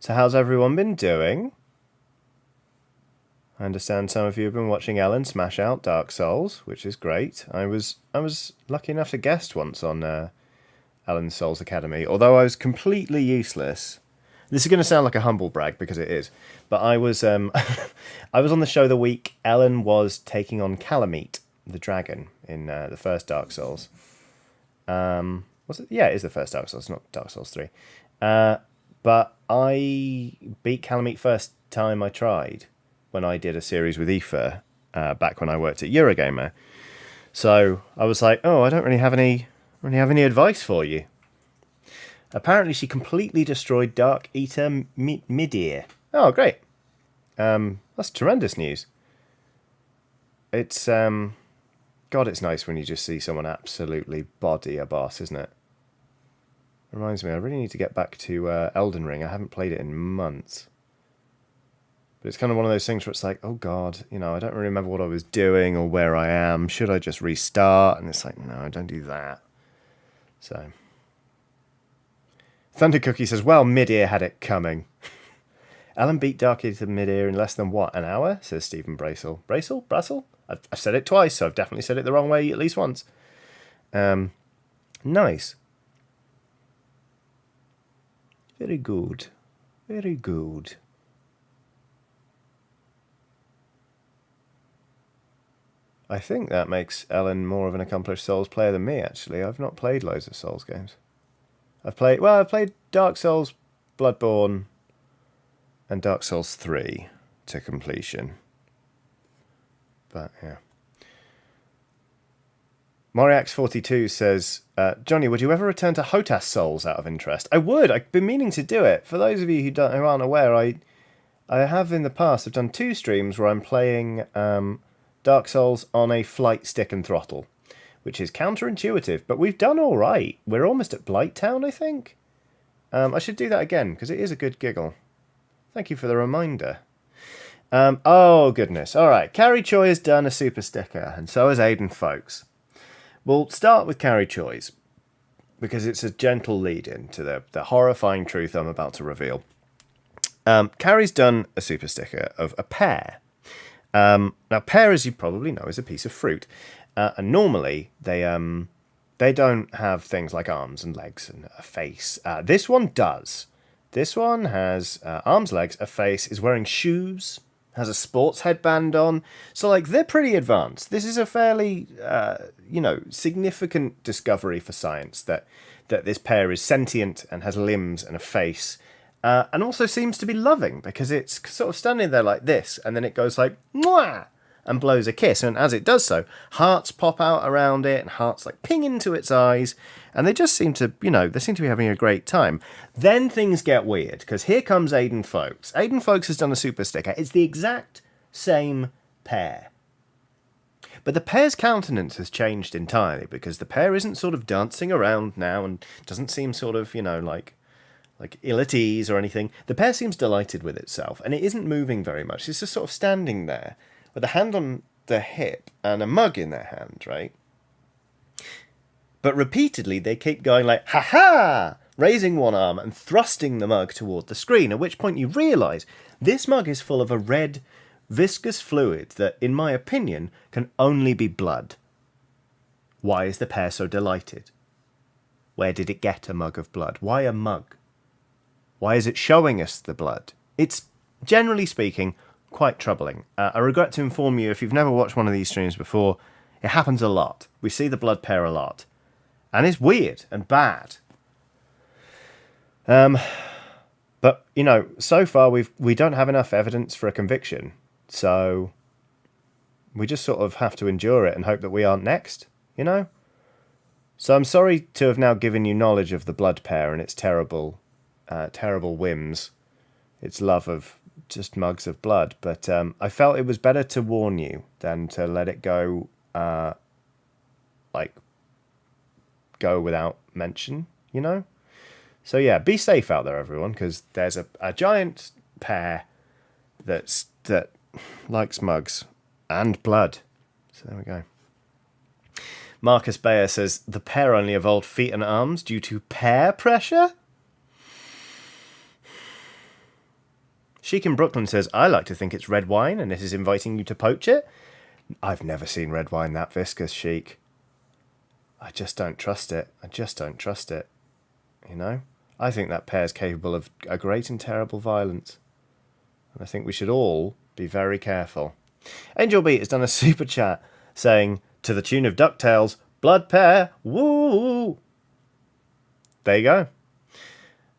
So how's everyone been doing? I understand some of you have been watching Ellen smash out Dark Souls, which is great. I was lucky enough to guest once on Ellen's Souls Academy, although I was completely useless. This is going to sound like a humble brag because it is, but I was I was on the show the week Ellen was taking on Calamite, the dragon, in the first Dark Souls. Was it? Yeah, it is the first Dark Souls, not Dark Souls 3. But I beat Calamite first time I tried when I did a series with Aoife back when I worked at Eurogamer. So I was like, oh, I don't really have any advice for you. Apparently, she completely destroyed Dark Eater Midir. Oh, great! That's tremendous news. It's God, it's nice when you just see someone absolutely body a boss, isn't it? Reminds me, I really need to get back to Elden Ring. I haven't played it in months. But it's kind of one of those things where it's like, oh God, I don't really remember what I was doing or where I am. Should I just restart? And it's like, no, don't do that. So, Thunder Cookie says, well, Midir had it coming. Ellen beat Dark Eater Midir in less than what, an hour? Says Stephen Bracel. Brassel? I've said it twice, so I've definitely said it the wrong way at least once. Nice. Very good. Very good. I think that makes Ellen more of an accomplished Souls player than me, actually. I've not played loads of Souls games. I've played Dark Souls, Bloodborne, and Dark Souls 3 to completion. But, yeah. Moriax42 says, Johnny, would you ever return to Hotas Souls out of interest? I would. I've been meaning to do it. For those of you who aren't aware, I have in the past, I've done 2 streams where I'm playing Dark Souls on a flight stick and throttle, which is counterintuitive, but we've done all right. We're almost at Blighttown, I think. I should do that again, because it is a good giggle. Thank you for the reminder. Oh, goodness. All right, Carrie Choi has done a super sticker, and so has Aidan Folks. We'll start with Carrie Choi's, because it's a gentle lead-in to the horrifying truth I'm about to reveal. Carrie's done a super sticker of a pear. Now, pear, as you probably know, is a piece of fruit. And normally, they don't have things like arms and legs and a face. This one does. This one has arms, legs, a face, is wearing shoes, has a sports headband on. So, like, they're pretty advanced. This is a fairly, significant discovery for science that this pear is sentient and has limbs and a face. And also seems to be loving, because it's sort of standing there like this, and then it goes like, mwah, and blows a kiss. And as it does so, hearts pop out around it, and hearts like ping into its eyes, and they just seem to, they seem to be having a great time. Then things get weird, because here comes Aidan Folks. Aidan Folks has done a super sticker. It's the exact same pear. But the pear's countenance has changed entirely, because the pear isn't sort of dancing around now, and doesn't seem sort of, like ill at ease or anything. The pear seems delighted with itself, and it isn't moving very much. It's just sort of standing there with a hand on their hip and a mug in their hand, right? But repeatedly they keep going like, ha-ha, raising one arm and thrusting the mug toward the screen, at which point you realise this mug is full of a red, viscous fluid that, in my opinion, can only be blood. Why is the pear so delighted? Where did it get a mug of blood? Why a mug? Why is it showing us the blood? It's, generally speaking, quite troubling. I regret to inform you, if you've never watched one of these streams before, it happens a lot. We see the blood pear a lot. And it's weird and bad. But, so far we don't have enough evidence for a conviction. So we just sort of have to endure it and hope that we aren't next, So I'm sorry to have now given you knowledge of the blood pear and its terrible whims, its love of just mugs of blood, but I felt it was better to warn you than to let it go like go without mention, you know? So yeah, be safe out there, everyone, because there's a giant pear that likes mugs and blood. So there we go. Marcus Bayer says, the pear only evolved feet and arms due to pear pressure? Sheik in Brooklyn says, I like to think it's red wine and this is inviting you to poach it. I've never seen red wine that viscous, Sheik. I just don't trust it. I just don't trust it. You know? I think that pear's capable of a great and terrible violence. And I think we should all be very careful. Angel Beat has done a super chat saying, to the tune of DuckTales, blood pear, woo! There you go.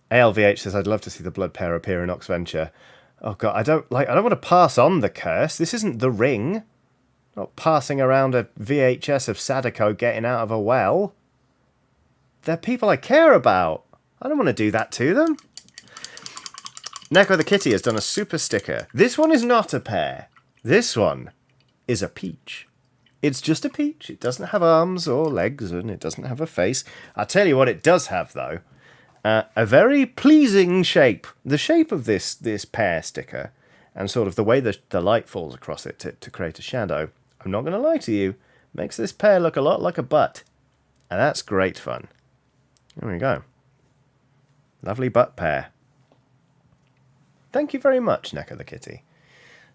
ALVH says, I'd love to see the blood pear appear in Oxventure. Oh god, I don't want to pass on the curse. This isn't The Ring. Not passing around a VHS of Sadako getting out of a well. They're people I care about. I don't want to do that to them. Neko the Kitty has done a super sticker. This one is not a pear. This one is a peach. It's just a peach. It doesn't have arms or legs and it doesn't have a face. I'll tell you what it does have, though. A very pleasing shape. The shape of this pear sticker and sort of the way the light falls across it to create a shadow, I'm not going to lie to you, makes this pear look a lot like a butt. And that's great fun. There we go. Lovely butt pear. Thank you very much, Neko the Kitty.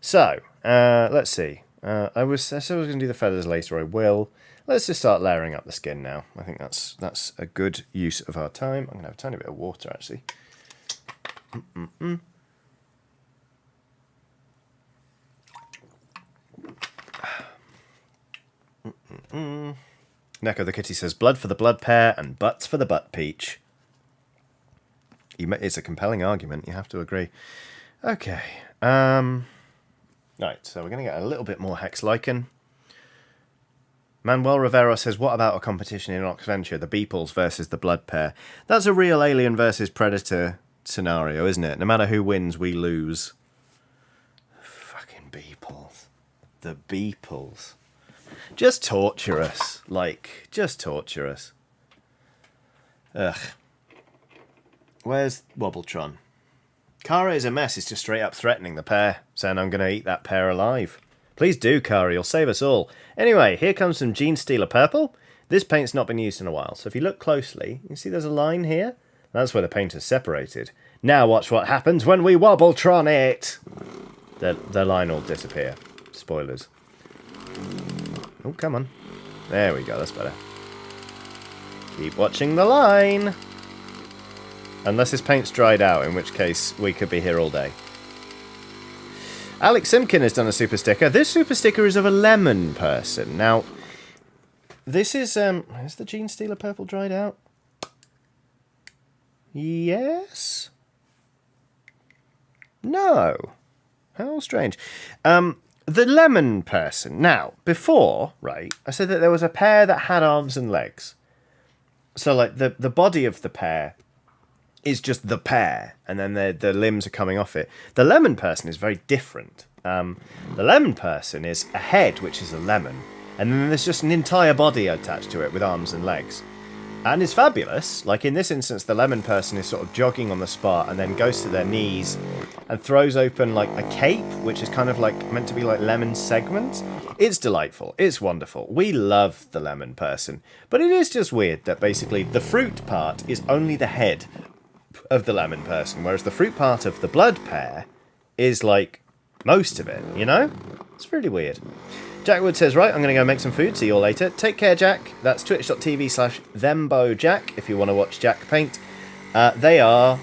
So, let's see. I said I was going to do the feathers later. I will. Let's just start layering up the skin now. I think that's a good use of our time. I'm going to have a tiny bit of water, actually. Neko the Kitty says, blood for the blood pear and butts for the butt peach. It's a compelling argument, you have to agree. Okay. Right, so we're going to get a little bit more hex lichen. Manuel Rivera says, what about a competition in Oxventure, the Beeples versus the blood pear? That's a real Alien versus Predator scenario, isn't it? No matter who wins, we lose. Fucking Beeples. The Beeples. Just torture us. Just torture us. Ugh. Where's Wobbletron? Kara is a mess. It's just straight up threatening the pear, saying I'm going to eat that pear alive. Please do, Kara. You'll save us all. Anyway, here comes some Gene Stealer Purple. This paint's not been used in a while, so if you look closely, you see there's a line here? That's where the paint is separated. Now watch what happens when we Wobbletron it! The line will disappear. Spoilers. Oh, come on. There we go, that's better. Keep watching the line! Unless this paint's dried out, in which case we could be here all day. Alex Simkin has done a super sticker. This super sticker is of a lemon person. Now, this is the Gene Stealer Purple dried out? Yes? No. How strange. The lemon person. Now, before, right, I said that there was a pear that had arms and legs. So, like, the body of the pear is just the pear, and then the limbs are coming off it. The lemon person is very different. The lemon person is a head, which is a lemon, and then there's just an entire body attached to it with arms and legs. And it's fabulous. Like in this instance, the lemon person is sort of jogging on the spot and then goes to their knees and throws open like a cape, which is kind of like meant to be like lemon segments. It's delightful. It's wonderful. We love the lemon person. But it is just weird that basically the fruit part is only the head of the lemon person, whereas the fruit part of the blood pear is like most of it, you know? It's really weird. Jack Wood says, right, I'm going to go make some food. See you all later. Take care, Jack. That's twitch.tv/thembojack if you want to watch Jack paint. They are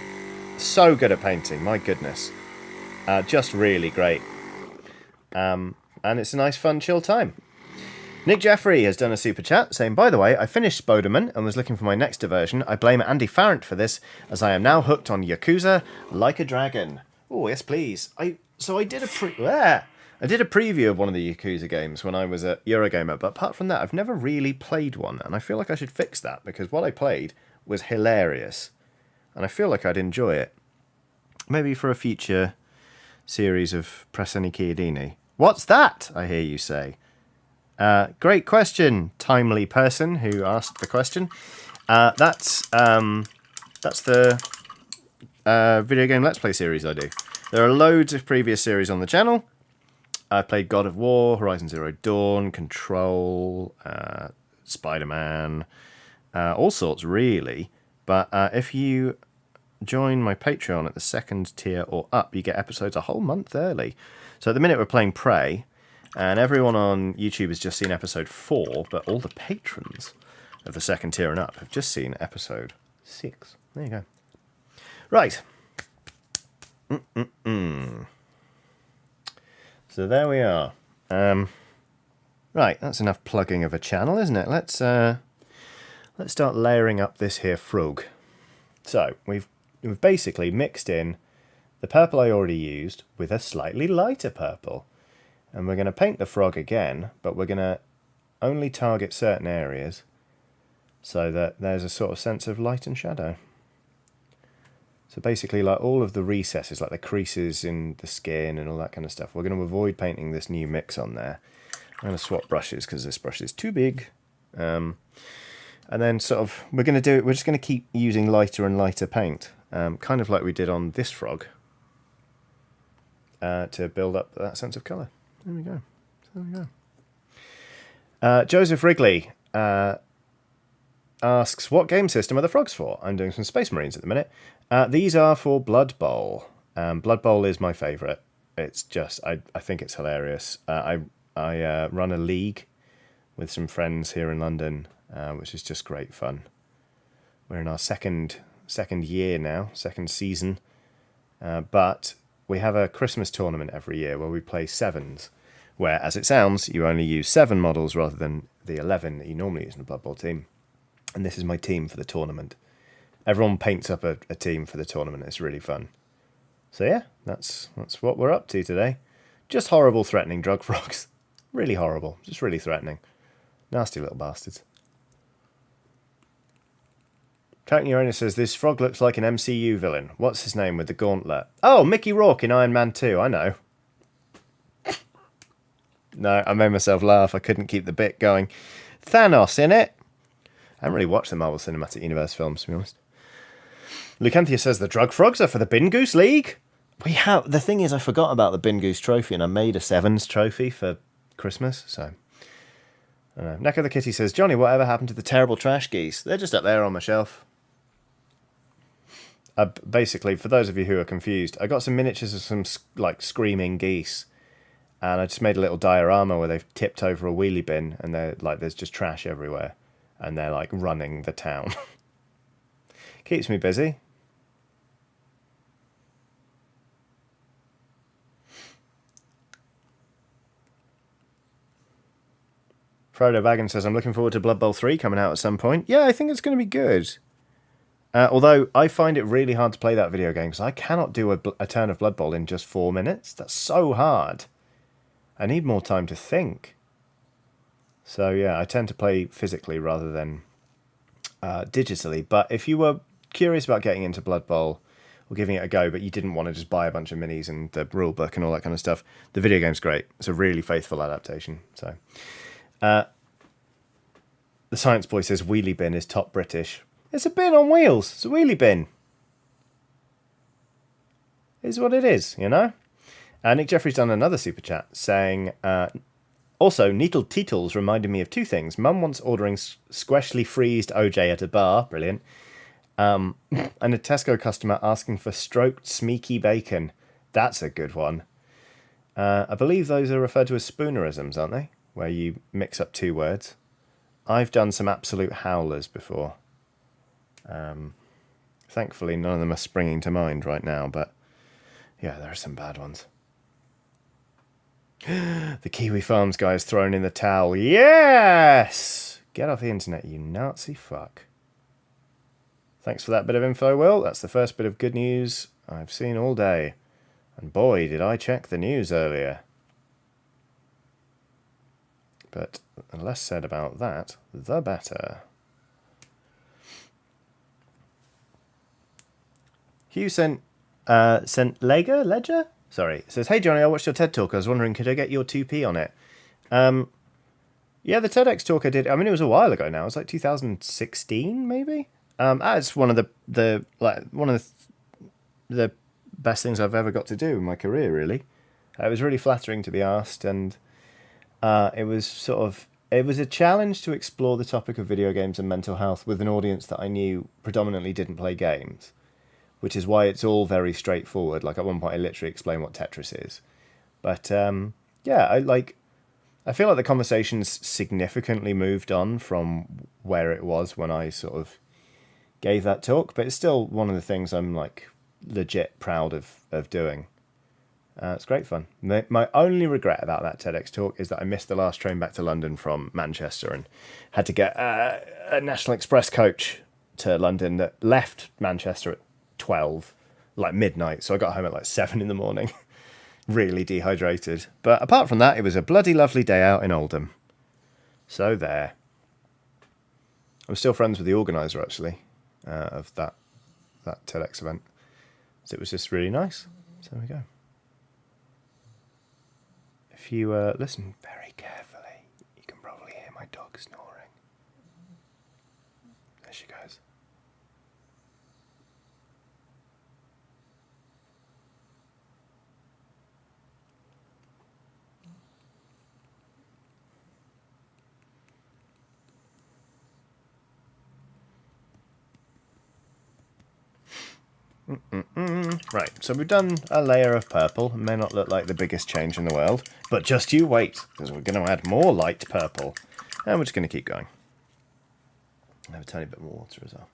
so good at painting, my goodness. Just really great. And it's a nice, fun, chill time. Nick Jeffrey has done a super chat saying, by the way, I finished Spoderman and was looking for my next diversion. I blame Andy Farrant for this, as I am now hooked on Yakuza Like a Dragon. Oh, yes, please. I did a preview of one of the Yakuza games when I was at Eurogamer, but apart from that, I've never really played one, and I feel like I should fix that, because what I played was hilarious, and I feel like I'd enjoy it. Maybe for a future series of Press Any Chiodini. What's that, I hear you say? Great question, timely person who asked the question. That's the video game Let's Play series I do. There are loads of previous series on the channel. I've played God of War, Horizon Zero Dawn, Control, Spider-Man, all sorts really. But if you join my Patreon at the second tier or up, you get episodes a whole month early. So at the minute we're playing Prey, and everyone on YouTube has just seen episode 4, but all the patrons of the second tier and up have just seen episode 6. There you go. Right. So there we are. Right, that's enough plugging of a channel, isn't it? Let's start layering up this here frog. So we've basically mixed in the purple I already used with a slightly lighter purple. And we're going to paint the frog again, but we're going to only target certain areas so that there's a sort of sense of light and shadow. So basically, like all of the recesses, like the creases in the skin and all that kind of stuff, we're going to avoid painting this new mix on there. I'm going to swap brushes because this brush is too big. And then sort of, we're just going to keep using lighter and lighter paint, kind of like we did on this frog, to build up that sense of colour. There we go. There we go. Joseph Wrigley asks, what game system are the frogs for? I'm doing some Space Marines at the minute. These are for Blood Bowl. Blood Bowl is my favourite. It's just, I think it's hilarious. I run a league with some friends here in London, which is just great fun. We're in our second year now, second season, but we have a Christmas tournament every year where we play sevens, where, as it sounds, you only use 7 models rather than the 11 that you normally use in a Blood Bowl team. And this is my team for the tournament. Everyone paints up a team for the tournament. It's really fun. So yeah, that's what we're up to today. Just horrible, threatening drug frogs. Really horrible. Just really threatening. Nasty little bastards. Count Uranus says, this frog looks like an MCU villain. What's his name with the gauntlet? Oh, Mickey Rourke in Iron Man 2. I know. No, I made myself laugh. I couldn't keep the bit going. Thanos in it. I haven't really watched the Marvel Cinematic Universe films, to be honest. Lucanthia says the drug frogs are for the Bin Goose League. The thing is, I forgot about the Bin Goose trophy, and I made a sevens trophy for Christmas, so I don't know. Neko the Kitty says, Johnny, whatever happened to the terrible trash geese? They're just up there on my shelf. Basically, for those of you who are confused, I got some miniatures of some like screaming geese, and I just made a little diorama where they've tipped over a wheelie bin, and they're like, there's just trash everywhere, and they're like running the town. Keeps me busy. Frodo Baggins says, I'm looking forward to Blood Bowl 3 coming out at some point. Yeah, I think it's going to be good. Although I find it really hard to play that video game because I cannot do a turn of Blood Bowl in just 4 minutes. That's so hard. I need more time to think. So yeah, I tend to play physically rather than digitally. But if you were curious about getting into Blood Bowl or giving it a go, but you didn't want to just buy a bunch of minis and the rule book and all that kind of stuff, the video game's great. It's a really faithful adaptation. So the Science Boy says wheelie bin is top British. It's a bin on wheels. It's a wheelie bin. Is what it is, you know? Nick Jeffrey's done another super chat saying, also, Needle Teetles reminded me of 2 things. Mum once ordering squashly freezed OJ at a bar. Brilliant. And a Tesco customer asking for stroked smeeky bacon. That's a good one. I believe those are referred to as spoonerisms, aren't they? Where you mix up 2 words. I've done some absolute howlers before. Thankfully, none of them are springing to mind right now, but yeah, there are some bad ones. The Kiwi Farms guy is thrown in the towel. Yes! Get off the internet, you Nazi fuck. Thanks for that bit of info, Will. That's the first bit of good news I've seen all day. And boy, did I check the news earlier. But the less said about that, the better. Hugh sent Ledger? Sorry. It says, hey Johnny, I watched your TED Talk. I was wondering, could I get your 2p on it? Yeah, the TEDx talk I did. I mean, it was a while ago now. It was like 2016, maybe. That's one of the best things I've ever got to do in my career. Really, it was really flattering to be asked, and it was a challenge to explore the topic of video games and mental health with an audience that I knew predominantly didn't play games, which is why it's all very straightforward. Like at one point, I literally explained what Tetris is, but yeah, I feel like the conversation's significantly moved on from where it was when I sort of gave that talk, but it's still one of the things I'm like legit proud of doing. It's great fun. My only regret about that TEDx talk is that I missed the last train back to London from Manchester and had to get a National Express coach to London that left Manchester at 12, like midnight. So I got home at like 7 in the morning, really dehydrated. But apart from that, it was a bloody lovely day out in Oldham. So there. I'm still friends with the organiser, actually, of that TEDx event. So it was just really nice. So there we go. If you listen very carefully, you can probably hear my dog snoring. There she goes. Right, so we've done a layer of purple. It may not look like the biggest change in the world, but just you wait, because we're going to add more light purple. And we're just going to keep going. Have a tiny bit more water as well.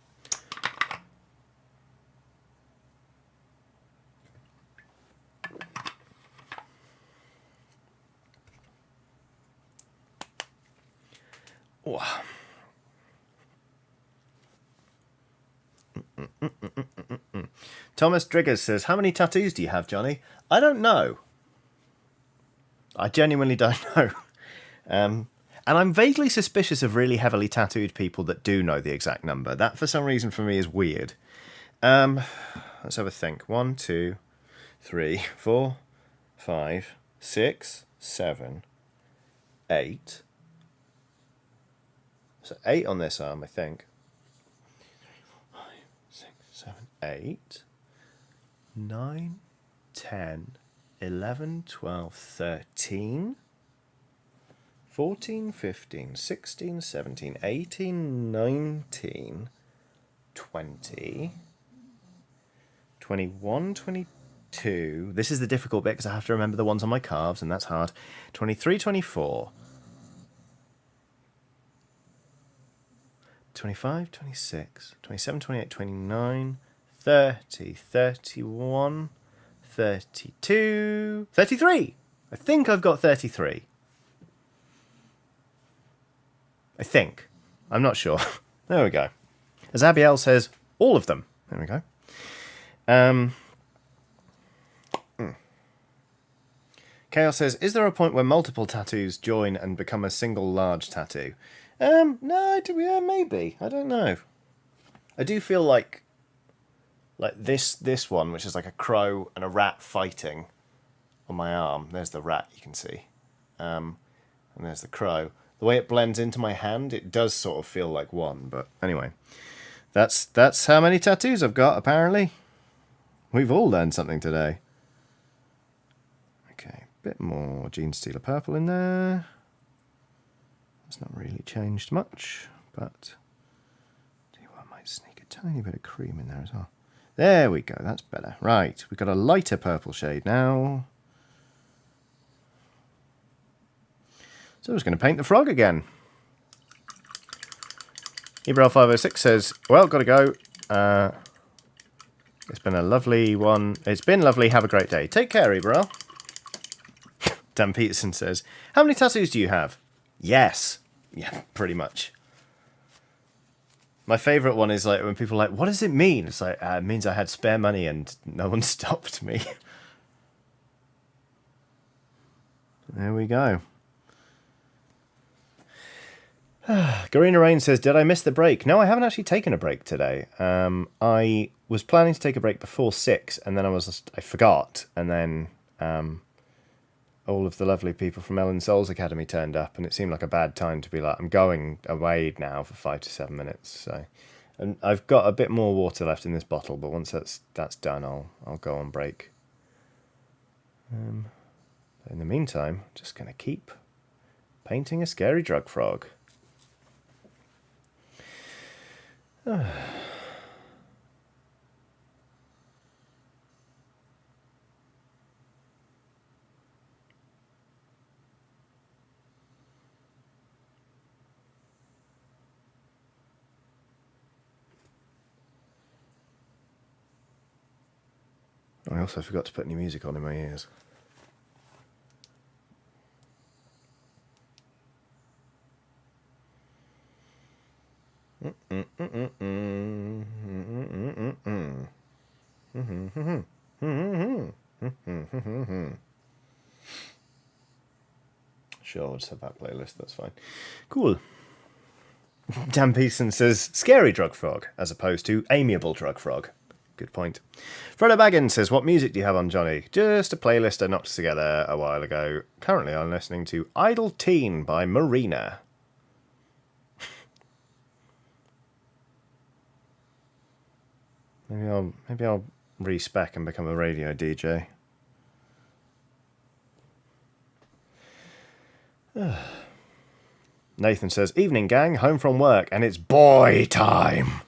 Oh. Thomas Driggers says, how many tattoos do you have, Johnny? I don't know. I genuinely don't know. And I'm vaguely suspicious of really heavily tattooed people that do know the exact number. That, for some reason, for me, is weird. Let's have a think. 1, 2, 3, 4, 5, 6, 7, 8. So 8 on this arm, I think. 5, 6, 7, 8. 9, 10, 11, 12, 13, 14, 15, 16, 17, 18, 19, 20, 21, 22. This is the difficult bit because I have to remember the ones on my calves, and that's hard. 23, 24. 25, 26, 27, 28, 29, 30, 31, 32, 33. I think I've got 33. I think. I'm not sure. There we go. As Abiel says, all of them. There we go. Chaos says, is there a point where multiple tattoos join and become a single large tattoo? No, yeah, maybe. I don't know. I do feel like this one, which is like a crow and a rat fighting on my arm. There's the rat, you can see. And there's the crow. The way it blends into my hand, it does sort of feel like one. But anyway, that's how many tattoos I've got, apparently. We've all learned something today. Okay, a bit more Genestealer purple in there. It's not really changed much, but I might sneak a tiny bit of cream in there as well. There we go, that's better. Right, we've got a lighter purple shade now. So I'm just going to paint the frog again. Ebral506 says, well, got to go. It's been a lovely one. It's been lovely. Have a great day. Take care, Ebral. Dan Peterson says, how many tattoos do you have? Yes. Yeah, pretty much. My favourite one is like when people are like, what does it mean? It's like, it means I had spare money and no one stopped me. There we go. Garina Rain says, did I miss the break? No, I haven't actually taken a break today. I was planning to take a break before 6, and then I forgot, and then all of the lovely people from Ellen Souls Academy turned up, and it seemed like a bad time to be like, I'm going away now for 5 to 7 minutes. So, and I've got a bit more water left in this bottle, but once that's done, I'll go on break. In the meantime, just gonna keep painting a scary drug frog. I also forgot to put any music on in my ears. Sure, I'll just have that playlist, that's fine. Cool. Dan Pearson says, scary drug frog, as opposed to amiable drug frog. Good point. Frodo Baggins says, what music do you have on, Johnny? Just a playlist I knocked together a while ago. Currently I'm listening to Idle Teen by Marina. Maybe I'll respec and become a radio DJ. Nathan says, evening gang, home from work, and it's boy time.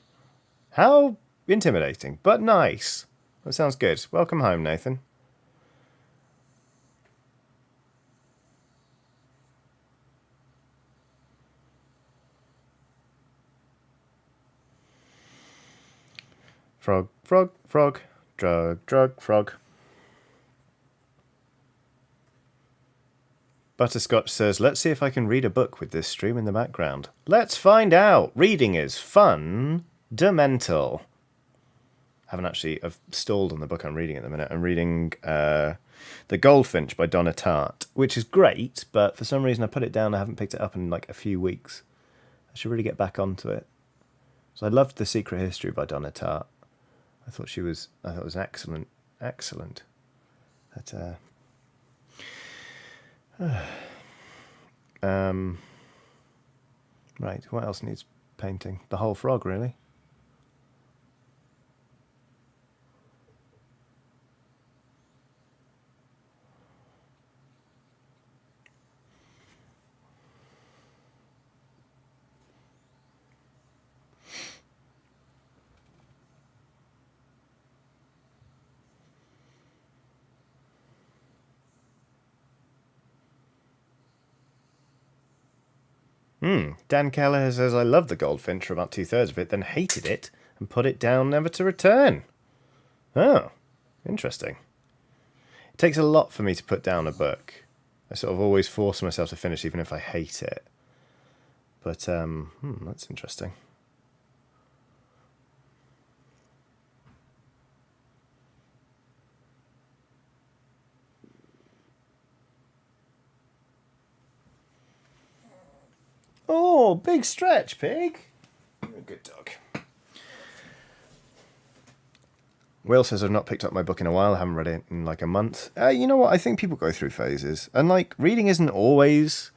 How intimidating, but nice. That sounds good. Welcome home, Nathan. Frog, frog, frog, drug, frog. Butterscotch says, let's see if I can read a book with this stream in the background. Let's find out. Reading is fundamental. I've stalled on the book I'm reading at the minute. I'm reading The Goldfinch by Donna Tartt, which is great, but for some reason I put it down. I haven't picked it up in like a few weeks. I should really get back onto it. So I loved The Secret History by Donna Tartt. I thought it was excellent. But, right, what else needs painting? The whole frog, really. Dan Keller says, I love The Goldfinch for about 2/3 of it, then hated it and put it down never to return. Oh, interesting. It takes a lot for me to put down a book. I sort of always force myself to finish even if I hate it. But, that's interesting. Oh, big stretch, pig. You're a good dog. Will says, I've not picked up my book in a while. I haven't read it in like a month. You know what? I think people go through phases. And like, reading isn't always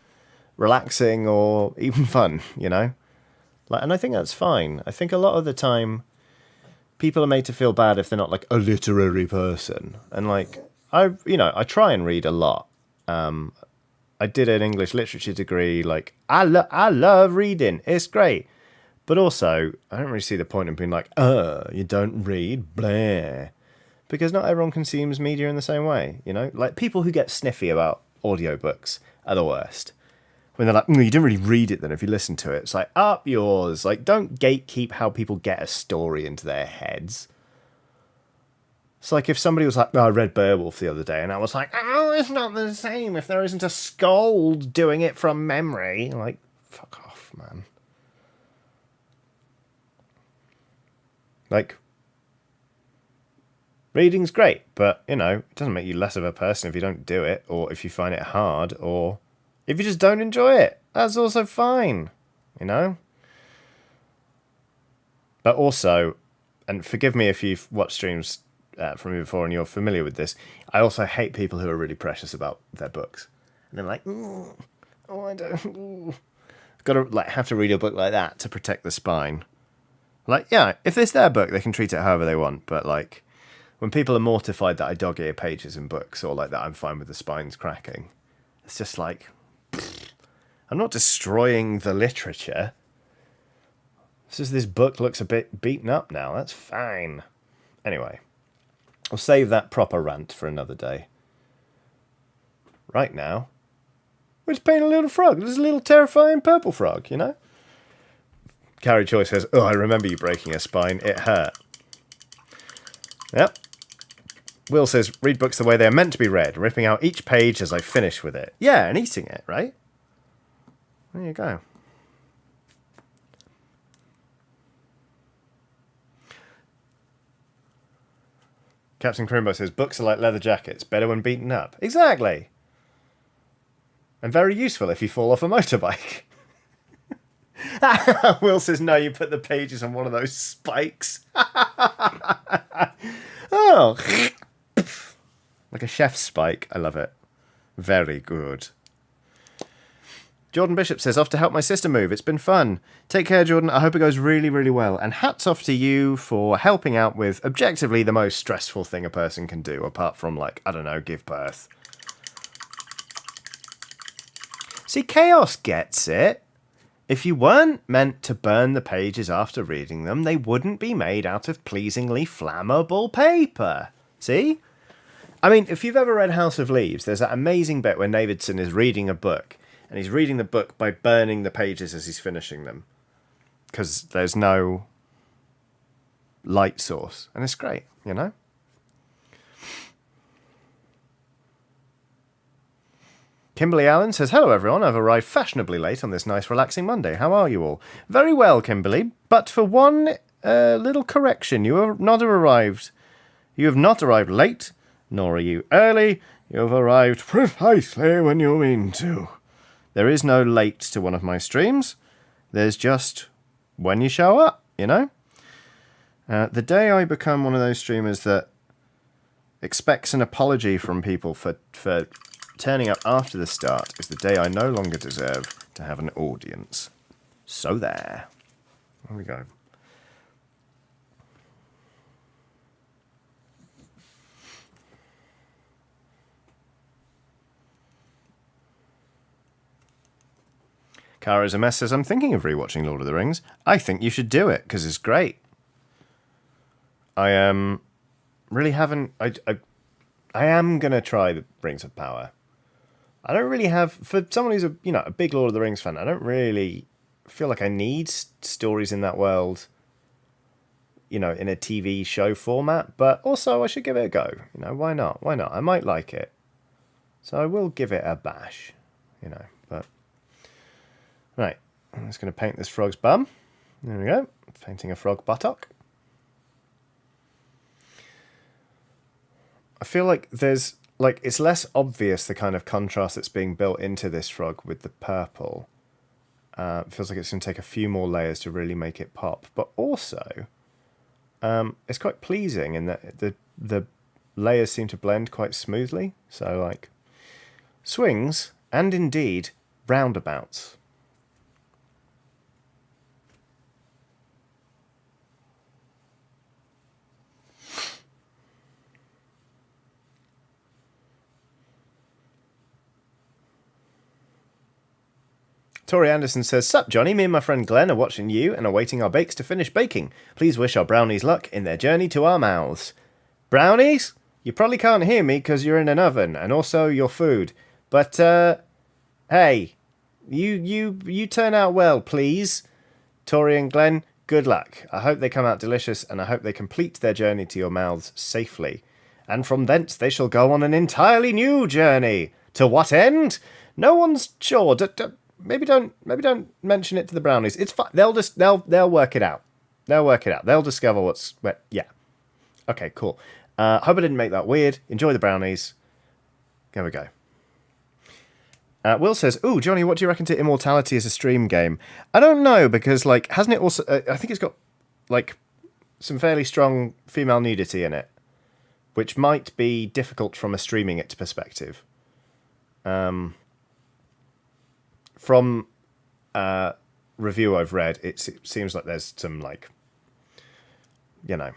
relaxing or even fun, you know? Like, and I think that's fine. I think a lot of the time, people are made to feel bad if they're not like a literary person. And like, I try and read a lot. I did an English literature degree. Like, I love reading. It's great. But also, I don't really see the point in being like, you don't read, blah. Because not everyone consumes media in the same way, you know? Like, people who get sniffy about audiobooks are the worst. When they're like, you didn't really read it then if you listen to it. It's like, up yours. Like, don't gatekeep how people get a story into their heads. It's like if somebody was like, I read Beowulf the other day, and I was like, it's not the same if there isn't a scold doing it from memory. Like, fuck off, man. Like, reading's great, but, you know, it doesn't make you less of a person if you don't do it, or if you find it hard, or if you just don't enjoy it. That's also fine, you know? But also, and forgive me if you've watched streams from me before, and you're familiar with this. I also hate people who are really precious about their books, and they're like, "Ooh, oh, I don't, ooh." Got to like have to read a book like that to protect the spine. Like, yeah, if it's their book, they can treat it however they want. But like, when people are mortified that I dog ear pages in books, or like that I'm fine with the spines cracking, it's just like, I'm not destroying the literature. It's just this book looks a bit beaten up now. That's fine. Anyway, I'll save that proper rant for another day. Right now, we're just painting a little frog. There's a little terrifying purple frog, you know? Carrie Joy says, oh, I remember you breaking a spine. It hurt. Yep. Will says, read books the way they're meant to be read, ripping out each page as I finish with it. Yeah, and eating it, right? There you go. Captain Crimbo says, books are like leather jackets, better when beaten up. Exactly. And very useful if you fall off a motorbike. Will says, no, you put the pages on one of those spikes. Oh. Like a chef's spike. I love it. Very good. Jordan Bishop says, off to help my sister move. It's been fun. Take care, Jordan. I hope it goes really, really well. And hats off to you for helping out with objectively the most stressful thing a person can do, apart from, like, I don't know, give birth. See, Chaos gets it. If you weren't meant to burn the pages after reading them, they wouldn't be made out of pleasingly flammable paper. See? I mean, if you've ever read House of Leaves, there's that amazing bit where Davidson is reading a book, and he's reading the book by burning the pages as he's finishing them, because there's no light source, and it's great, you know? Kimberly Allen says, hello everyone, I've arrived fashionably late on this nice relaxing Monday. How are you all? Very well, Kimberly, but for one little correction, you have not arrived late, nor are you early. You have arrived precisely when you mean to. There is no late to one of my streams. There's just when you show up, you know? The day I become one of those streamers that expects an apology from people for turning up after the start is the day I no longer deserve to have an audience. So there. There we go. Kara's a mess says, I'm thinking of rewatching Lord of the Rings. I think you should do it, because it's great. I really haven't... I am going to try the Rings of Power. I don't really have... For someone who's a big Lord of the Rings fan, I don't really feel like I need stories in that world, in a TV show format. But also, I should give it a go. Why not? Why not? I might like it. So I will give it a bash, but... Right, I'm just going to paint this frog's bum. There we go, painting a frog buttock. I feel like there's, it's less obvious the kind of contrast that's being built into this frog with the purple. It feels like it's going to take a few more layers to really make it pop. But also, it's quite pleasing in that the layers seem to blend quite smoothly. So, swings and indeed roundabouts. Tori Anderson says, sup Johnny, me and my friend Glenn are watching you and awaiting our bakes to finish baking. Please wish our brownies luck in their journey to our mouths. Brownies? You probably can't hear me because you're in an oven, and also your food. But, hey, you turn out well, please. Tori and Glenn, good luck. I hope they come out delicious, and I hope they complete their journey to your mouths safely. And from thence they shall go on an entirely new journey. To what end? No one's sure. Maybe don't mention it to the brownies. It's fine. They'll work it out. They'll work it out. They'll discover yeah. Okay, cool. Hope I didn't make that weird. Enjoy the brownies. There we go. Will says, ooh, Johnny, what do you reckon to Immortality as a stream game? I don't know, because, hasn't it also... I think it's got, some fairly strong female nudity in it. which might be difficult from a streaming it perspective. From review I've read, it seems like there's some, like, you know,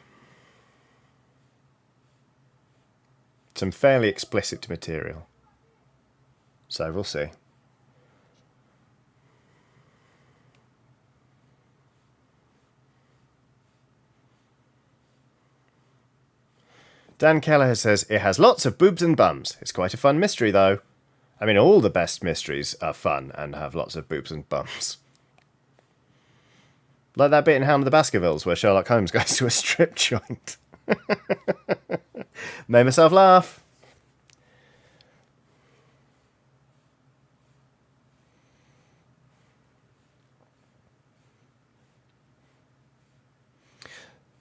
some fairly explicit material. So we'll see. Dan Kelleher says, it has lots of boobs and bums. It's quite a fun mystery, though. I mean, all the best mysteries are fun and have lots of boobs and bums. Like that bit in Hound of the Baskervilles where Sherlock Holmes goes to a strip joint. Made myself laugh.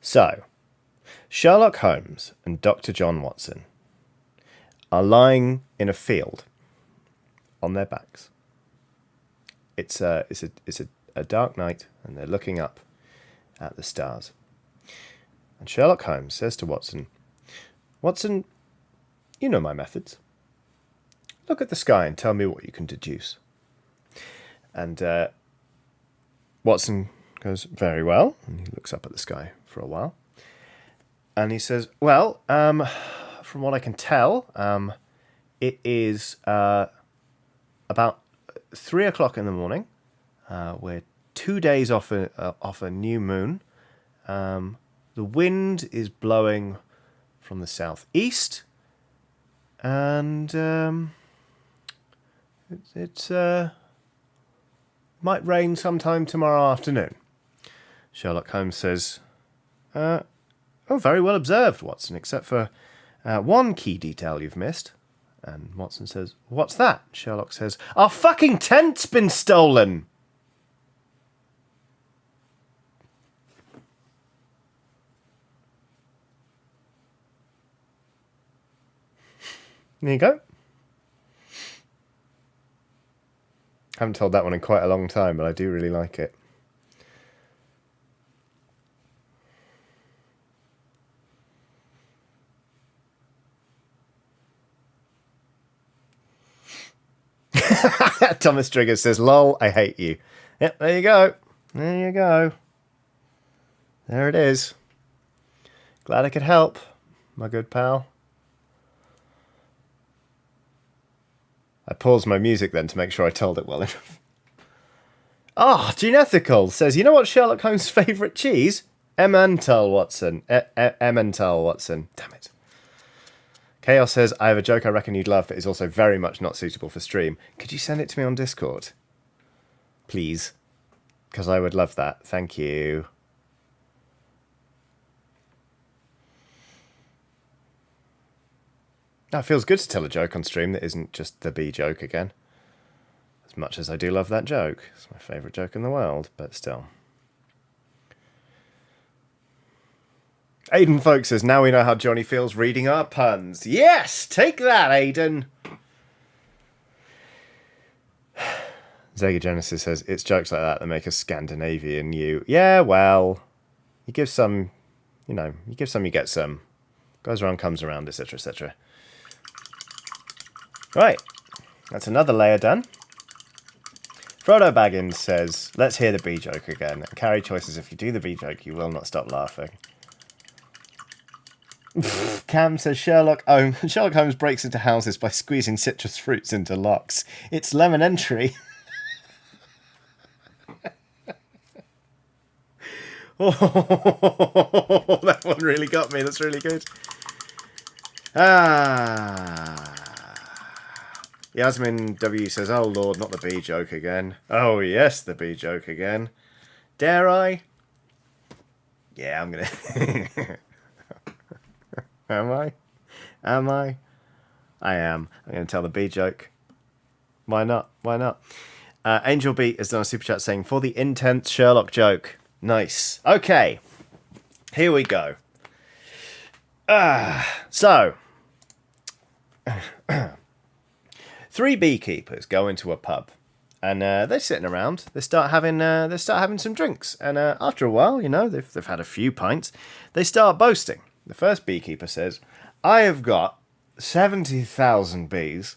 So, Sherlock Holmes and Dr. John Watson are lying in a field on their backs. It's a dark night, and they're looking up at the stars. And Sherlock Holmes says to Watson, Watson, you know my methods. Look at the sky and tell me what you can deduce. And Watson goes, very well. And he looks up at the sky for a while. And he says, well, from what I can tell, it is about 3 o'clock in the morning. We're 2 days off a new moon. The wind is blowing from the southeast. And it might rain sometime tomorrow afternoon. Sherlock Holmes says, oh, very well observed, Watson, except for one key detail you've missed. And Watson says, what's that? Sherlock says, our fucking tent's been stolen. There you go. Haven't told that one in quite a long time, but I do really like it. Thomas Trigger says, lol, I hate you. Yep, there you go. There you go. There it is. Glad I could help, my good pal. I paused my music then to make sure I told it well enough. Genethical says, you know what Sherlock Holmes' favourite cheese? Emmental, Watson. Emmental, Watson. Damn it. Chaos says, I have a joke I reckon you'd love, but is also very much not suitable for stream. Could you send it to me on Discord? Please. Because I would love that. Thank you. It feels good to tell a joke on stream that isn't just the B joke again. As much as I do love that joke. It's my favourite joke in the world, but still. Aiden Folk says, now we know how Johnny feels reading our puns. Yes! Take that, Aiden! Zega Genesis says, it's jokes like that make us Scandinavian, you. Yeah, well, you give some, you give some, you get some. Goes around, comes around, etc., etc. Right, that's another layer done. Frodo Baggins says, let's hear the B joke again. And Carrie choices, if you do the B joke, you will not stop laughing. Cam says, Sherlock Holmes breaks into houses by squeezing citrus fruits into locks. It's lemon entry. Oh, that one really got me. That's really good. Yasmin W says, oh Lord, not the B joke again. Oh yes, the B joke again. Dare I? Yeah, I'm gonna... Am I? I am. I'm going to tell the B joke. Why not? Angel Beat has done a super chat saying, for the intense Sherlock joke. Nice. Okay. Here we go. So. 3 beekeepers go into a pub. And they're sitting around. They start having some drinks. And after a while, they've had a few pints. They start boasting. The first beekeeper says, I have got 70,000 bees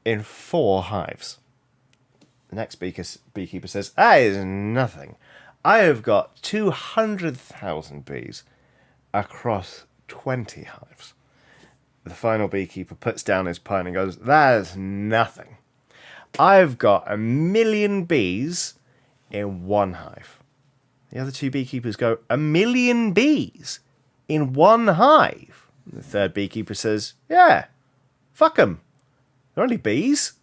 in 4 hives. The next beekeeper says, that is nothing. I have got 200,000 bees across 20 hives. The final beekeeper puts down his pine and goes, that is nothing. I've got 1,000,000 bees in 1 hive. The other 2 beekeepers go, 1,000,000 bees in 1 hive? The third beekeeper says, yeah, fuck them. They're only bees.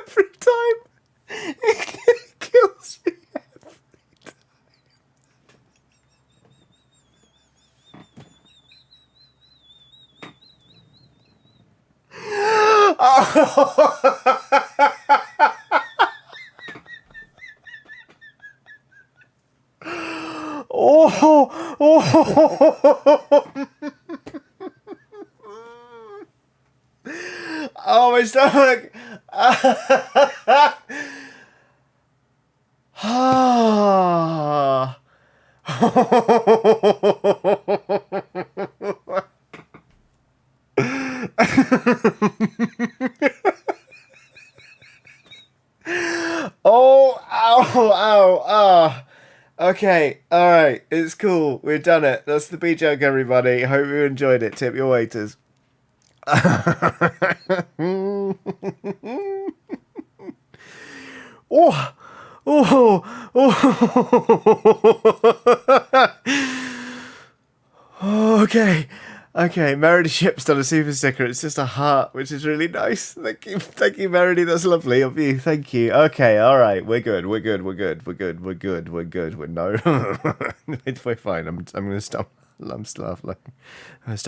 Every time. It kills me. Oh, oh, oh, my stomach. Ah. Oh, ow, ow, ah. Okay, alright, it's cool. We've done it. That's the bee joke, everybody. Hope you enjoyed it. Tip your waiters. Oh, oh, oh. Okay. Okay, Meredy Ship's done a super sticker. It's just a heart, which is really nice. Thank you, Meredy. That's lovely of you. Thank you. Okay, all right, we're good. We're good. We're good. We're good. We're good. We're good. We're no. We're fine. I'm gonna stop. I'm gonna stop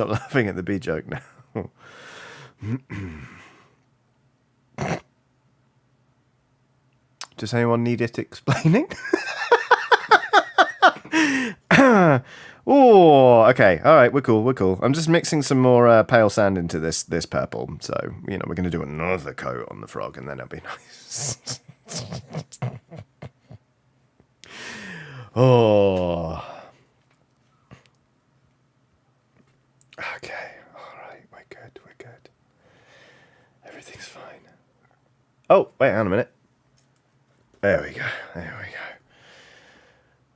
laughing at the bee joke now. Does anyone need it explaining? Oh, okay. All right, we're cool. We're cool. I'm just mixing some more pale sand into this purple. So, we're going to do another coat on the frog, and then it'll be nice. Oh. Okay. All right. We're good. We're good. Everything's fine. Oh, wait, hang on a minute. There we go. There we go.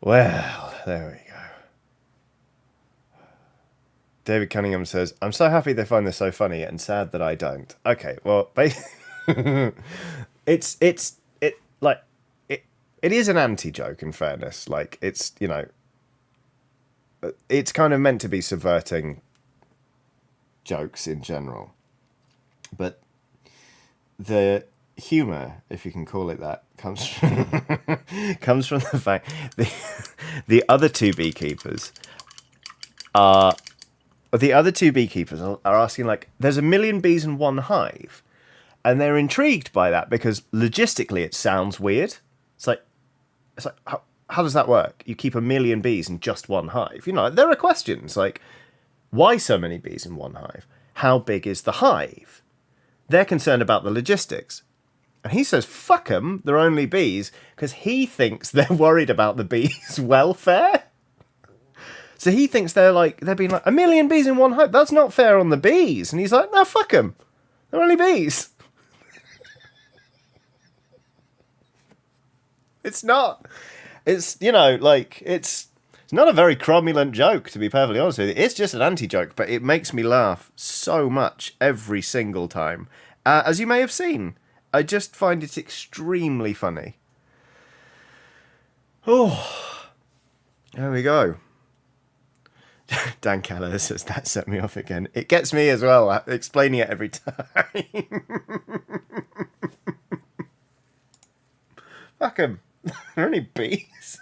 Well, there we go. David Cunningham says, I'm so happy they find this so funny and sad that I don't. Okay, well, it is an anti-joke, in fairness. Like, it's kind of meant to be subverting jokes in general. But the humor, if you can call it that, comes from the fact the other 2 beekeepers are asking, like, there's 1,000,000 bees in 1 hive, and they're intrigued by that because logistically it sounds weird. It's like how does that work? You keep 1,000,000 bees in just 1 hive. There are questions like, why so many bees in 1 hive? How big is the hive? They're concerned about the logistics. And he says, fuck them, they're only bees, because he thinks they're worried about the bees' welfare. So he thinks they're being like, 1,000,000 bees in 1 hive, that's not fair on the bees. And he's like, no, fuck them, they're only bees. It's not. It's, it's not a very cromulent joke, to be perfectly honest with you. It's just an anti-joke, but it makes me laugh so much every single time. As you may have seen, I just find it extremely funny. Oh, there we go. Dan Keller says, that set me off again. It gets me as well, explaining it every time. Fuck 'em. They're only bees.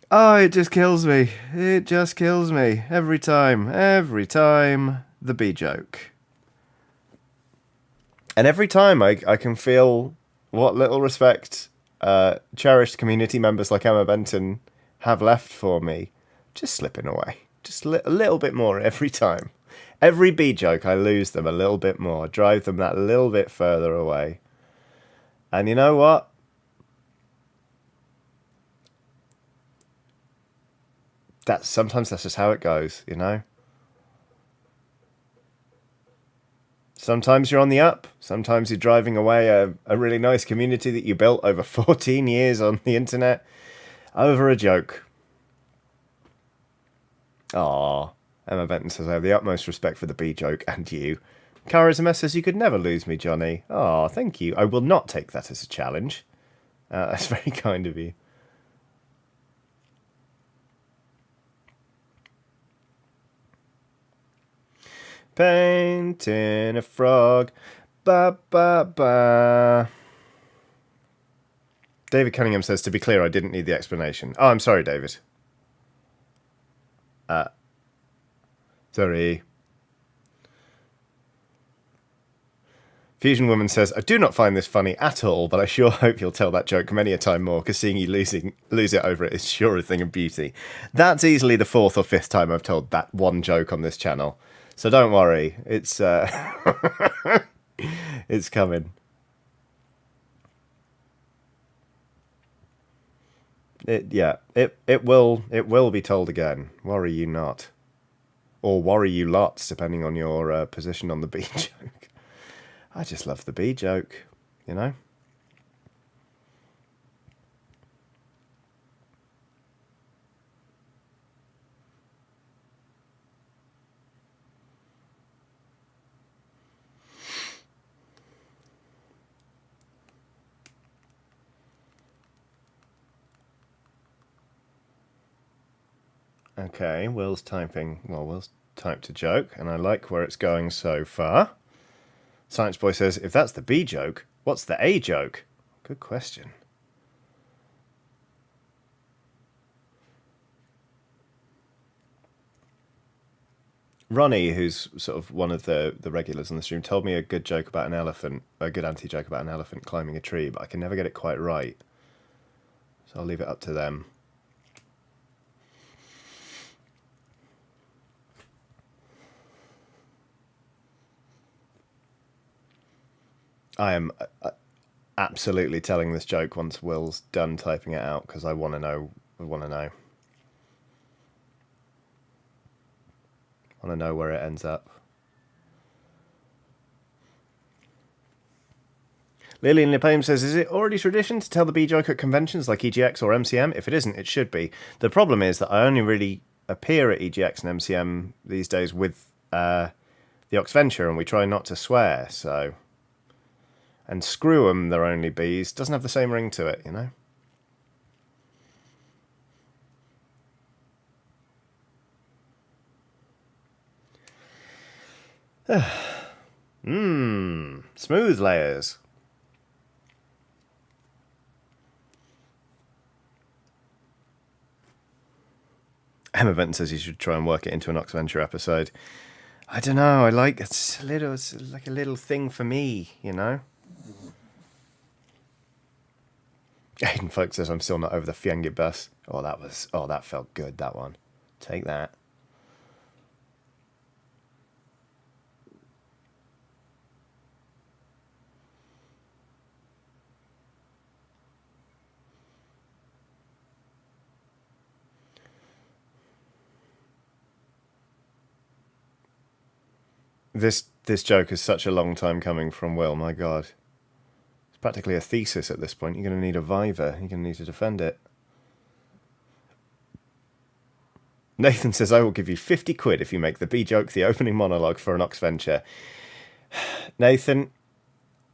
Oh, it just kills me. It just kills me. Every time. The bee joke. And every time I can feel what little respect cherished community members like Emma Benton have left for me just slipping away. Just a little bit more every time. Every B joke, I lose them a little bit more, drive them that little bit further away. And you know what? Sometimes that's just how it goes, you know? Sometimes you're on the up. Sometimes you're driving away a really nice community that you built over 14 years on the internet over a joke. Aww. Emma Benton says, I have the utmost respect for the B joke and you. Charisma says, you could never lose me, Johnny. Aw, thank you. I will not take that as a challenge. That's very kind of you. Painting a frog. Ba ba ba. David Cunningham says, to be clear, I didn't need the explanation. Oh, I'm sorry, David. Sorry. Fusion Woman says, I do not find this funny at all, but I sure hope you'll tell that joke many a time more, because seeing you lose it over it is sure a thing of beauty. That's easily the 4th or 5th time I've told that one joke on this channel. So don't worry. It's it's coming. It will be told again. Worry you not. Or worry you lots, depending on your position on the B joke. I just love the B joke, you know? Okay, Will's typing. Well, Will's typed a joke, and I like where it's going so far. Science Boy says, if that's the B joke, what's the A joke? Good question. Ronnie, who's sort of one of the regulars on the stream, told me a good joke about an elephant, a good anti-joke about an elephant climbing a tree, but I can never get it quite right. So I'll leave it up to them. I am absolutely telling this joke once Will's done typing it out, because I want to know. I want to know where it ends up. Lillian Lepame says, is it already tradition to tell the B joke at conventions like EGX or MCM? If it isn't, it should be. The problem is that I only really appear at EGX and MCM these days with the Oxventure, and we try not to swear, so... And screw 'em, they're only bees. Doesn't have the same ring to it, you know? Smooth layers. Emma Benton says you should try and work it into an Oxventure episode. I don't know. I like it's like a little thing for me, you know. Aiden Folk says I'm still not over the Fiangi bus. That felt good. That one. Take that. This joke is such a long time coming from Will. My God. Practically a thesis at this point. You're going to need a viva. You're going to need to defend it. Nathan says, I will give you 50 quid if you make the B joke the opening monologue for an Oxventure. Nathan,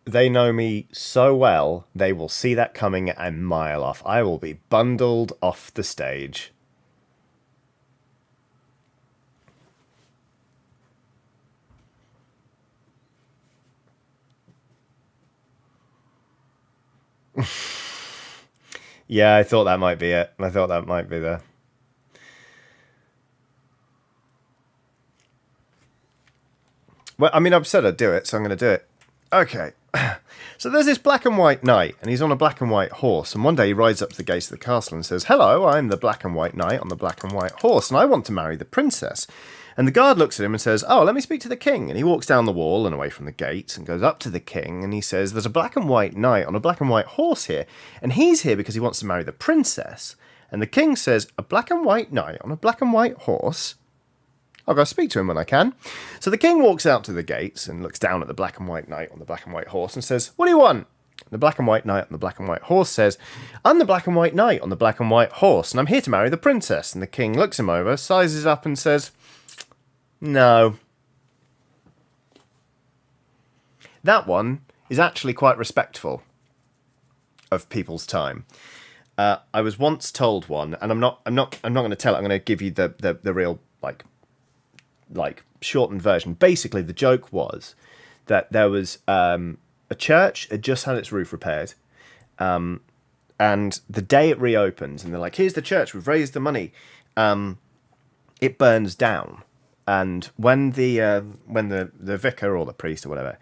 they know me so well, they will see that coming a mile off. I will be bundled off the stage. Yeah, I thought that might be it. I thought that might be the... Well, I mean, I've said I'd do it, so I'm going to do it. Okay. So there's this black and white knight, and he's on a black and white horse, and one day he rides up to the gates of the castle and says, "Hello, I'm the black and white knight on the black and white horse, and I want to marry the princess." And the guard looks at him and says, "Oh, let me speak to the king." And he walks down the wall and away from the gates and goes up to the king, and he says, "There's a black and white knight on a black and white horse here, and he's here because he wants to marry the princess." And the king says, "A black and white knight on a black and white horse? I'll go speak to him when I can." So the king walks out to the gates and looks down at the black and white knight on the black and white horse and says, "What do you want?" The black and white knight on the black and white horse says, "I'm the black and white knight on the black and white horse, and I'm here to marry the princess." And the king looks him over, sizes up and says, "No." That one is actually quite respectful of people's time. I was once told one, and I'm not going to tell it. I'm going to give you the real like shortened version. Basically, the joke was that there was a church had just had its roof repaired, and the day it reopens, and they're like, "Here's the church. We've raised the money." It burns down, and when the vicar or the priest or whatever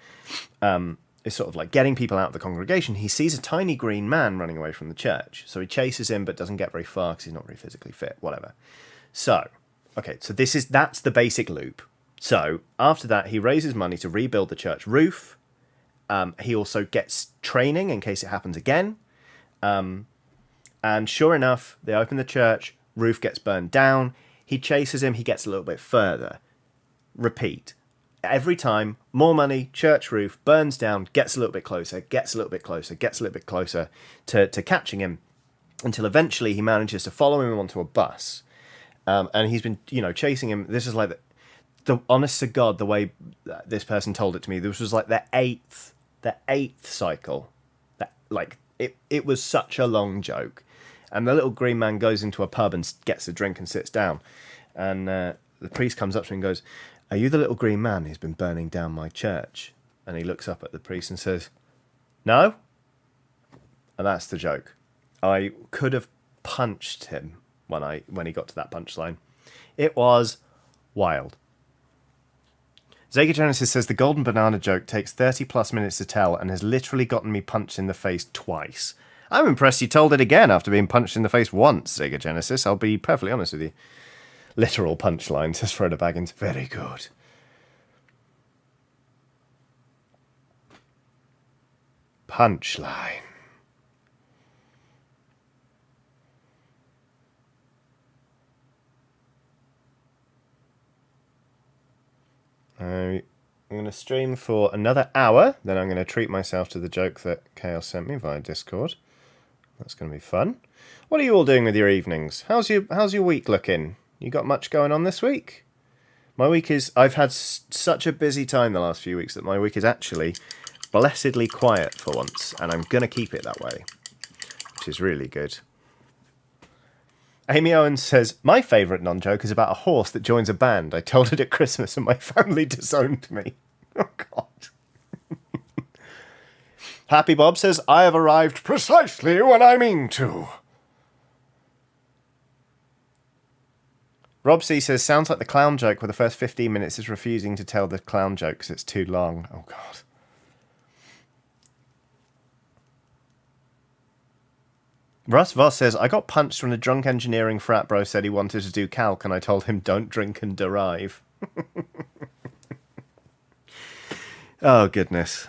is sort of like getting people out of the congregation, he sees a tiny green man running away from the church. So he chases him, but doesn't get very far because he's not very physically fit. Whatever. So. Okay, so that's the basic loop. So after that, he raises money to rebuild the church roof. He also gets training in case it happens again. And sure enough, they open the church, roof gets burned down. He chases him, he gets a little bit further. Repeat. Every time, more money, church roof, burns down, gets a little bit closer, gets a little bit closer, gets a little bit closer to catching him, until eventually he manages to follow him onto a bus. And he's been, chasing him. This is like the honest to God, the way this person told it to me. This was like the eighth cycle. That it was such a long joke. And the little green man goes into a pub and gets a drink and sits down. And the priest comes up to him and goes, "Are you the little green man who's been burning down my church?" And he looks up at the priest and says, "No." And that's the joke. I could have punched him when he got to that punchline. It was wild. Zega Genesis says the golden banana joke takes 30 plus minutes to tell and has literally gotten me punched in the face twice. I'm impressed you told it again after being punched in the face once, Zega Genesis. I'll be perfectly honest with you. Literal punchline, says Frodo Baggins. Very good. Punchline. I'm going to stream for another hour, then I'm going to treat myself to the joke that Chaos sent me via Discord. That's going to be fun. What are you all doing with your evenings? How's your week looking? You got much going on this week? My week is... I've had such a busy time the last few weeks that my week is actually blessedly quiet for once, and I'm going to keep it that way, which is really good. Amy Owens says, "My favourite non-joke is about a horse that joins a band. I told it at Christmas and my family disowned me." Oh, God. Happy Bob says, "I have arrived precisely when I mean to." Rob C says, "Sounds like the clown joke where the first 15 minutes is refusing to tell the clown joke because it's too long." Oh, God. Russ Voss says, "I got punched when a drunk engineering frat bro said he wanted to do calc and I told him don't drink and derive." Oh, goodness.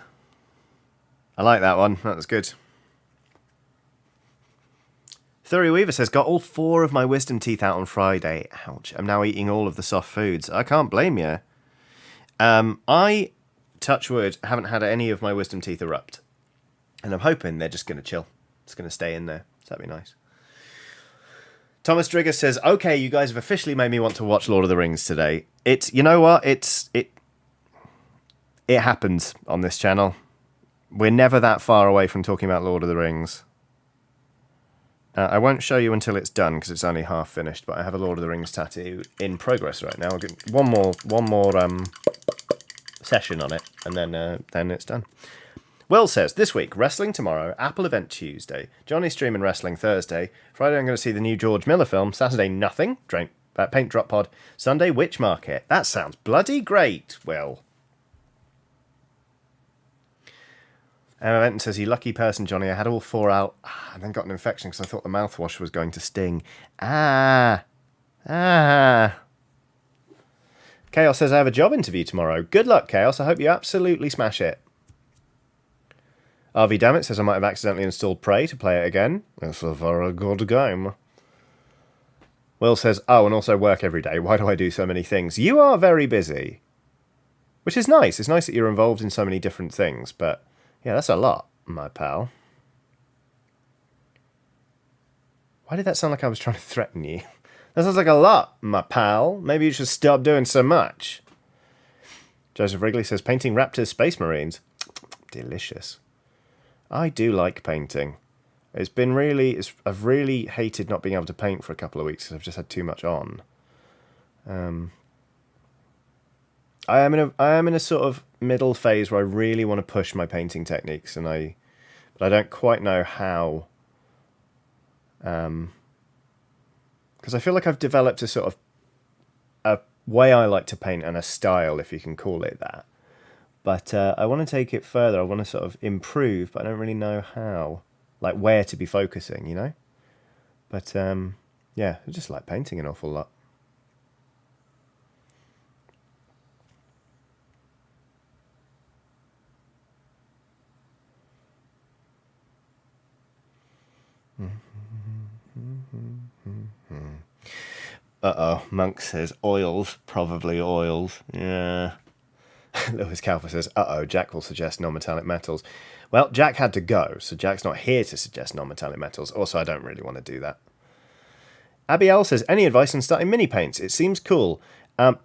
I like that one. That was good. Thurry Weaver says, "Got all 4 of my wisdom teeth out on Friday. Ouch. I'm now eating all of the soft foods." I can't blame you. I, touch wood, haven't had any of my wisdom teeth erupt. And I'm hoping they're just going to chill. It's going to stay in there. So that'd be nice. Thomas Drigger says, "Okay, you guys have officially made me want to watch Lord of the Rings today." You know what? It happens on this channel. We're never that far away from talking about Lord of the Rings. I won't show you until it's done because it's only half finished. But I have a Lord of the Rings tattoo in progress right now. I'll get one more session on it, and then it's done. Will says, "This week, wrestling tomorrow, Apple event Tuesday, Johnny streaming wrestling Thursday, Friday I'm going to see the new George Miller film, Saturday nothing, Paint Drop Pod, Sunday Witch Market." That sounds bloody great, Will. Emma Benton says, you lucky person, Johnny. I had all 4 out and then got an infection because I thought the mouthwash was going to sting. Ah. Chaos says, I have a job interview tomorrow. Good luck, Chaos. I hope you absolutely smash it. RV Dammit says, I might have accidentally installed Prey to play it again. It's a very good game. Will says, oh, and also work every day. Why do I do so many things? You are very busy. Which is nice. It's nice that you're involved in so many different things, but yeah, that's a lot, my pal. Why did that sound like I was trying to threaten you? That sounds like a lot, my pal. Maybe you should stop doing so much. Joseph Wrigley says, painting raptors, space marines. Delicious. I do like painting. It's been really... I've really hated not being able to paint for a couple of weeks because I've just had too much on. I am in a sort of middle phase where I really want to push my painting techniques, but I don't quite know how. Because I feel like I've developed a sort of a way I like to paint and a style, if you can call it that. But I want to take it further. I want to sort of improve, but I don't really know how, like where to be focusing, you know. But yeah, I just like painting an awful lot. Uh-oh, Monk says oils, probably oils. Yeah. Lewis Calfer says, uh-oh, Jack will suggest non-metallic metals. Well, Jack had to go, so Jack's not here to suggest non-metallic metals. Also, I don't really want to do that. Abiel says, any advice on starting mini paints? It seems cool.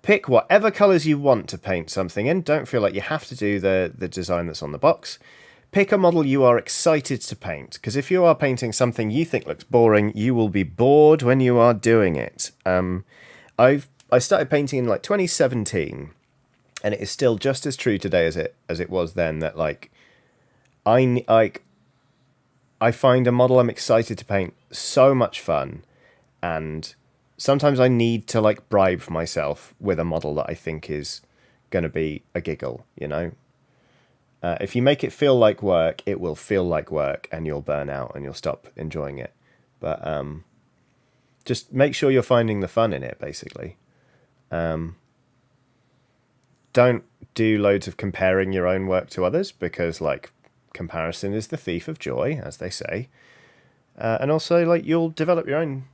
Pick whatever colours you want to paint something in. Don't feel like you have to do the design that's on the box. Pick a model you are excited to paint, because if you are painting something you think looks boring, you will be bored when you are doing it. I started painting in like 2017, and it is still just as true today as it was then. That like I find a model I'm excited to paint so much fun, and sometimes I need to like bribe myself with a model that I think is going to be a giggle, you know. If you make it feel like work, it will feel like work, and you'll burn out and you'll stop enjoying it. But just make sure you're finding the fun in it, basically. Don't do loads of comparing your own work to others, because like comparison is the thief of joy, as they say. And also, like, you'll develop your own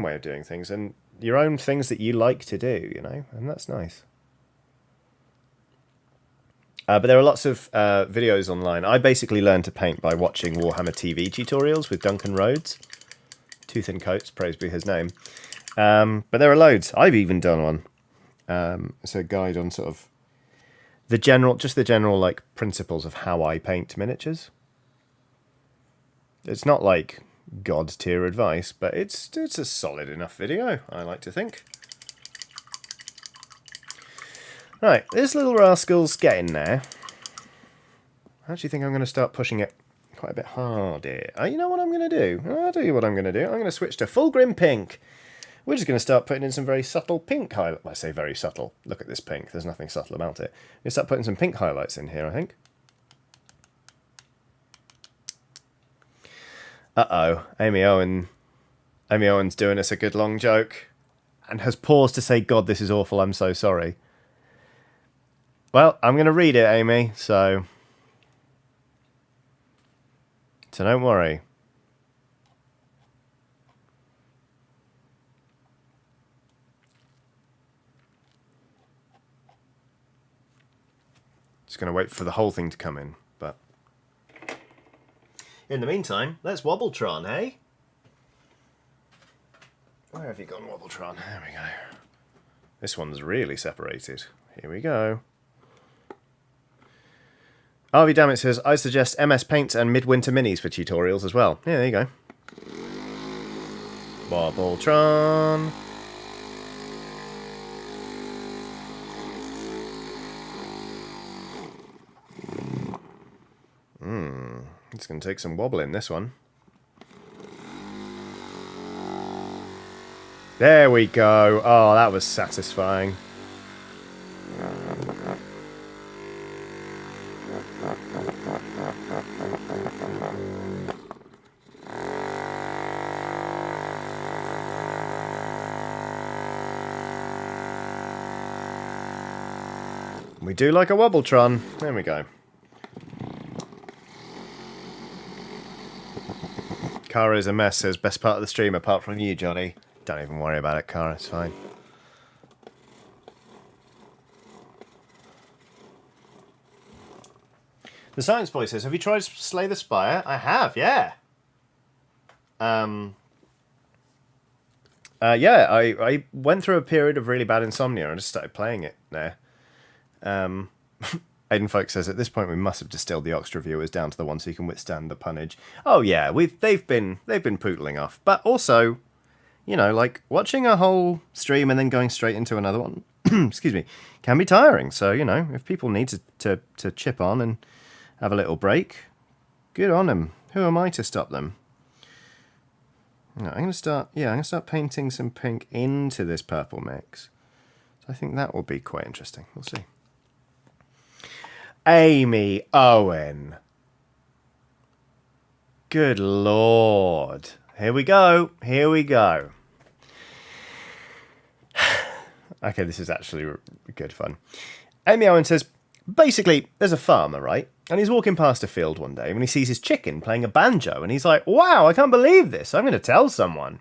way of doing things and your own things that you like to do, you know, and that's nice. But there are lots of videos online. I basically learned to paint by watching Warhammer TV tutorials with Duncan Rhodes. Tooth and Coats, praise be his name. But there are loads. I've even done one. It's a guide on sort of the general like principles of how I paint miniatures. It's not like God tier advice, but it's a solid enough video, I like to think. Right, this little rascal's getting there. I actually think I'm going to start pushing it quite a bit harder. You know what I'm going to do? I'll tell you what I'm going to do. I'm going to switch to full grim pink. We're just going to start putting in some very subtle pink highlights. I say very subtle. Look at this pink. There's nothing subtle about it. We'll start putting some pink highlights in here, I think. Uh-oh. Amy Owen's doing us a good long joke and has paused to say, God, this is awful. I'm so sorry. Well, I'm going to read it, Amy, so don't worry. Just going to wait for the whole thing to come in, but in the meantime, let's Wobbletron, hey? Where have you gone, Wobbletron? There we go. This one's really separated. Here we go. RV Dammit says, I suggest MS Paint and Midwinter Minis for tutorials as well. Yeah, there you go. Wobbletron. It's going to take some wobbling, this one. There we go. Oh, that was satisfying. We do like a Wobbletron. There we go. Cara is a mess, says best part of the stream apart from you, Johnny. Don't even worry about it, Cara. It's fine. The Science Boy says, have you tried Slay the Spire? I have, yeah. Yeah, I went through a period of really bad insomnia and just started playing it there. Aiden Folk says, at this point we must have distilled the Oxtra viewers down to the ones who can withstand the punnage. Oh yeah, they've been pootling off. But also, you know, like watching a whole stream and then going straight into another one, excuse me, can be tiring. So, you know, if people need to chip on and have a little break, good on them. Who am I to stop them? No, I'm going to start painting some pink into this purple mix. So I think that will be quite interesting. We'll see. Amy Owen. Good Lord. Here we go. Here we go. Okay, this is actually good fun. Amy Owen says, basically, there's a farmer, right? And he's walking past a field one day when he sees his chicken playing a banjo. And he's like, wow, I can't believe this. I'm going to tell someone.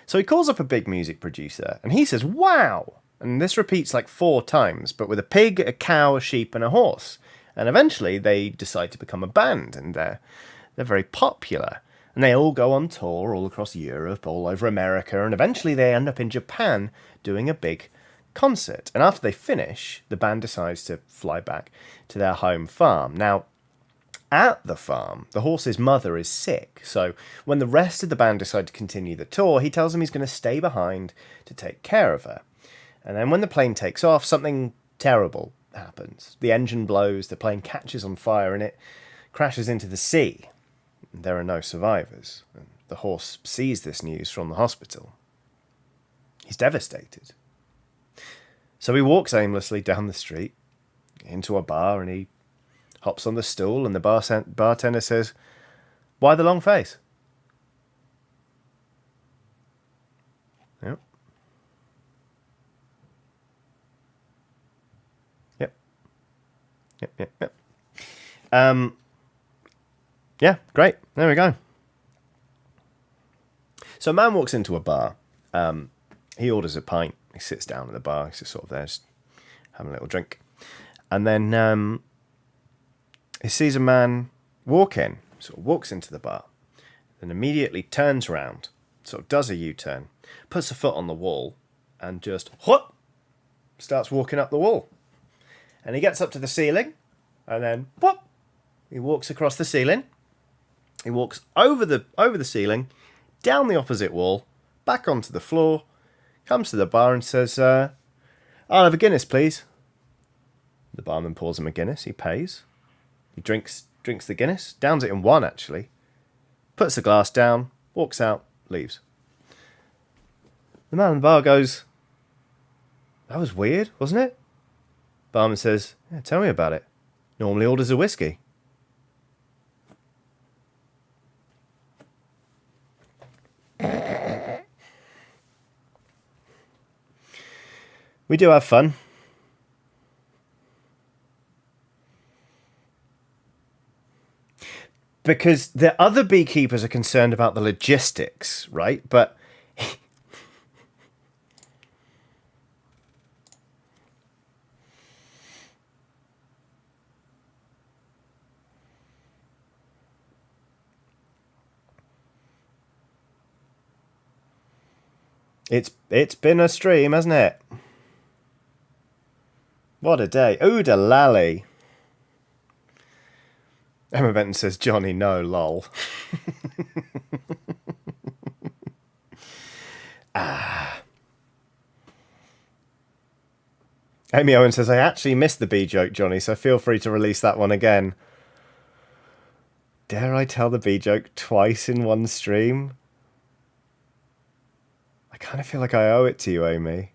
So he calls up a big music producer and he says, wow. And this repeats like 4 times, but with a pig, a cow, a sheep, and a horse. And eventually they decide to become a band, and they're very popular. And they all go on tour all across Europe, all over America, and eventually they end up in Japan doing a big concert. And after they finish, the band decides to fly back to their home farm. Now, at the farm, the horse's mother is sick, so when the rest of the band decide to continue the tour, he tells them he's going to stay behind to take care of her. And then when the plane takes off, something terrible happens. The engine blows, the plane catches on fire, and it crashes into the sea. There are no survivors. And the horse sees this news from the hospital. He's devastated. So he walks aimlessly down the street into a bar, and he hops on the stool, and the bartender says, why the long face? Yep. Yep. Yeah, great. There we go. So a man walks into a bar. He orders a pint. He sits down at the bar. He's just sort of there, just having a little drink. And then he sees a man walk in, sort of walks into the bar, then immediately turns around, sort of does a U-turn, puts a foot on the wall, and just whoop, starts walking up the wall. And he gets up to the ceiling, and then whoop, he walks across the ceiling. He walks over the ceiling, down the opposite wall, back onto the floor, comes to the bar and says, I'll have a Guinness, please. The barman pours him a Guinness. He pays. He drinks the Guinness, downs it in one, actually, puts the glass down, walks out, leaves. The man in the bar goes, that was weird, wasn't it? Barman says, yeah, tell me about it. Normally orders a whiskey. We do have fun. Because the other beekeepers are concerned about the logistics, right? But it's been a stream, hasn't it? What a day. Ooda lally. Emma Benton says, Johnny, no, lol. Amy Owen says, I actually missed the bee joke, Johnny, so feel free to release that one again. Dare I tell the bee joke twice in one stream? I kind of feel like I owe it to you, Amy.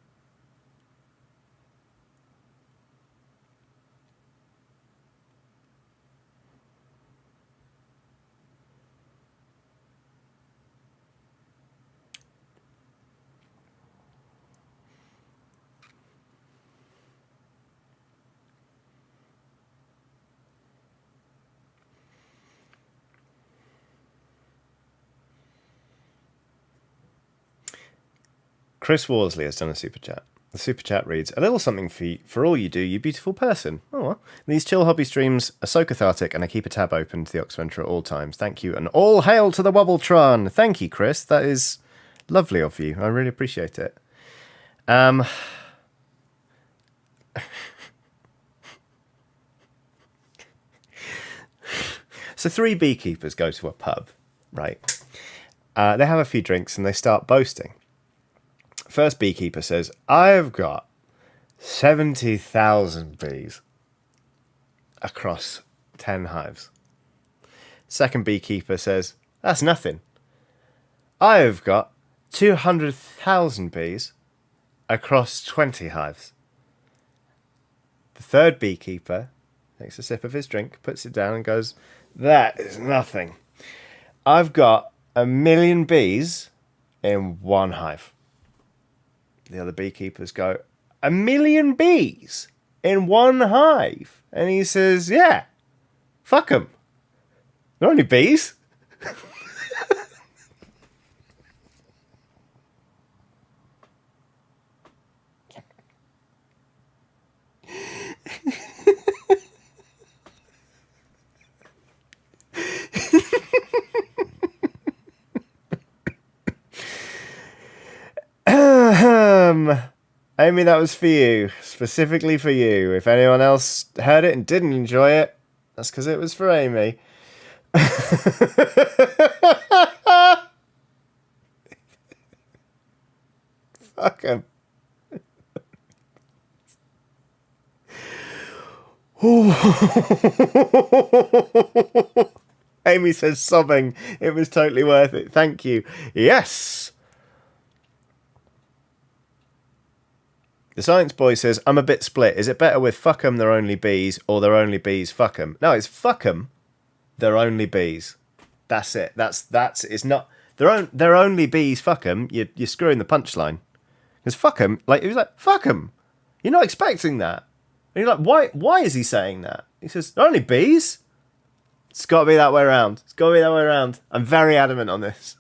Chris Worsley has done a super chat. The super chat reads, a little something for all you do, you beautiful person. Oh, well. These chill hobby streams are so cathartic, and I keep a tab open to the Oxventure at all times. Thank you, and all hail to the Wobbletron. Thank you, Chris. That is lovely of you. I really appreciate it. So 3 beekeepers go to a pub, right? They have a few drinks and they start boasting. First beekeeper says, I've got 70,000 bees across 10 hives. Second beekeeper says, that's nothing. I've got 200,000 bees across 20 hives. The third beekeeper takes a sip of his drink, puts it down and goes, that is nothing. I've got 1 million bees in one hive. The other beekeepers go, 1 million bees in one hive? And he says, yeah, fuck them. They're only bees. Amy, that was for you. Specifically for you. If anyone else heard it and didn't enjoy it, that's because it was for Amy. Fuck him. Amy says, sobbing. It was totally worth it. Thank you. Yes. The Science Boy says, I'm a bit split. Is it better with fuck 'em, they're only bees, or they're only bees, fuck 'em? No, it's fuck 'em, they're only bees. That's it. That's it's not they're only bees, fuck 'em. You're screwing the punchline. Because fuck 'em, like, he was like, fuck 'em. You're not expecting that. And you're like, why is he saying that? He says, they're only bees? It's got to be that way around. It's got to be that way around. I'm very adamant on this.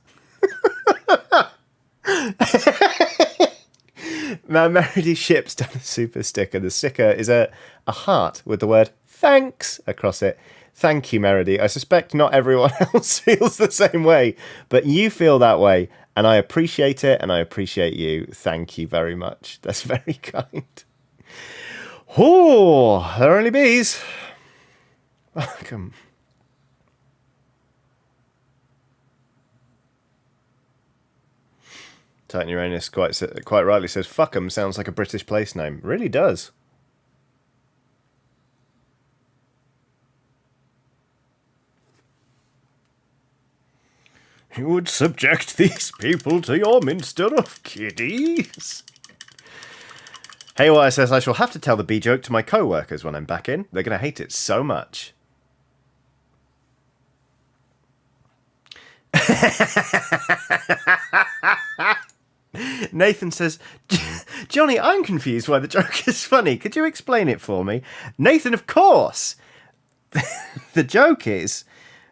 Now, Meredy Ship's done a super sticker. The sticker is a heart with the word thanks across it. Thank you, Meredy. I suspect not everyone else feels the same way, but you feel that way, and I appreciate it, and I appreciate you. Thank you very much. That's very kind. Oh, they're only bees. Welcome. Titan Uranus quite rightly says, fuck 'em sounds like a British place name. It really does. You would subject these people to your minster of kiddies. Haywire says, I shall have to tell the bee joke to my co-workers when I'm back in. They're going to hate it so much. Nathan says, Johnny, I'm confused why the joke is funny. Could you explain it for me? Nathan, of course. The joke is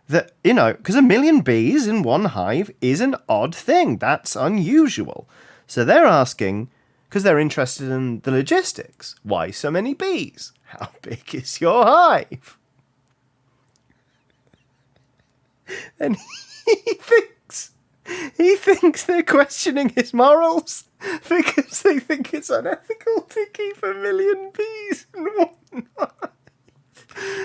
that, you know, because 1 million bees in one hive is an odd thing. That's unusual. So they're asking, because they're interested in the logistics, why so many bees? How big is your hive? And he thinks they're questioning his morals because they think it's unethical to keep 1 million bees in one hive.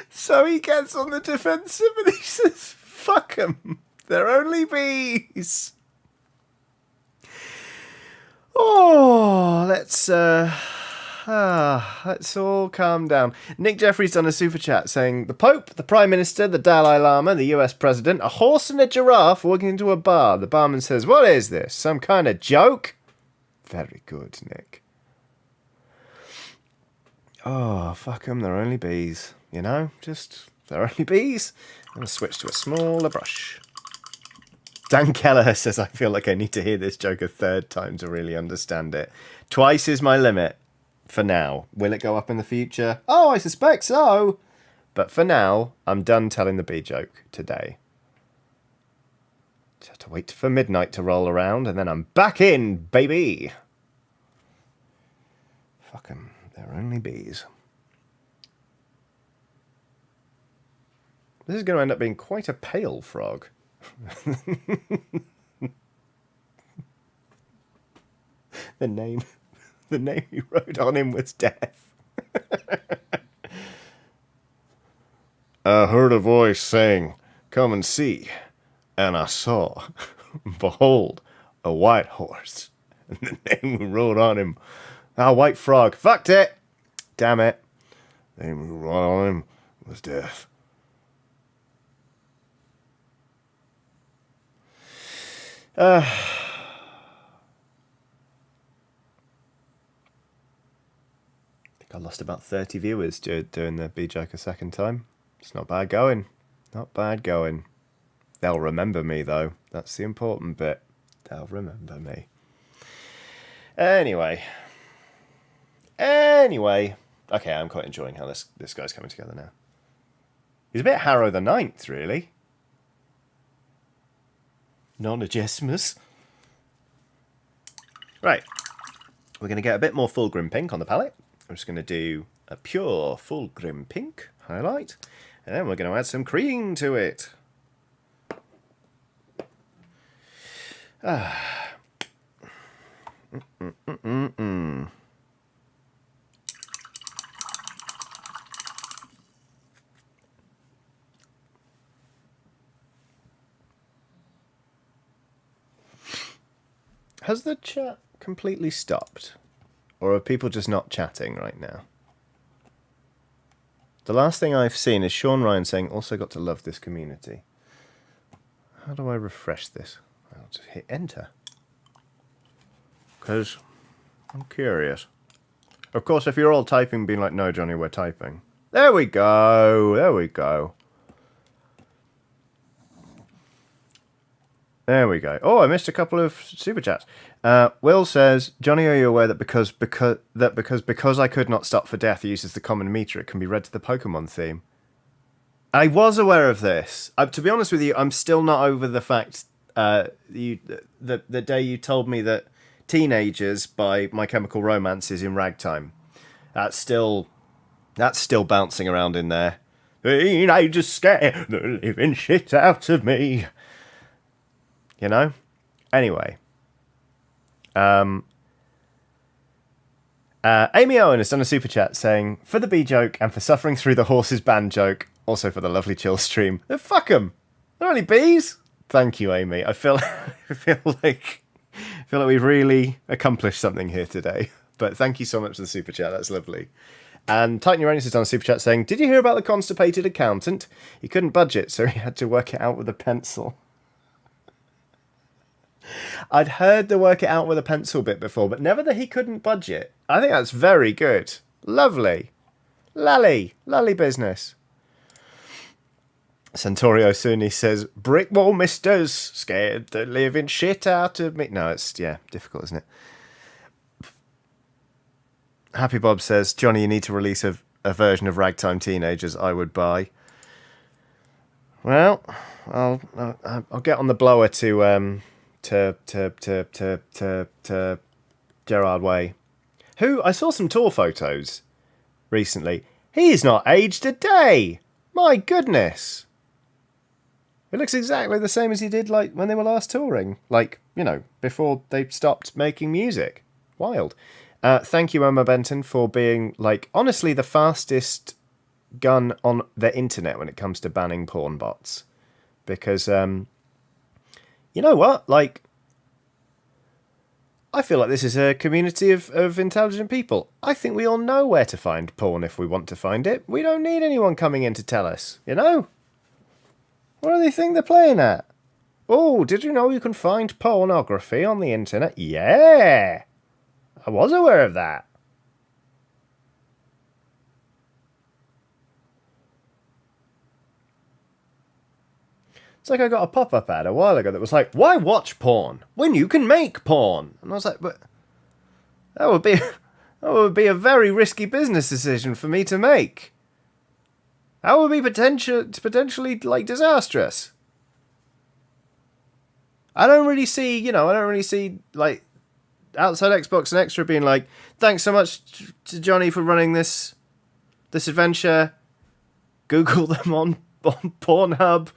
So he gets on the defensive and he says, fuck 'em, they're only bees. Oh, let's all calm down. Nick Jeffries done a super chat saying, the Pope, the Prime Minister, the Dalai Lama, the US President, a horse and a giraffe walking into a bar. The barman says, what is this? Some kind of joke? Very good, Nick. Oh, fuck 'em, they're only bees. You know, just, they're only bees. I'm going to switch to a smaller brush. Dan Kelleher says, I feel like I need to hear this joke a third time to really understand it. Twice is my limit. For now. Will it go up in the future? Oh, I suspect so. But for now, I'm done telling the bee joke today. Just have to wait for midnight to roll around, and then I'm back in, baby. Fuck 'em. They're only bees. This is going to end up being quite a pale frog. The name you wrote on him was death. I heard a voice saying, "Come and see." And I saw, behold, a white horse. And the name we wrote on him, white frog. Fucked it. Damn it. The name we wrote on him was death. I think I lost about 30 viewers doing the B-Joke a second time. It's not bad going. Not bad going. They'll remember me, though. That's the important bit. They'll remember me. Anyway. Okay, I'm quite enjoying how this guy's coming together now. He's a bit Harrow the Ninth, really. Non-adjustments. Right. We're going to get a bit more Fulgrim Pink on the palette. I'm just going to do a pure Fulgrim Pink highlight. And then we're going to add some cream to it. Has the chat completely stopped? Or are people just not chatting right now? The last thing I've seen is Sean Ryan saying, "Also got to love this community." How do I refresh this? I'll just hit enter. Because I'm curious. Of course, if you're all typing, being like, "No, Johnny, we're typing." There we go. There we go. There we go. Oh, I missed a couple of super chats. Will says, "Johnny, are you aware that because I could not stop for death uses the common meter, it can be read to the Pokemon theme?" I was aware of this. To be honest with you, I'm still not over the fact the day you told me that Teenagers by My Chemical Romance is in Ragtime. That's still bouncing around in there. Teenagers scare the living shit out of me. You know? Anyway. Amy Owen has done a super chat saying, "For the B-Joke and for suffering through the horse's band joke, also for the lovely chill stream." Fuck them. They're only bees. Thank you, Amy. I feel like we've really accomplished something here today. But thank you so much for the super chat. That's lovely. And Titan Uranus has done a super chat saying, "Did you hear about the constipated accountant? He couldn't budget, so he had to work it out with a pencil." I'd heard the work it out with a pencil bit before, but never that he couldn't budget. I think that's very good. Lovely. Lally business. Santorio Suni says, "Brick wall misters, scared the living shit out of me." No, it's, difficult, isn't it? Happy Bob says, "Johnny, you need to release a version of Ragtime Teenagers I would buy." Well, I'll get on the blower to Gerard Way, who I saw some tour photos recently. He's not aged a day. My goodness. It looks exactly the same as he did like when they were last touring. Like, before they stopped making music. Wild. Thank you, Emma Benton, for being, like, honestly the fastest gun on the internet when it comes to banning porn bots. Because, you know what? Like, I feel like this is a community of intelligent people. I think we all know where to find porn if we want to find it. We don't need anyone coming in to tell us, you know? What do they think they're playing at? Oh, did you know you can find pornography on the internet? Yeah! I was aware of that. It's like I got a pop-up ad a while ago that was like, "Why watch porn when you can make porn?" And I was like, but that would be a very risky business decision for me to make. That would be potentially like disastrous. I don't really see like outside Xbox and Extra being like, thanks so much to Johnny for running this adventure. Google them on Pornhub.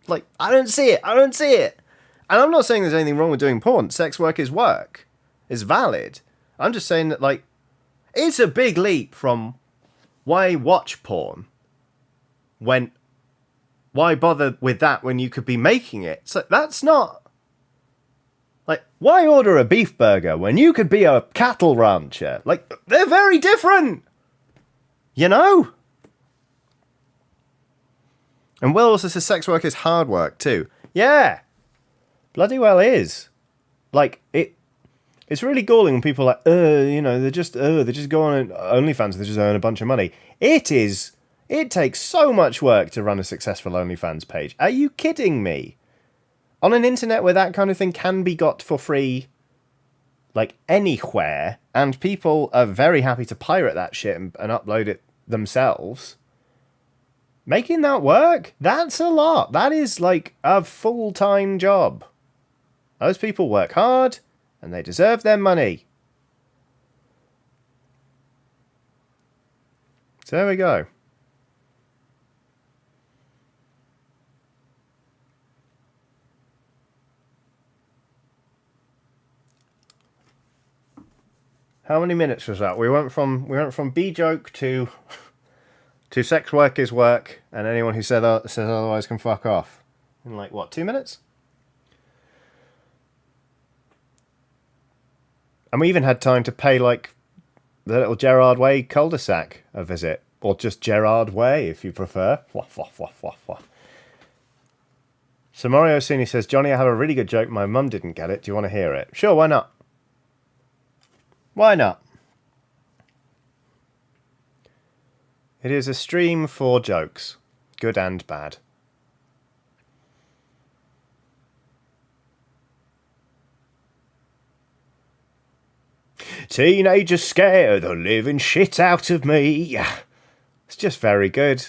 Like, I don't see it. And I'm not saying there's anything wrong with doing porn. Sex work is work. It's valid. I'm just saying that, like, it's a big leap from why watch porn when... Why bother with that when you could be making it? So that's not... Like, why order a beef burger when you could be a cattle rancher? Like, they're very different! You know? And Will also says sex work is hard work too. Yeah! Bloody well is. Like, it's really galling when people are like, they just go on OnlyFans and they just earn a bunch of money. It takes so much work to run a successful OnlyFans page. Are you kidding me? On an internet where that kind of thing can be got for free, like, anywhere, and people are very happy to pirate that shit and upload it themselves, making that work, that's a lot. That is, like, a full-time job. Those people work hard, and they deserve their money. So there we go. How many minutes was that? We went from B joke to sex work is work, and anyone who says otherwise can fuck off. In like what, 2 minutes? And we even had time to pay like the little Gerard Way cul-de-sac a visit, or just Gerard Way if you prefer. Waff, waff, waff, waff, waff. So Mario Sini says, Johnny, I have a really good joke. My mum didn't get it. Do you want to hear it? Sure, why not? Why not? It is a stream for jokes, good and bad. Teenagers scare the living shit out of me. It's just very good.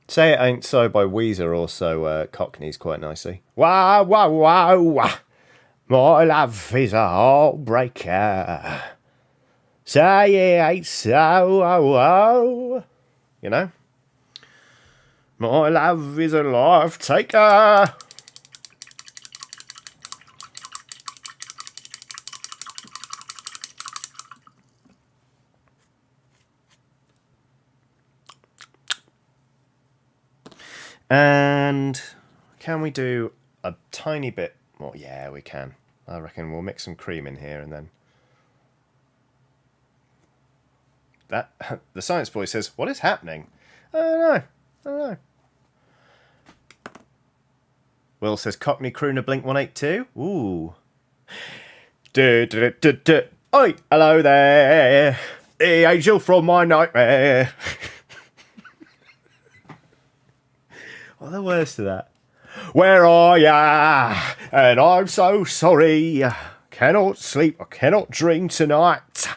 Say It Ain't So by Weezer also cockneys quite nicely. Wow, wow, wow. My love is a heartbreaker. Say it ain't so, oh, oh. You know? My love is a life taker. And can we do a tiny bit more? Yeah, we can. I reckon we'll mix some cream in here and then. That the science boy says, what is happening? I don't know. Will says, Cockney crooner Blink 182. Ooh. Oi, hello there. The angel from my nightmare. What are the words to that? Where are ya? And I'm so sorry. Cannot sleep, I cannot dream tonight.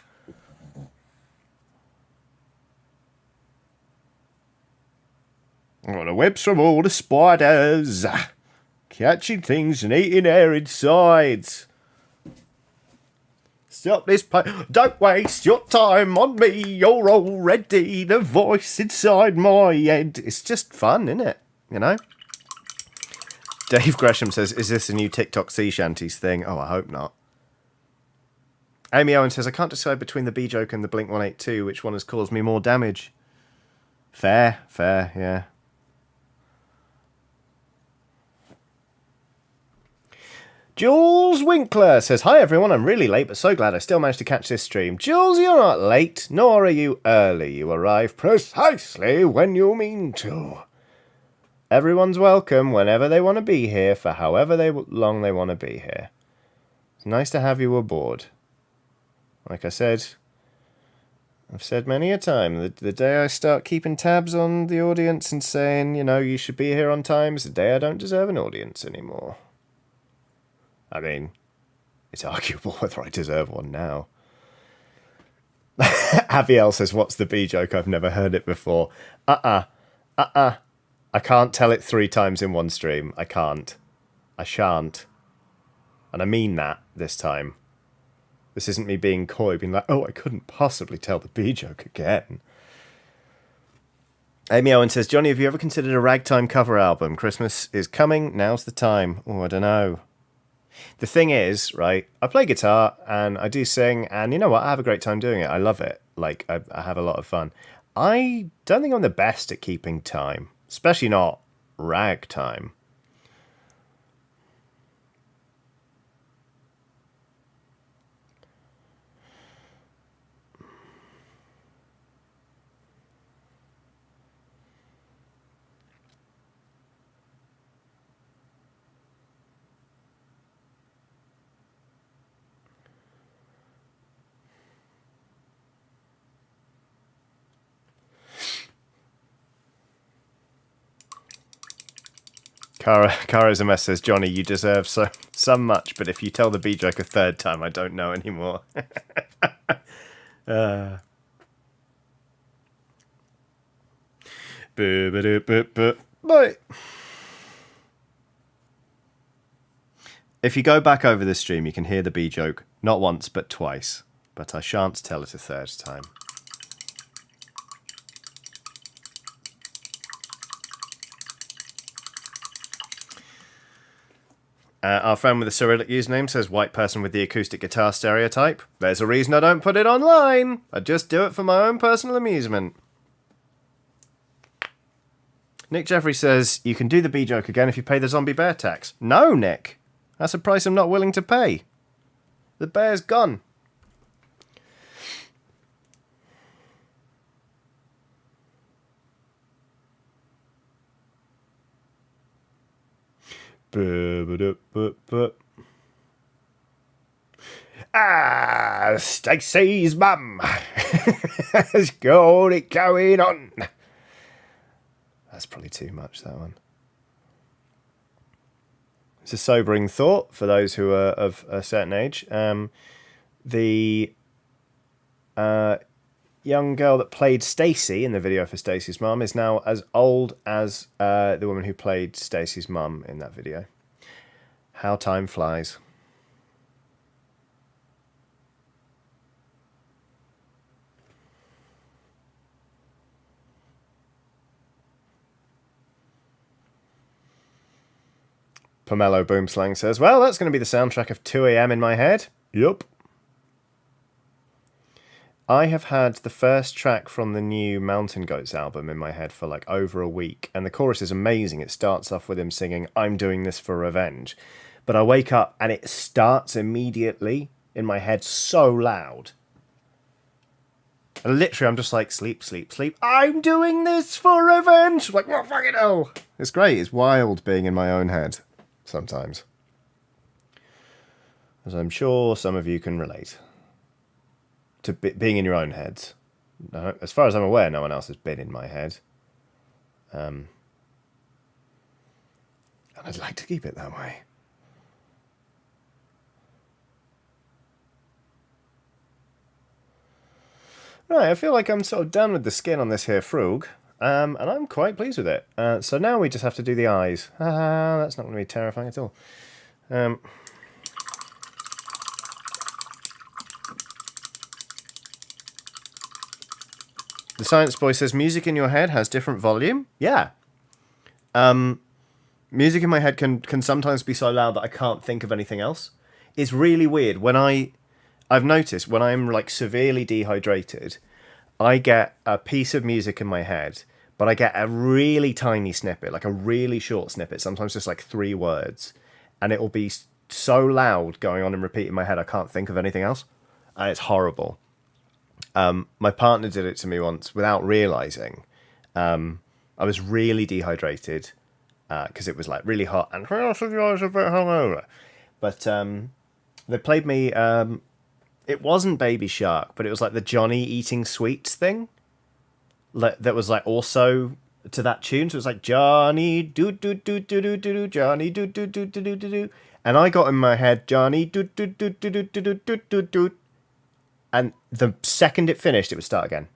Got the webs from all the spiders, catching things and eating air inside. Stop this don't waste your time on me. You're already the voice inside my head. It's just fun, isn't it? You know? Dave Gresham says, is this a new TikTok sea shanties thing? Oh, I hope not. Amy Owen says, I can't decide between the B joke and the Blink 182. Which one has caused me more damage? Fair, yeah. Jules Winkler says, hi everyone, I'm really late, but so glad I still managed to catch this stream. Jules, you're not late, nor are you early. You arrive precisely when you mean to. Everyone's welcome whenever they want to be here for however long they want to be here. It's nice to have you aboard. Like I said, I've said many a time, the day I start keeping tabs on the audience and saying, you know, you should be here on time is the day I don't deserve an audience anymore. I mean, it's arguable whether I deserve one now. Aviel says, what's the B joke? I've never heard it before. I can't tell it 3 times in one stream. I can't. I shan't. And I mean that this time. This isn't me being coy, being like, oh, I couldn't possibly tell the B joke again. Amy Owen says, Johnny, have you ever considered a ragtime cover album? Christmas is coming. Now's the time. Oh, I don't know. The thing is, right, I play guitar and I do sing, and you know what? I have a great time doing it. I love it. Like, I have a lot of fun. I don't think I'm the best at keeping time, especially not ragtime. Kara's a mess says, Johnny, you deserve so much, but if you tell the B joke a third time, I don't know anymore. But if you go back over the stream, you can hear the B joke not once but twice, but I shan't tell it a third time. Our friend with the Cyrillic username says, white person with the acoustic guitar stereotype. There's a reason I don't put it online. I just do it for my own personal amusement. Nick Jeffrey says, you can do the B joke again if you pay the zombie bear tax. No, Nick. That's a price I'm not willing to pay. The bear's gone. Stacey's mum has got it going on. That's probably too much, that one. It's a sobering thought for those who are of a certain age. The young girl that played Stacey in the video for Stacey's mum is now as old as the woman who played Stacey's mum in that video. How time flies. Pomelo Boomslang says, well, that's going to be the soundtrack of 2 AM in my head. Yup. I have had the first track from the new Mountain Goats album in my head for like over a week, and the chorus is amazing. It starts off with him singing, I'm doing this for revenge. But I wake up and it starts immediately in my head so loud. And literally I'm just like, sleep, sleep, sleep. I'm doing this for revenge. Like, what fucking hell? It's great. It's wild being in my own head sometimes. As I'm sure some of you can relate to being in your own heads. No, as far as I'm aware, no one else has been in my head. And I'd like to keep it that way. Right, I feel like I'm sort of done with the skin on this here frog, and I'm quite pleased with it. So now we just have to do the eyes. That's not going to be terrifying at all. The Science Boy says, music in your head has different volume? Yeah. Music in my head can sometimes be so loud that I can't think of anything else. It's really weird. When I've noticed when I'm like severely dehydrated, I get a piece of music in my head, but I get a really tiny snippet, like a really short snippet, sometimes just like 3 words, and it will be so loud going on and repeat in my head I can't think of anything else. And it's horrible. My partner did it to me once without realizing. I was really dehydrated because it was like really hot and I was a bit hungover. But they played me. It wasn't Baby Shark, but it was like the Johnny eating sweets thing. That was like also to that tune. So it was like Johnny do do do do do do Johnny do do do do do do. And I got in my head Johnny do do do do do do do do do. And the second it finished, it would start again.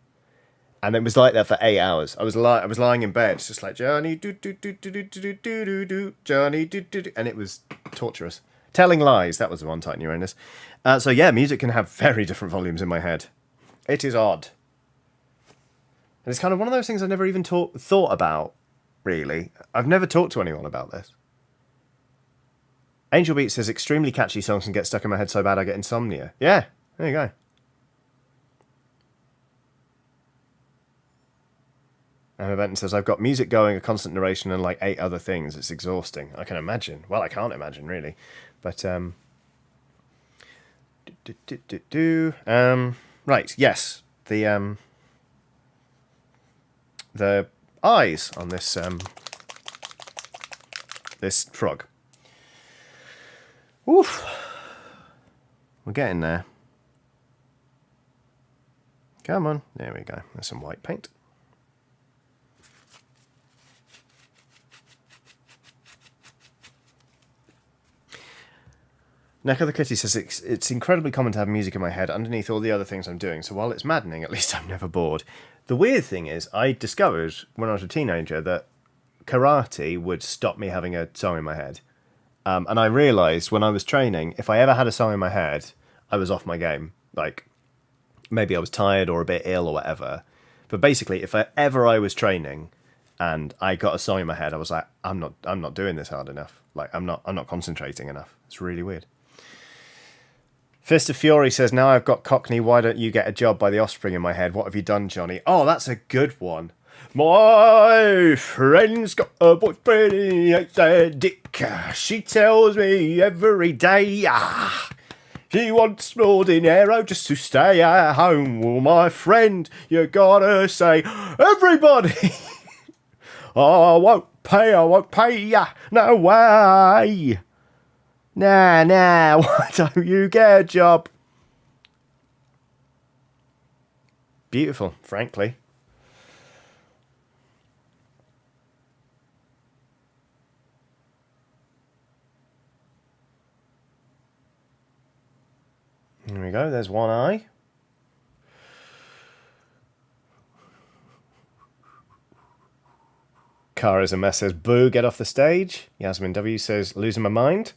And it was like that for 8 hours. I was lying in bed, it's just like Johnny do do do do do do do do do Johnny do do do, and it was torturous. Telling lies. That was the one, Titan Uranus. So yeah, music can have very different volumes in my head. It is odd, and it's kind of one of those things I've never even thought about. Really, I've never talked to anyone about this. Angel Beat says extremely catchy songs can get stuck in my head so bad I get insomnia. Yeah, there you go. Emma Benton says, I've got music going, a constant narration, and like 8 other things. It's exhausting. I can imagine. Well, I can't imagine, really. But, right, yes. The eyes on this, this frog. Oof. We're getting there. Come on. There we go. There's some white paint. Neck of the Kitty says, it's incredibly common to have music in my head underneath all the other things I'm doing, so while it's maddening, at least I'm never bored. The weird thing is, I discovered when I was a teenager that karate would stop me having a song in my head. And I realised when I was training, if I ever had a song in my head, I was off my game. Like, maybe I was tired or a bit ill or whatever. But basically, if I was training and I got a song in my head, I was like, I'm not doing this hard enough. Like, I'm not concentrating enough. It's really weird. Fist of Fury says, now I've got Cockney, why don't you get a job by the Offspring in my head? What have you done, Johnny? Oh, that's a good one. My friend's got a boyfriend, it's a dick. She tells me every day, she wants more dinero just to stay at home. Well, my friend, you gotta say, everybody, I won't pay, no way. Nah, why don't you get a job? Beautiful, frankly. There we go, there's one eye. Kara's a mess says, boo, get off the stage. Yasmin W says, losing my mind.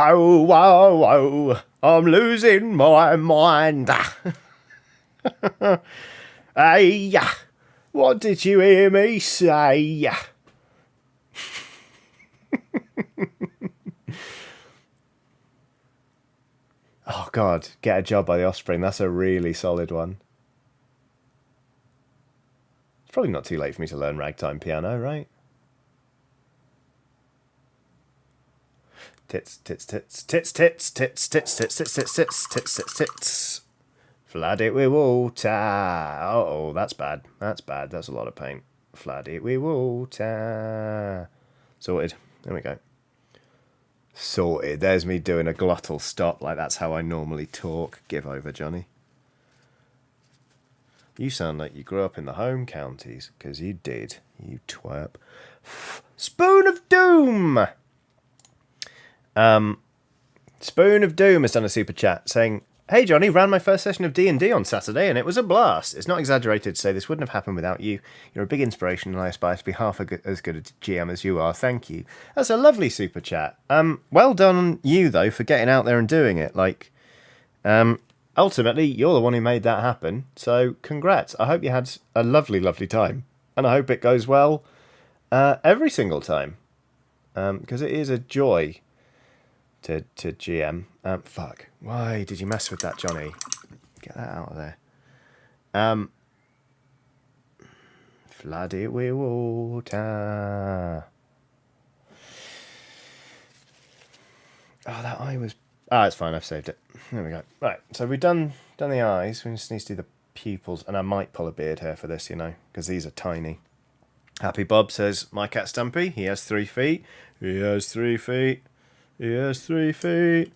Oh, I'm losing my mind. Hey, what did you hear me say? Oh, God, get a job by the Offspring. That's a really solid one. It's probably not too late for me to learn ragtime piano, right? Tits, tits, tits, tits, tits, tits, tits, tits, tits, tits, tits, tits, tits, tits. Flood it with water. Oh, that's bad. That's bad. That's a lot of paint. Flood it with water. Sorted. There we go. Sorted. There's me doing a glottal stop. Like, that's how I normally talk. Give over, Johnny. You sound like you grew up in the home counties, because you did, you twerp. Spoon of Doom! Spoon of Doom has done a super chat saying, hey Johnny, ran my first session of D&D on Saturday and it was a blast. It's not exaggerated to say this wouldn't have happened without you. You're a big inspiration and I aspire to be half as good a GM as you are. Thank you. That's a lovely super chat. Well done on you though for getting out there and doing it. Like, ultimately you're the one who made that happen. So congrats. I hope you had a lovely, lovely time and I hope it goes well every single time because it is a joy to GM. Fuck. Why did you mess with that, Johnny? Get that out of there. Flood it with water. Oh, that eye was... Ah, it's fine. I've saved it. There we go. Right, so we've done the eyes. We just need to do the pupils. And I might pull a beard hair for this, you know, because these are tiny. Happy Bob says, my cat Stumpy, he has 3 feet. He has 3 feet. He has 3 feet.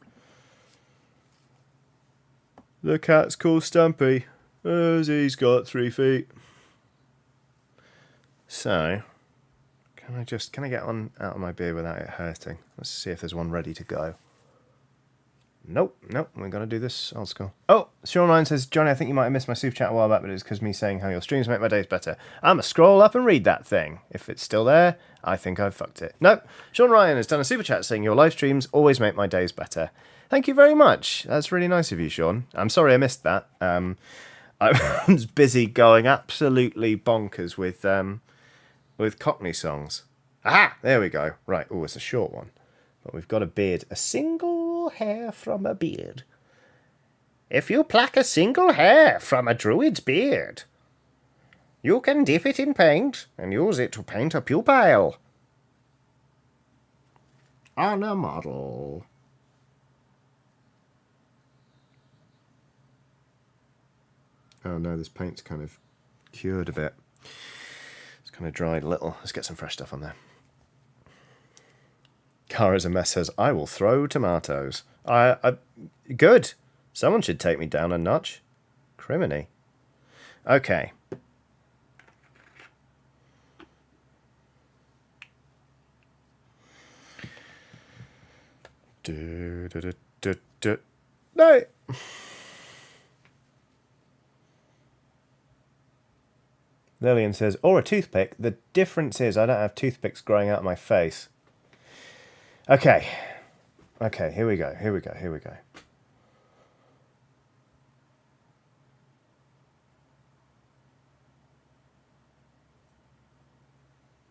The cat's called Stumpy, as he's got 3 feet. So, can I get one out of my beard without it hurting? Let's see if there's one ready to go. Nope, we're going to do this old school. Oh, Sean Ryan says, Johnny, I think you might have missed my super chat a while back, but it's because me saying how your streams make my days better. I'm going to scroll up and read that thing. If it's still there, I think I've fucked it. No, Sean Ryan has done a super chat saying your live streams always make my days better. Thank you very much. That's really nice of you, Sean. I'm sorry I missed that. I was busy going absolutely bonkers with Cockney songs. Aha! There we go. Right. Oh, it's a short one. But we've got a beard. A single hair from a beard. If you pluck a single hair from a druid's beard, you can dip it in paint and use it to paint a pupil on a model. Oh no, this paint's kind of cured a bit. It's kind of dried a little. Let's get some fresh stuff on there. Cara's a mess says, I will throw tomatoes. Good. Someone should take me down a notch. Criminy. Okay. No. Lillian says, or a toothpick. The difference is I don't have toothpicks growing out of my face. Okay. Okay, here we go.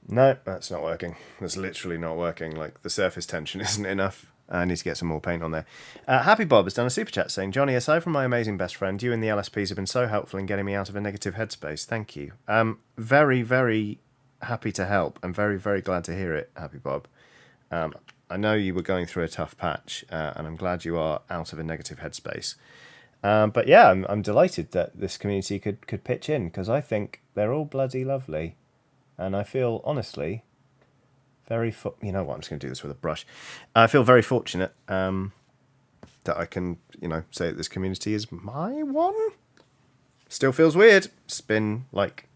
No, that's not working. That's literally not working. Like, the surface tension isn't enough. I need to get some more paint on there. Happy Bob has done a super chat saying, Johnny, aside from my amazing best friend, you and the LSPs have been so helpful in getting me out of a negative headspace. Thank you. Very, very happy to help. I'm very, very glad to hear it, Happy Bob. I know you were going through a tough patch, and I'm glad you are out of a negative headspace. But yeah, I'm delighted that this community could pitch in, because I think they're all bloody lovely. And I feel, honestly, you know what, I'm just going to do this with a brush. I feel very fortunate that I can, say that this community is my one. Still feels weird. It's been like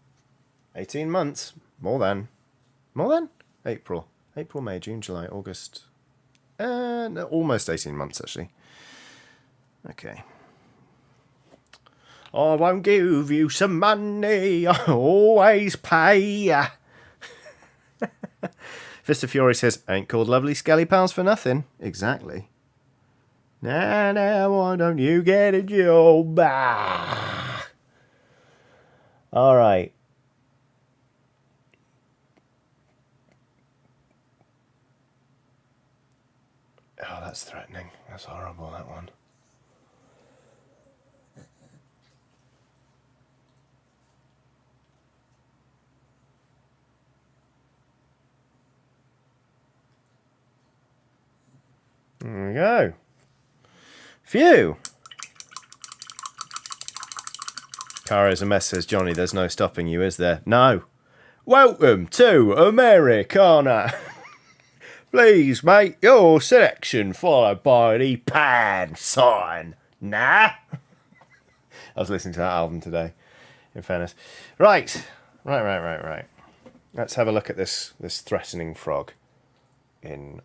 18 months. More than? April, May, June, July, August. No, almost 18 months, actually. Okay. I won't give you some money, I always pay. Fist of Fury says, ain't called Lovely Skelly Pals for nothing. Exactly. Now, why don't you get a job? All right. Oh, that's threatening. That's horrible, that one. There we go. Phew. Cara's a mess says, Johnny, there's no stopping you, is there? No. Welcome to Americana. Please make your selection followed by the pound sign. Nah. I was listening to that album today, in fairness. Right. Let's have a look at this threatening frog in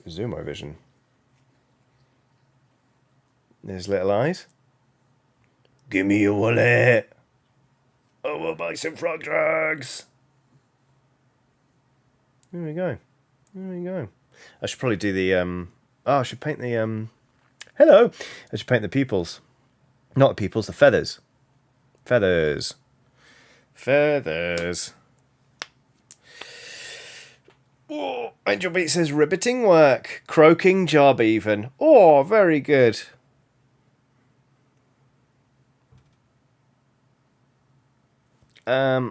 Zoomo-Vision. His little eyes. Give me your wallet. I will buy some frog drugs. There we go. I should probably do the I should paint the hello. I should paint the pupils. Not the pupils, the feathers. Feathers. Oh, Angel Beat says riveting work. Croaking job even. Oh, very good. I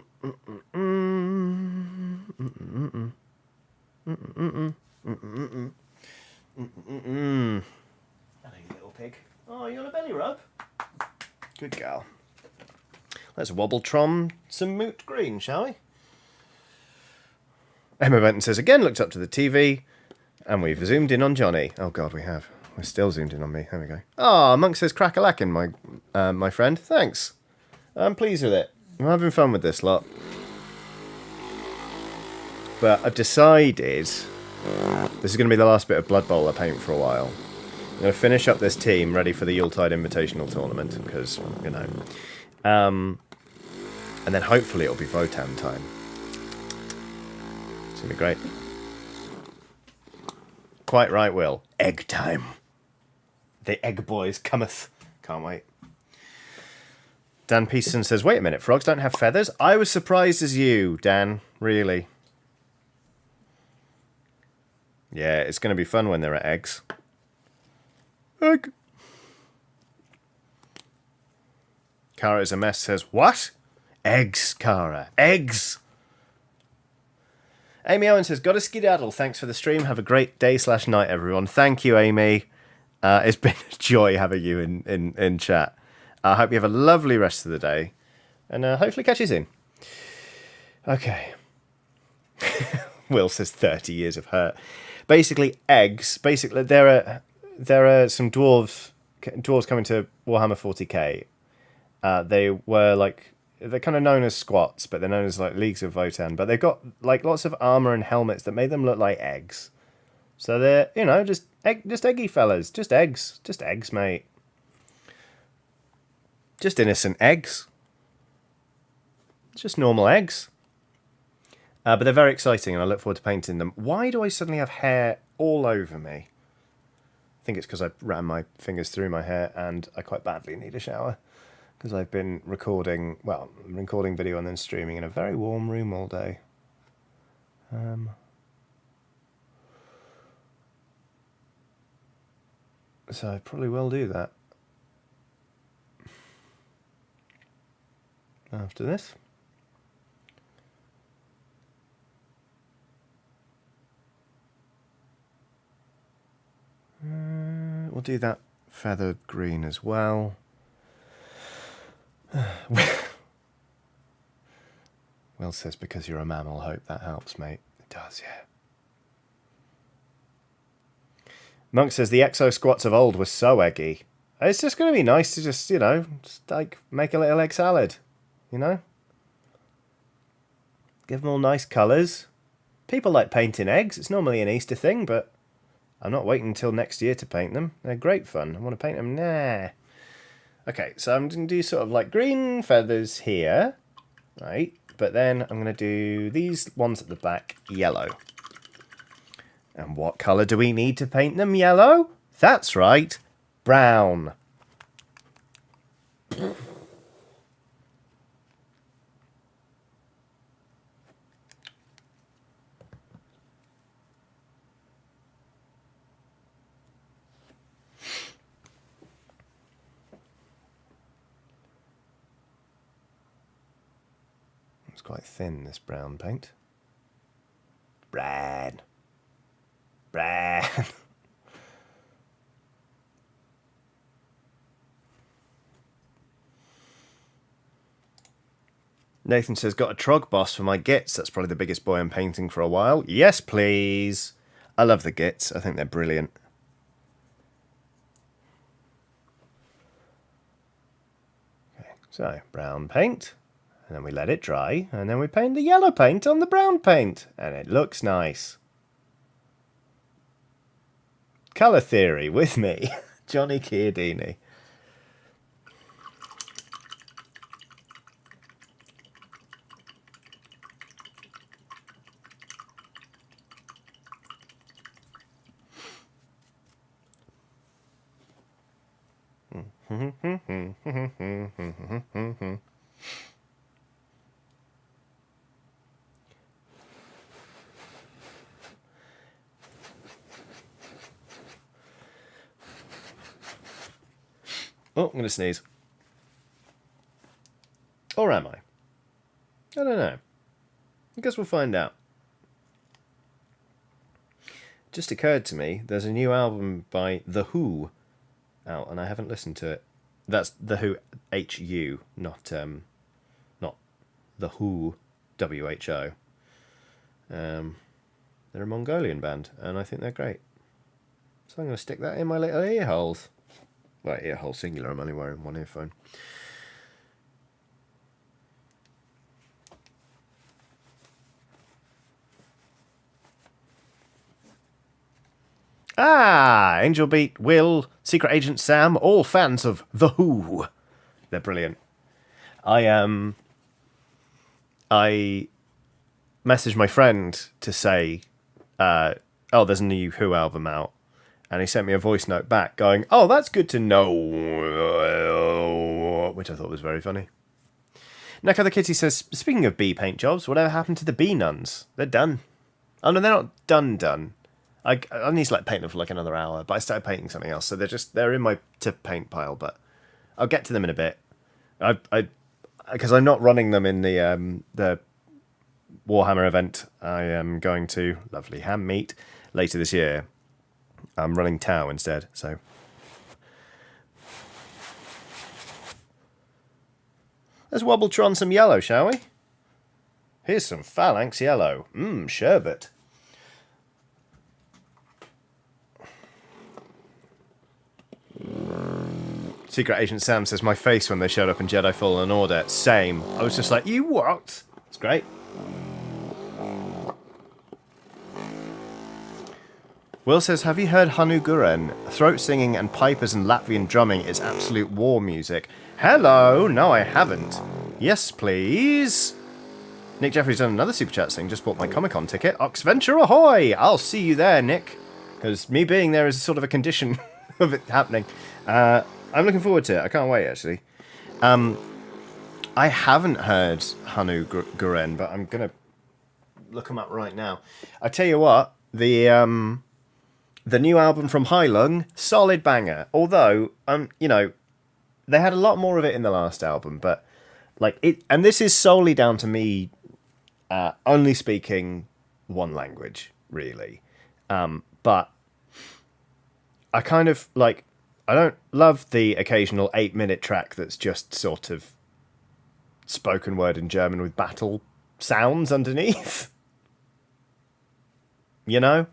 little pig. Oh, you on a belly rub? Good gal. Let's wobbletrom some moot green, shall we? Emma Benton says, again, looked up to the TV, and we've zoomed in on Johnny. Oh, God, we have. We're still zoomed in on me. There we go. Ah, Monk says, crack-a-lackin', my friend. Thanks. I'm pleased with it. I'm having fun with this lot. But I've decided this is going to be the last bit of Blood Bowl I paint for a while. going to finish up this team ready for the Yuletide Invitational Tournament, because, you know. And then hopefully it'll be Votan time. It's going to be great. Quite right, Will. Egg time. The egg boys cometh. Can't wait. Dan Peterson says, wait a minute, frogs don't have feathers? I was surprised as you, Dan. Really. Yeah, it's going to be fun when there are eggs. Egg. Cara is a mess says, what? Eggs, Cara. Eggs. Amy Owen says, got a skedaddle. Thanks for the stream. Have a great day/night, everyone. Thank you, Amy. It's been a joy having you in chat. I hope you have a lovely rest of the day. And hopefully catch you soon. Okay. Will says 30 years of hurt. Basically, eggs. Basically, there are some dwarves coming to Warhammer 40k. They were like, they're kind of known as squats, but they're known as like Leagues of Votan. But they've got like lots of armor and helmets that made them look like eggs. So they're, you know, just eggy fellas, just eggs, mate. Just innocent eggs. Just normal eggs. But they're very exciting, and I look forward to painting them. Why do I suddenly have hair all over me? I think it's because I ran my fingers through my hair, and I quite badly need a shower. Because I've been recording video and then streaming in a very warm room all day. So I probably will do that after this. We'll do that feather green as well. Will says, because you're a mammal, hope that helps, mate. It does, yeah. Monk says, the exo squats of old were so eggy. It's just going to be nice to just, you know, just like make a little egg salad, you know? Give them all nice colours. People like painting eggs. It's normally an Easter thing, but I'm not waiting until next year to paint them. They're great fun. I want to paint them now. Okay, so I'm going to do sort of like green feathers here, right? But then I'm going to do these ones at the back yellow. And what colour do we need to paint them yellow? That's right, brown. It's quite thin, this brown paint. Brown. Brown. Nathan says, got a Trog boss for my Gits. That's probably the biggest boy I'm painting for a while. Yes, please. I love the Gits. I think they're brilliant. Okay, so brown paint. And then we let it dry. And then we paint the yellow paint on the brown paint. And it looks nice. Colour theory with me, Johnny Chiodini. Oh, I'm going to sneeze. Or am I? I don't know. I guess we'll find out. Just occurred to me, there's a new album by The Who out, and I haven't listened to it. That's The Who, H-U, not The Who, W-H-O. They're a Mongolian band, and I think they're great. So I'm going to stick that in my little ear holes. Well, ear hole singular, I'm only wearing one earphone. Ah, Angel Beat, Will, Secret Agent Sam, all fans of The Who. They're brilliant. I messaged my friend to say, oh, there's a new Who album out. And he sent me a voice note back going, oh, that's good to know. Which I thought was very funny. Neko the Kitty says, speaking of bee paint jobs, whatever happened to the bee nuns? They're done. Oh, no, they're not done. I need to paint them for another hour, but I started painting something else. So they're in my to paint pile, but I'll get to them in a bit. Because I'm not running them in the Warhammer event. I am going to lovely ham meet later this year. I'm running Tau instead, so let's Wobbletron some yellow, shall we? Here's some Phalanx yellow. Sherbet. Secret Agent Sam says, my face when they showed up in Jedi Fallen Order. Same. I was just like, you what? It's great. Will says, have you heard Hanu Guren? Throat singing and pipers and Latvian drumming is absolute war music. Hello! No, I haven't. Yes, please. Nick Jeffrey's done another super chat saying, just bought my Comic-Con ticket. Oxventure ahoy! I'll see you there, Nick. Because me being there is sort of a condition of it happening. I'm looking forward to it. I can't wait, actually. I haven't heard Hanu Guren, but I'm going to look him up right now. I tell you what, the new album from Heilung, solid banger. Although, they had a lot more of it in the last album, but and this is solely down to me only speaking one language, really. But I kind of I don't love the occasional 8-minute track that's just sort of spoken word in German with battle sounds underneath. It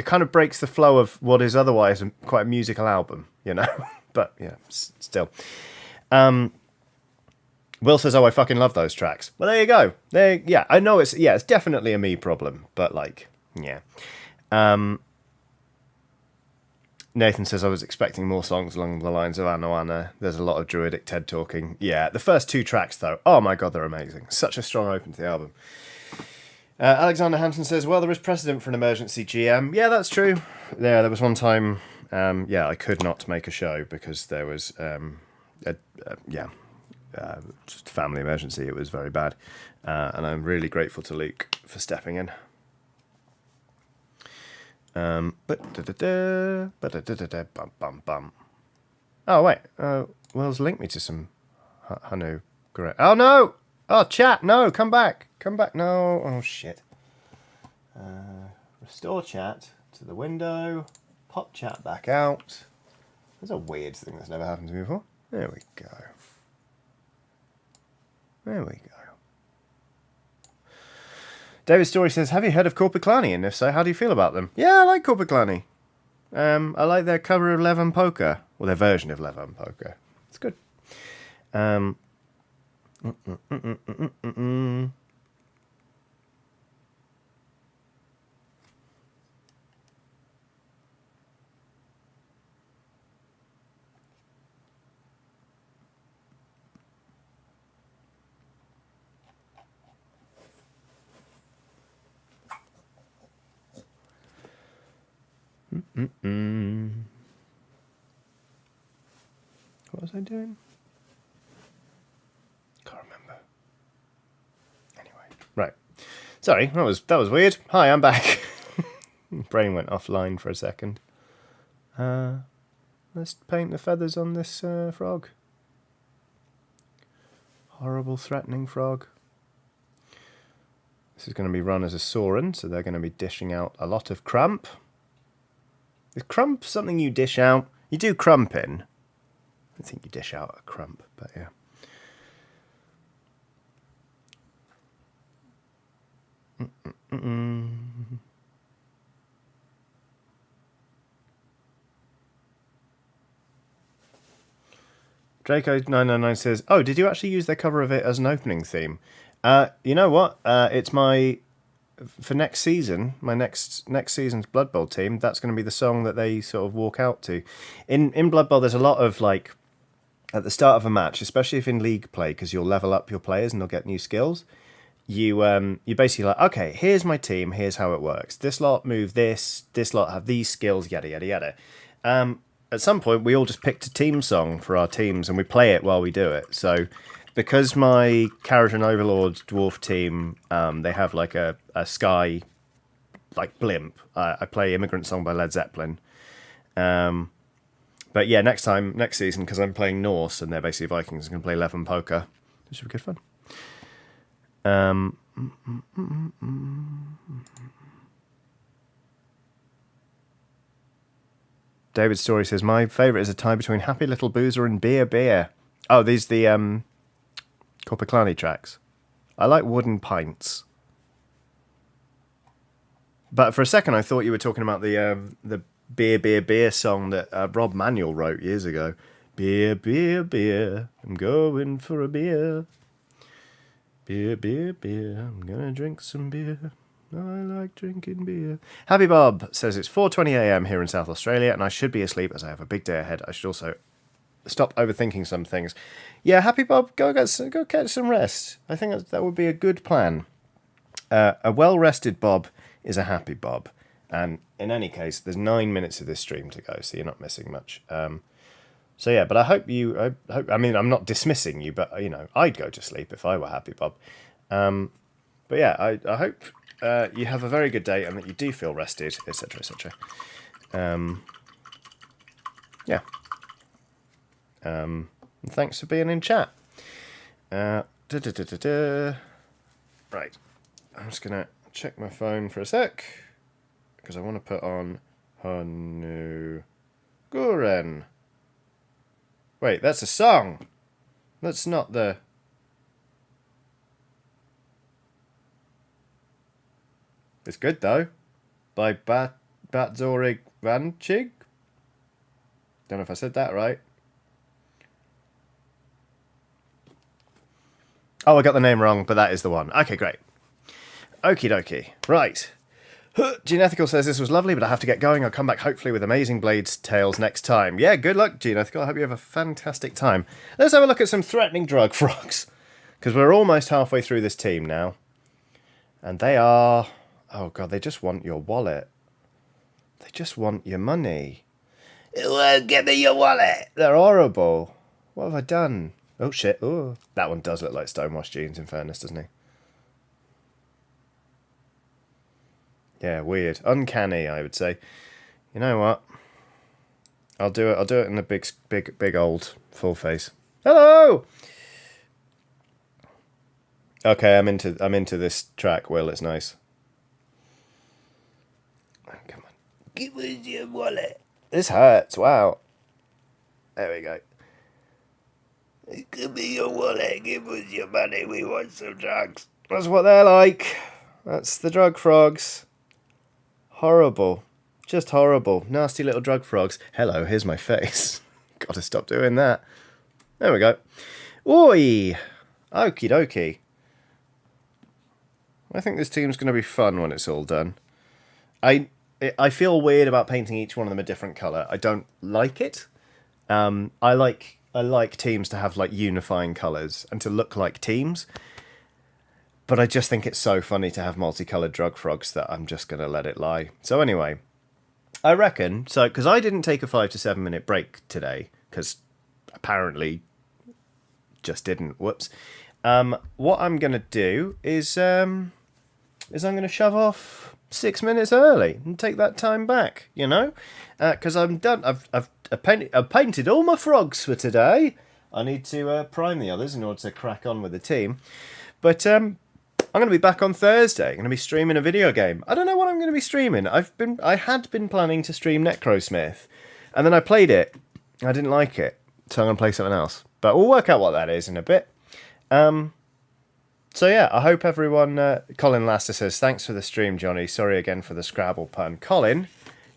kind of breaks the flow of what is otherwise quite a musical album, But yeah, still. Will says, "Oh, I fucking love those tracks." Well, there you go. I know it's definitely a me problem, but yeah. Nathan says, "I was expecting more songs along the lines of Anna Anna. There's a lot of druidic TED talking." Yeah, the first 2 tracks though, oh my god, they're amazing. Such a strong open to the album. Alexander Hampton says, well, there is precedent for an emergency GM. Yeah, that's true. Yeah, there was one time, I could not make a show because there was, just a family emergency. It was very bad. And I'm really grateful to Luke for stepping in. Oh, wait. Will's linked me to some Hanu. Great. Oh, no! Oh, chat, no, come back. Come back, no. Oh, shit. Restore chat to the window. Pop chat back out. That's a weird thing that's never happened to me before. There we go. There we go. David Story says, have you heard of Corpiclani? And if so, how do you feel about them? Yeah, I like Corpiclani. I like their cover of Levan Poker. Or their version of Levan Poker. It's good. What was I doing? Can't remember. Anyway, right. Sorry, that was weird. Hi, I'm back. Brain went offline for a second. Let's paint the feathers on this frog. Horrible, threatening frog. This is going to be run as a Sauron, so they're going to be dishing out a lot of crump. Is crump something you dish out? You do crumping. I think you dish out a crump, but yeah. Draco999 says, oh, did you actually use their cover of it as an opening theme? You know what? It's my for next season, my next season's Blood Bowl team, that's going to be the song that they sort of walk out to. In Blood Bowl, there's a lot of like at the start of a match, especially if in league play, because you'll level up your players and they'll get new skills. You basically like, okay, here's my team, here's how it works. This lot move this lot have these skills, yada yada yada. At some point, we all just picked a team song for our teams and we play it while we do it. So, because my Kharadron Overlord dwarf team, they have like a sky like blimp. I play Immigrant Song by Led Zeppelin. But yeah, next season, because I'm playing Norse and they're basically Vikings, I'm going to play Levin Poker. This should be good fun. David Story says, my favourite is a tie between Happy Little Boozer and Beer Beer. Oh, these the Corpiclani tracks. I like Wooden Pints. But for a second, I thought you were talking about the Beer Beer Beer song that Rob Manuel wrote years ago. Beer, beer, beer, I'm going for a beer. Beer, beer, beer, I'm gonna drink some beer. I like drinking beer. Happy Bob says it's 4:20 a.m. here in South Australia and I should be asleep as I have a big day ahead. I should also stop overthinking some things. Yeah, Happy Bob, go get some rest. I think that would be a good plan. A well-rested Bob is a happy Bob. And in any case, there's 9 minutes of this stream to go, so you're not missing much. So yeah, but I hope I mean, I'm not dismissing you, but I'd go to sleep if I were Happy Bob. But yeah, I hope you have a very good day and that you do feel rested, etc., etc. Yeah. Thanks for being in chat. Right. I'm just going to check my phone for a sec, because I want to put on Hanu Guren. Wait, that's a song. That's not the... It's good, though. By Batzorig Vanchig. Don't know if I said that right. Oh, I got the name wrong, but that is the one. Okay, great. Okie dokie. Right. Geneethical says this was lovely, but I have to get going. I'll come back hopefully with amazing Blades tales next time. Yeah, good luck, Geneethical. I hope you have a fantastic time. Let's have a look at some threatening drug frogs, because we're almost halfway through this team now. And they are... Oh, God, they just want your wallet. They just want your money. It won't give me your wallet. They're horrible. What have I done? Oh, shit. Oh, that one does look like Stonewashed Jeans, in fairness, doesn't he? Yeah, weird. Uncanny, I would say. You know what? I'll do it in a big old full face. Hello! Okay, I'm into this track, Will. It's nice. Oh, come on. Give us your wallet. This hurts. Wow. There we go. Give me your wallet. Give us your money. We want some drugs. That's what they're like. That's the drug frogs. Horrible. Just horrible. Nasty little drug frogs. Hello, here's my face. Gotta stop doing that. There we go. Oi! Okie dokie. I think this team's going to be fun when it's all done. I feel weird about painting each one of them a different colour. I don't like it. I like teams to have like unifying colours and to look like teams. But I just think it's so funny to have multicoloured drug frogs that I'm just going to let it lie. So anyway, I reckon, because I didn't take a 5 to 7 minute break today, because apparently just didn't, whoops. What I'm going to do is I'm going to shove off 6 minutes early and take that time back, because I'm done. I've painted all my frogs for today. I need to prime the others in order to crack on with the team. But I'm going to be back on Thursday. I'm going to be streaming a video game. I don't know what I'm going to be streaming. I had been planning to stream Necrosmith, and then I played it. I didn't like it, so I'm going to play something else. But we'll work out what that is in a bit. So yeah, I hope everyone... Colin Laster says, thanks for the stream, Johnny. Sorry again for the Scrabble pun. Colin,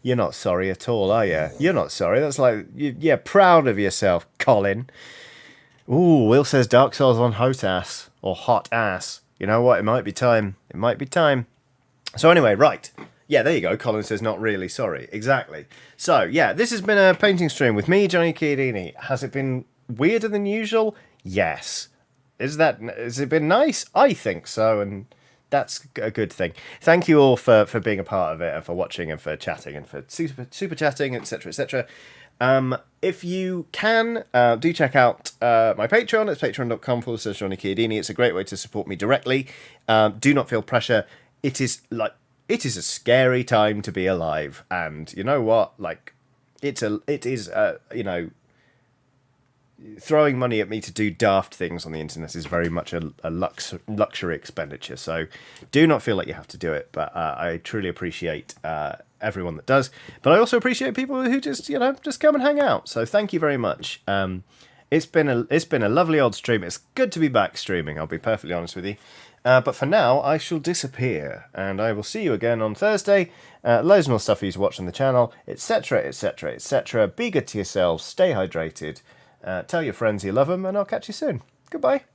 you're not sorry at all, are you? You're not sorry. That's like... You're proud of yourself, Colin. Ooh, Will says Dark Souls on hot ass. Or hot ass. You know what? It might be time. It might be time. So anyway, right. Yeah, there you go. Colin says not really sorry. Exactly. So yeah, this has been a painting stream with me, Johnny Chiodini. Has it been weirder than usual? Yes. Has it been nice? I think so, and that's a good thing. Thank you all for being a part of it and for watching and for chatting and for super chatting, etc. etc. If you can, do check out my Patreon. It's patreon.com/Johnny Chiodini. It's a great way to support me directly. Do not feel pressure. It is a scary time to be alive, and you know what? Like, it is throwing money at me to do daft things on the internet is very much a luxury expenditure. So do not feel like you have to do it. But I truly appreciate everyone that does. But I also appreciate people who just come and hang out. So thank you very much. It's been a lovely old stream. It's good to be back streaming. I'll be perfectly honest with you. But for now, I shall disappear, and I will see you again on Thursday. Loads more stuff for you to watch on the channel, etc., etc., etc. Be good to yourselves. Stay hydrated. Tell your friends you love them, and I'll catch you soon. Goodbye.